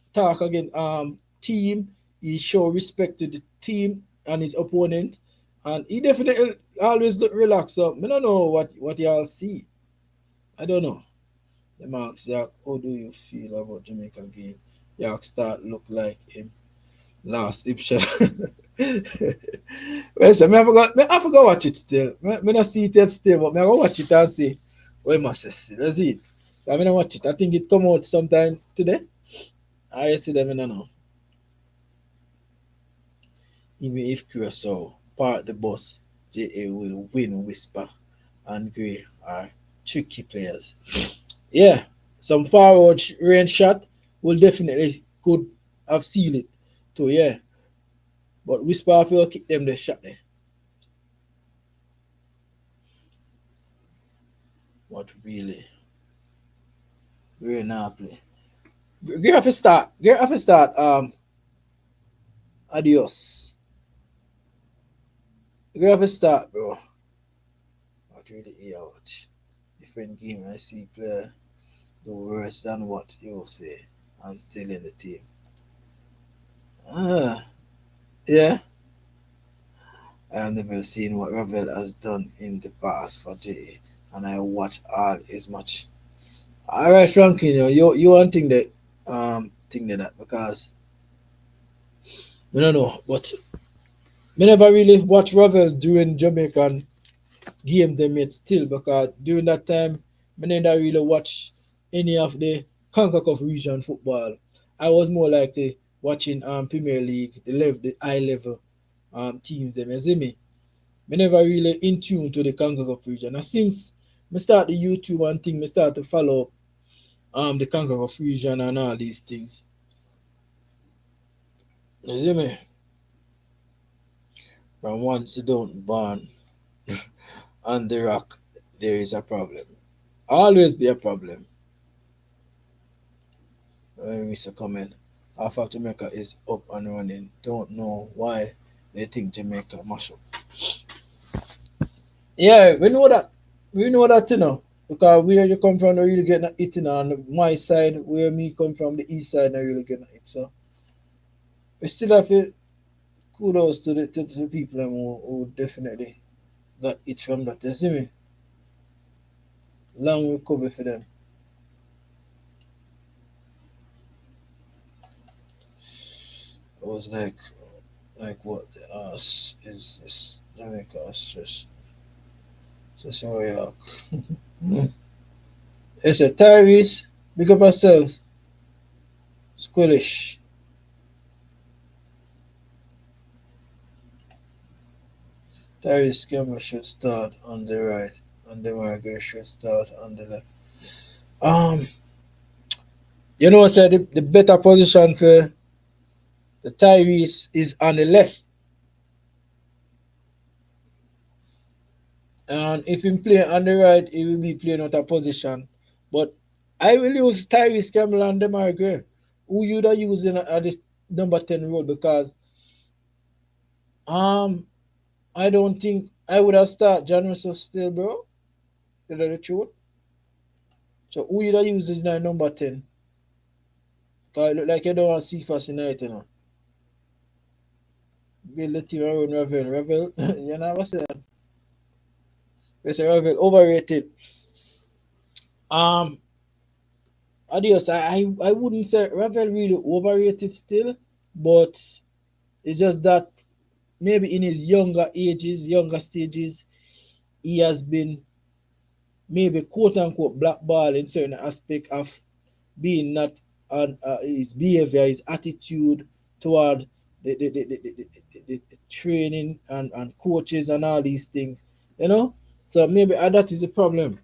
team. He show respect to the team and his opponent, and he definitely always look relaxed. So I don't know what y'all see. I don't know. The marks, Jack, how do you feel about Jamaica game? Jack start look like him last Ipsha. Well, so I forgot watch it still. Me not see it yet still, but I go watch it and see what must see. Let's see it. I mean, I watch it. I think it come out sometime today. I see them, I don't know. Even if Curacao part the bus, JA will win. Whisper and Gray are tricky players. Yeah, some forward range shot will definitely could have sealed it too. Yeah, but Whisper will kick them the shot there. What really? We're not play. We have to start. We have to start. Adios. We have to start, bro. What really hear watch? Different game I see player do worse than what you say and still in the team. Ah, yeah. I have never seen what Ravel has done in the past for J, and I watch all his match. All right, Frankie, you want think that because I don't know, but me never really watch Ravel during Jamaican game them yet still, because during that time I never really watch any of the CONCACAF region football. I was more likely watching Premier League, the high level teams them. You see me? Me never really in tune to the CONCACAF region. And since me start the YouTube and thing, me start to follow up the CONCACAF region and all these things. You see me? From once you don't burn on the rock, there is a problem. Always be a problem. Mr. Comment. Half of Jamaica is up and running. Don't know why they think Jamaica mash up. Yeah, we know that. We know that, because where you come from, don't really get it, on my side, where me come from, the east side, not really get it. So we still have to kudos to the people who definitely got it from that. You see me? Long recovery for them. It was like what the ass is this Jamaica stress. Just how we are. It's a Tyrese, big up ourselves. Squillish. Tyrese Cameron should start on the right, and the Margaret should start on the left. Um, what's the better position for the Tyrese is on the left. And if he play on the right, he will be playing out of position. But I will use Tyrese Campbell and Demar Gray. Who you da using at the number 10 role, because um I don't think I would have started John Russell still, bro. Tell you the truth. So who you da using at number 10? Cause it look like you don't want to see first tonight, Build the team around Ravel. Ravel, you know what I'm saying? It's a Ravel overrated. Um Adios, I wouldn't say Ravel really overrated still, but it's just that maybe in his younger ages, younger stages, he has been maybe quote unquote blackball in certain aspect of being not on his behavior, his attitude toward the training and coaches and all these things, So maybe that is the problem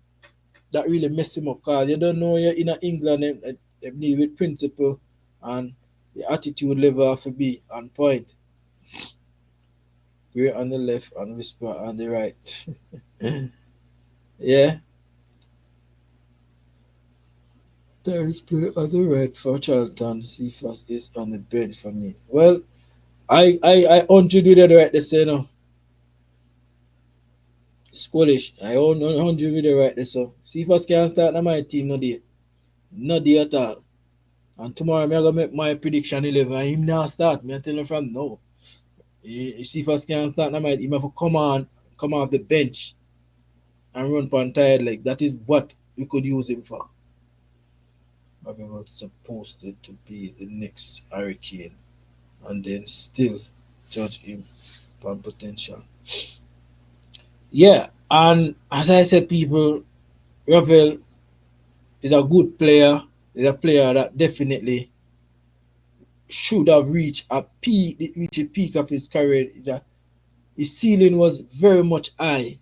that really mess him up, because you don't know you're in England and deal with principle, and the attitude level have to be on point. Great on the left and Whisper on the right. Yeah. There is play on the right for Charlton. Cephas is on the bench for me. Well, I 100 with the right this, Scottish. I 100 with the right this, so Cephas can't start on my team no day. No day at all. And tomorrow I'm gonna make my prediction 11 and him not start. Me I tell him from now. Cephas can't start on my team. He have to come off the bench and run on tired leg. That is what we could use him for. Bobby was supposed to be the next Hurricane, and then still judge him on potential. Yeah, and as I said, people, Ravel is a good player. Is a player that definitely should have reached a peak of his career. His ceiling was very much high,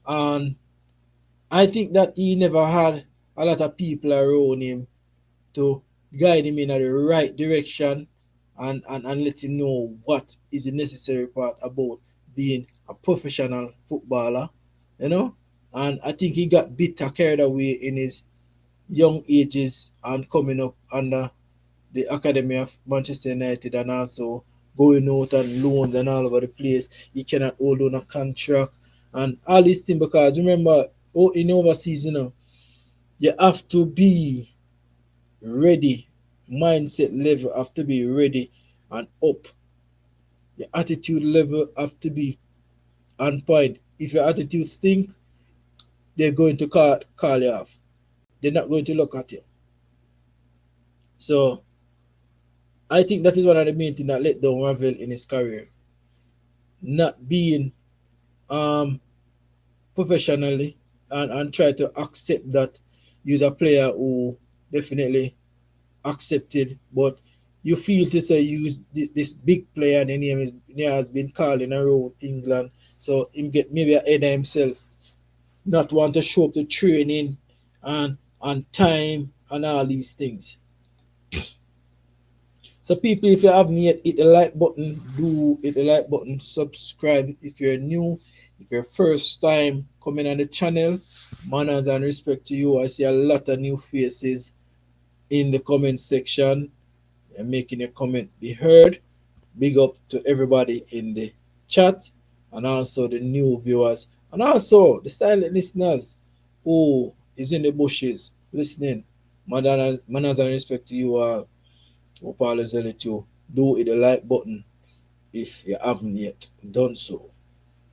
and I think that he never had a lot of people around him to guide him in the right direction, and let him know what is the necessary part about being a professional footballer, you know. And I think he got bit carried away in his young ages and coming up under the academy of Manchester United, and also going out on loans and all over the place. He cannot hold on a contract and all these things, because remember, in overseas, you have to be ready. Mindset level have to be ready and up. Your attitude level have to be on point. If your attitude stink, they're going to call you off. They're not going to look at you. So I think that is one of the main things that let down Ravel in his career. Not being um professionally, and try to accept that you're a player who definitely accepted, but you feel to say use this big player, the name has been calling around England, so him get maybe ahead of himself, not want to show up the training and time and all these things. So people, if you haven't yet hit the like button, do hit the like button, subscribe if you're new, if you're first time coming on the channel. Manners and respect to you. I see a lot of new faces in the comment section and making your comment be heard. Big up to everybody in the chat and also the new viewers and also the silent listeners who is in the bushes listening. Manners and respect to you all. Hope all is well with you. Do hit the like button if you haven't yet done so.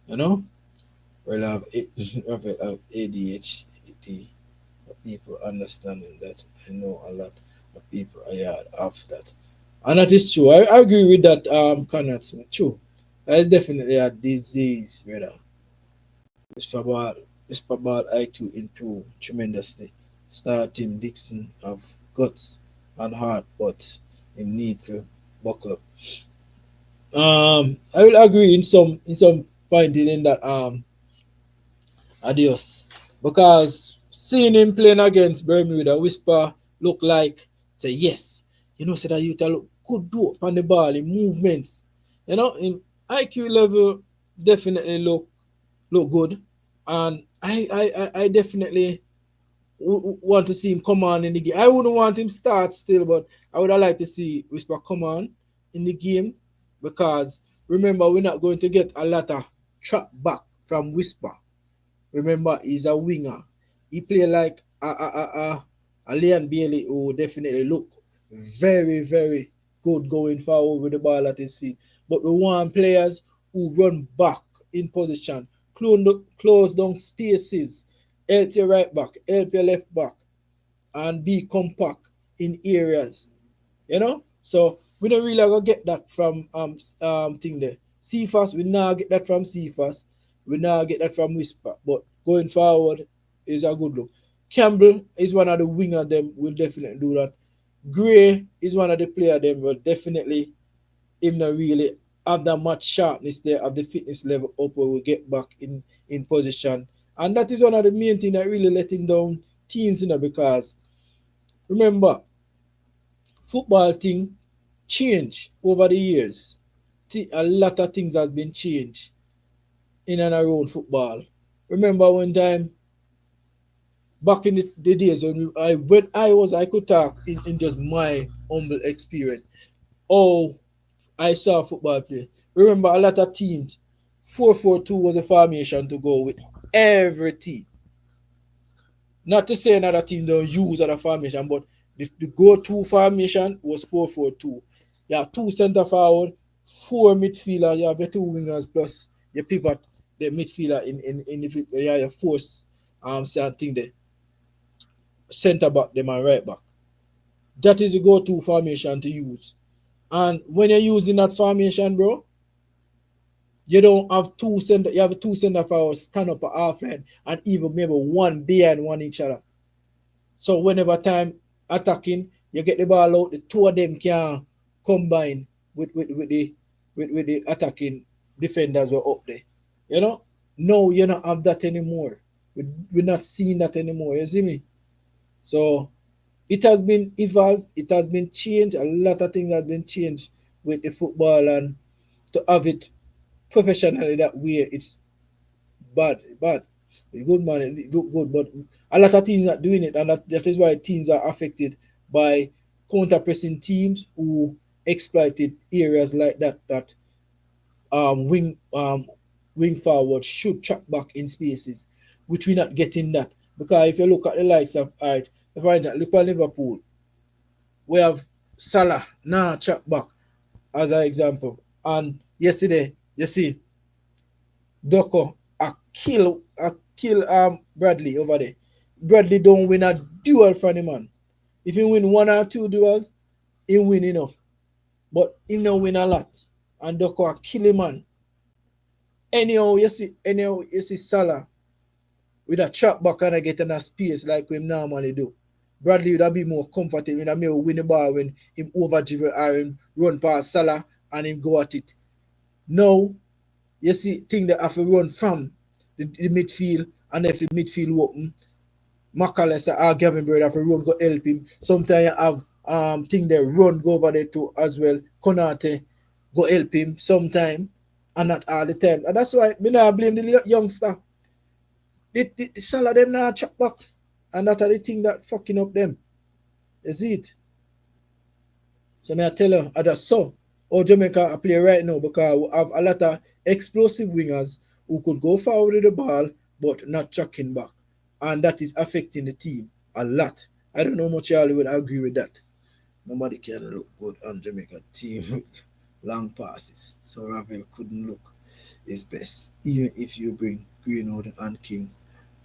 You know, well, have ADHD. People understanding that. I know a lot of people have that, and that is true. I agree with that. Cannot true. That is definitely a disease, brother. It's about IQ improve tremendously. Starting Dixon of guts and heart, but in need for buckle up. I will agree in some point in that adios because seeing him playing against Bermuda, Whisper look like say yes, say that you look good do up on the ball in movements, in IQ level definitely look good, and I definitely want to see him come on in the game. I wouldn't want him start still, but I would have liked to see Whisper come on in the game because remember we're not going to get a lot of trap back from Whisper. Remember, he's a winger. He play like a Leon Bailey who definitely look very, very good going forward with the ball at his feet. But we want players who run back in position, close down spaces, help your right back, help your left back, and be compact in areas. So we don't really gonna get that from thing there. Cephas, we now get that from Cephas. We now get that from Whisper. But going forward is a good look. Campbell is one of the winger them will definitely do that. Gray is one of the player them will definitely him not really have that much sharpness there of the fitness level up where we get back in position. And that is one of the main thing that really letting down teams, because remember football thing change over the years. A lot of things has been changed in and around football. Remember one time back in the days when I could talk in just my humble experience. Oh, I saw football play. Remember a lot of teams 4-4-2 was a formation to go with every team. Not to say another team don't use other formation, but the go-to formation was 4-4-2. You have two centre forward, four midfielder, you have the two wingers plus your pivot, the midfielder in the you have your force thing there. Centre back them and right back. That is the go-to formation to use. And when you're using that formation, bro, you don't have you have two centre forwards stand up at half line and even maybe one behind one each other. So whenever time attacking, you get the ball out, the two of them can combine with the attacking defenders were up there. No, you don't have that anymore. We're not seeing that anymore. You see me? So it has been evolved, it has been changed, a lot of things have been changed with the football, and to have it professionally that way, it's bad. It's good, man, it look good, but a lot of teams are doing it, and that is why teams are affected by counter pressing teams who exploited areas like that wing forward should track back in spaces, which we're not getting that. Because if you look at the likes of, alright, for example, look at Liverpool, we have Salah now track back as an example. And yesterday, you see, Doko kill Bradley over there. Bradley don't win a duel from the man. If he win one or two duels, he win enough. But he don't win a lot. And Doko kill him, man. Anyhow, you see Salah with a trap back and I get in a space like we normally do. Bradley would have been more comfortable when I may win the ball when him over dribble or him run past Salah and him go at it. Now, you see thing that have to run from the midfield, and if the midfield open, McAllister or Gavin Bird have to run go help him. Sometimes you have thing they run go over there too as well. Konate go help him sometime and not all the time. And that's why me not blame the youngster. The Salah them not chop back. And that are the thing that fucking up them. You see it? So me I tell you, I just saw how Jamaica play right now because we have a lot of explosive wingers who could go forward with the ball but not chucking back. And that is affecting the team a lot. I don't know much y'all would agree with that. Nobody can look good on Jamaica team with long passes. So Ravel couldn't look his best. Even if you bring Greenwood and King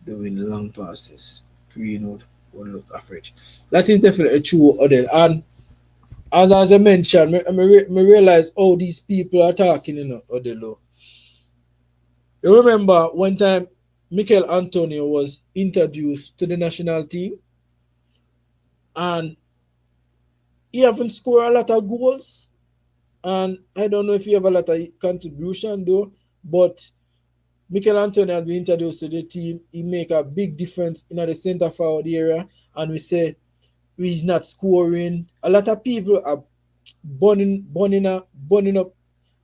doing long passes, Greenwood will look average. That is definitely true, Odell. And as I mentioned, me realize how these people are talking, Odell. You remember one time Mikel Antonio was introduced to the national team and he haven't scored a lot of goals. And I don't know if he have a lot of contribution though, but Mikel Antonio has been introduced to the team. He make a big difference in the centre forward area, and we say he's not scoring. A lot of people are burning up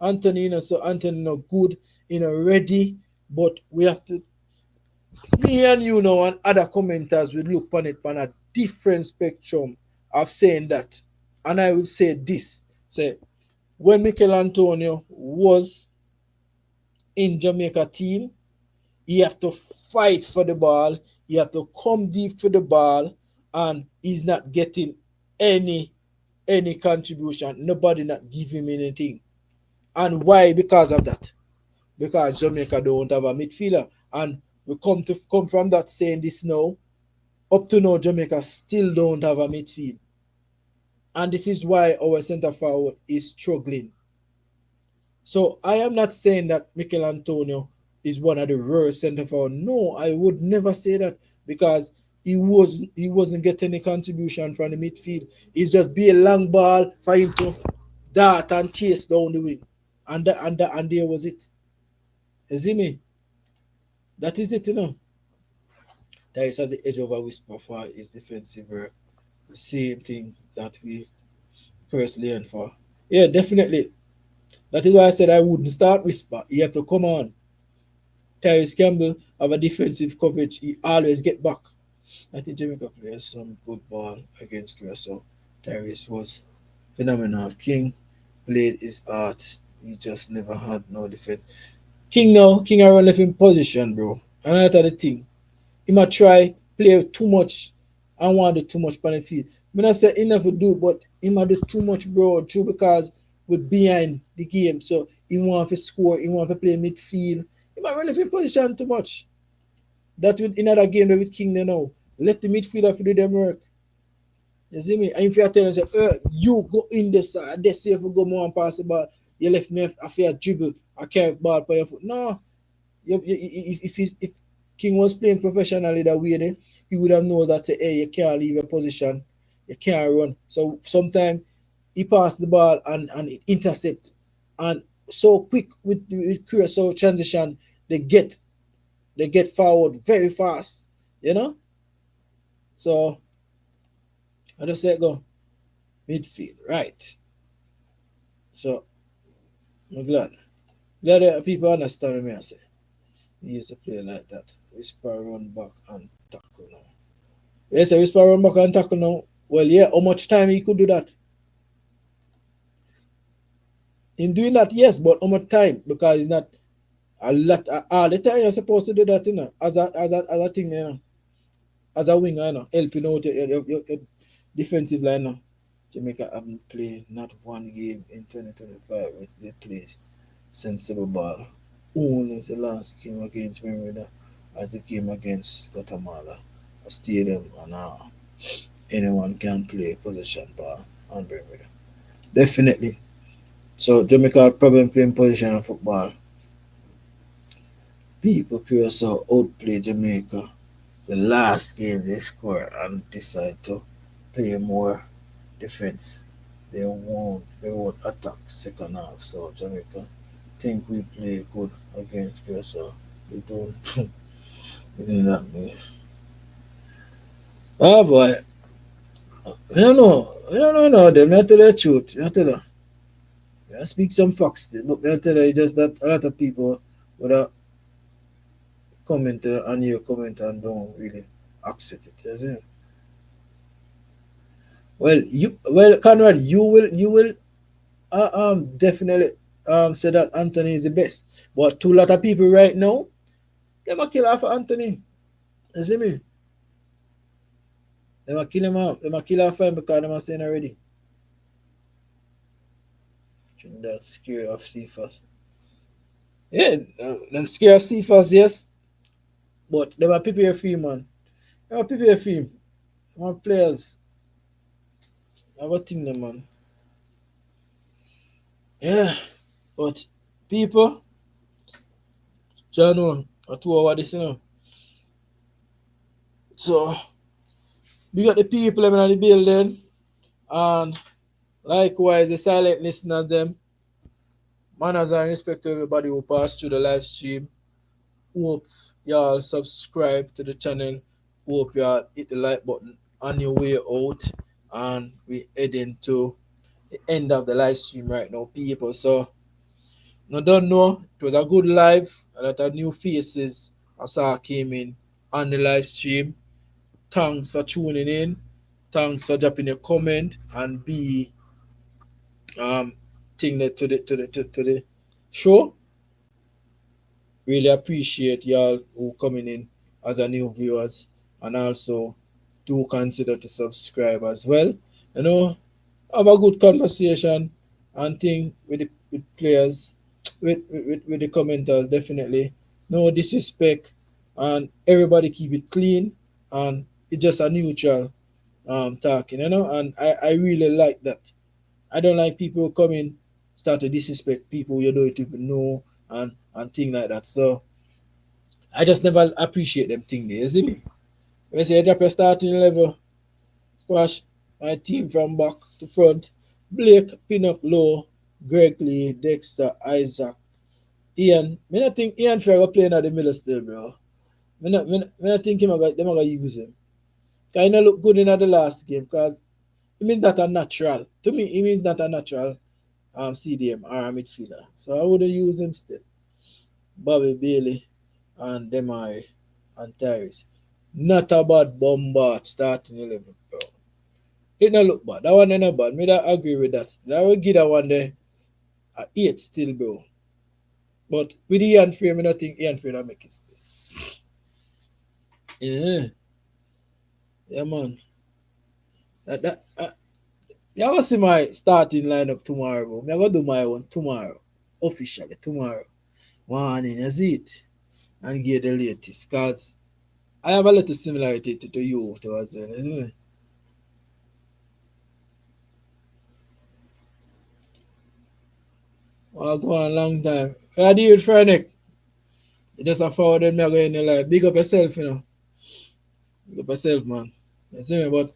Anthony, so Anthony not good, ready. But we have to, me and you know, and other commenters will look on it on a different spectrum of saying that. And I will say this: say when Mikel Antonio was in Jamaica team, he have to fight for the ball, he have to come deep for the ball, and he's not getting any contribution. Nobody not give him anything. And why? Because of that. Because Jamaica don't have a midfielder. And we come from that saying this now. Up to now, Jamaica still don't have a midfield. And this is why our centre forward is struggling. So I am not saying that Mikel Antonio is one of the worst centre forward. No, I would never say that because he wasn't getting any contribution from the midfield. It's just be a long ball for him to dart and chase down the wing. And there was it. You see me? That is it, That is at the edge of a whisper for his defensive work. The same thing that we personally and for. Yeah, definitely. That is why I said I wouldn't start whisper. He have to come on. Tyrese Campbell have a defensive coverage. He always get back. I think Jamaica plays some good ball against Curacao. Tyrese was phenomenal. King played his art. He just never had no defense. King I run left in position, bro. And that's the thing. He might try play too much and want to do too much on the field. I'm not say he never do, but he might do too much, bro, true because we're behind the game. So he want to score, he want to play midfield. He might run left in position too much. That with another game with King now. Let the midfielder do them work. You see me? And if you tell him, you go in this side, this if you go more and pass the ball, you left me a fair dribble, I carry ball by your foot. No. If King was playing professionally that way, then he would have known that, hey, you can't leave your position, you can't run. So sometimes he passed the ball and it intercept. And so quick with Curacao transition, they get forward very fast, So I just say go midfield, right? So I'm glad that people understand me. I say he used to play like that. Whisper run back and tackle now. Yes, whisper run back and tackle now. Well, yeah, how much time he could do that? In doing that, yes, but how much time? Because it's not a lot. All the time you're supposed to do that, as a thing, as a winger, helping out your defensive line. Jamaica haven't played not one game in 2025 with they play sensible ball. Only the last game against Bermuda at the game against Guatemala, a stadium, and anyone can play possession ball on Bermuda. Definitely. So Jamaica probably playing position of football. People Curacao outplay Jamaica. The last game they score and decide to play more defense. They won't attack second half. So Jamaica think we play good against Curacao. We don't we do not. Oh boy. I don't know. No. Them not tell the truth. I tell her. I speak some facts, still, but I tell her it's just that a lot of people would have commented on your comment and don't really accept it. You see? Well, Conrad, you will definitely say that Anthony is the best, but to a lot of people right now, them a kill off Anthony. You see me? Them a kill him off. Them a kill off him because them a saying already. Trinidad scared of Cephas. Yeah, them scared of Cephas, yes, but them a prepare for him, man. Them a prepare for him. Them players. Have a thing, them, man. Yeah, but people, John, a 2 hour this, you know. So we got the people them in the building, and likewise the silent listeners them. Manners and respect to everybody who passed through the live stream. Hope y'all subscribe to the channel. Hope y'all hit the like button on your way out. And we heading to the end of the live stream right now, people. So no don't know. It was a good live. A lot of new faces I saw came in on the live stream. Thanks for tuning in. Thanks for dropping a comment and be thing that to the show. Really appreciate y'all who coming in as a new viewers, and also do consider to subscribe as well. You know, have a good conversation and thing with players, with the commenters, definitely. No disrespect, and everybody keep it clean, and it's just a neutral talking, you know, and I really like that. I don't like people coming start to disrespect people you don't even know and thing like that. So I just never appreciate them thing there, you see me? When you say you drop your starting level, squash my team from back to front. Blake, Pinnock, Low, Greg Lee, Dexter, Isaac, Ian. Me not think Ian Ferrer playing at the middle still, bro. Me not think them are gonna use him. Cause he not look good in the last game, cause it means that a natural. To me, it means that a natural CDM or a midfielder. So I would have used him still. Bobby Bailey and Demari and Tyrese. Not a bad bombard starting 11, bro. It not look bad. That one ain't not bad. Me that agree with that. I will give that one there a 8 still, bro. But with Ian Frame, I don't think Ian Frame will make it still. Yeah. Yeah, man. You're going to see my starting lineup tomorrow, bro. I'm going to do my one tomorrow. Officially, tomorrow. Morning, you see it? And get the latest. Because I have a little similarity to you towards it. Anyway. Well, go on a long time. I do it for Nick. You just a forward me go in your life. Big up yourself, you know. Big up yourself, man. You see me? But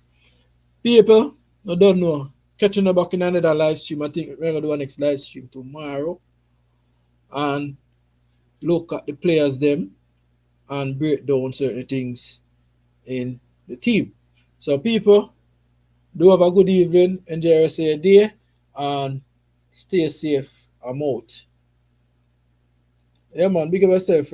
people, I don't know. Catching up back in another live stream. I think we're gonna do a next live stream tomorrow. And look at the players them and break down certain things in the team. So people, do have a good evening, enjoy your rest of your day, and stay safe. I'm out. Yeah, man, big up yourself.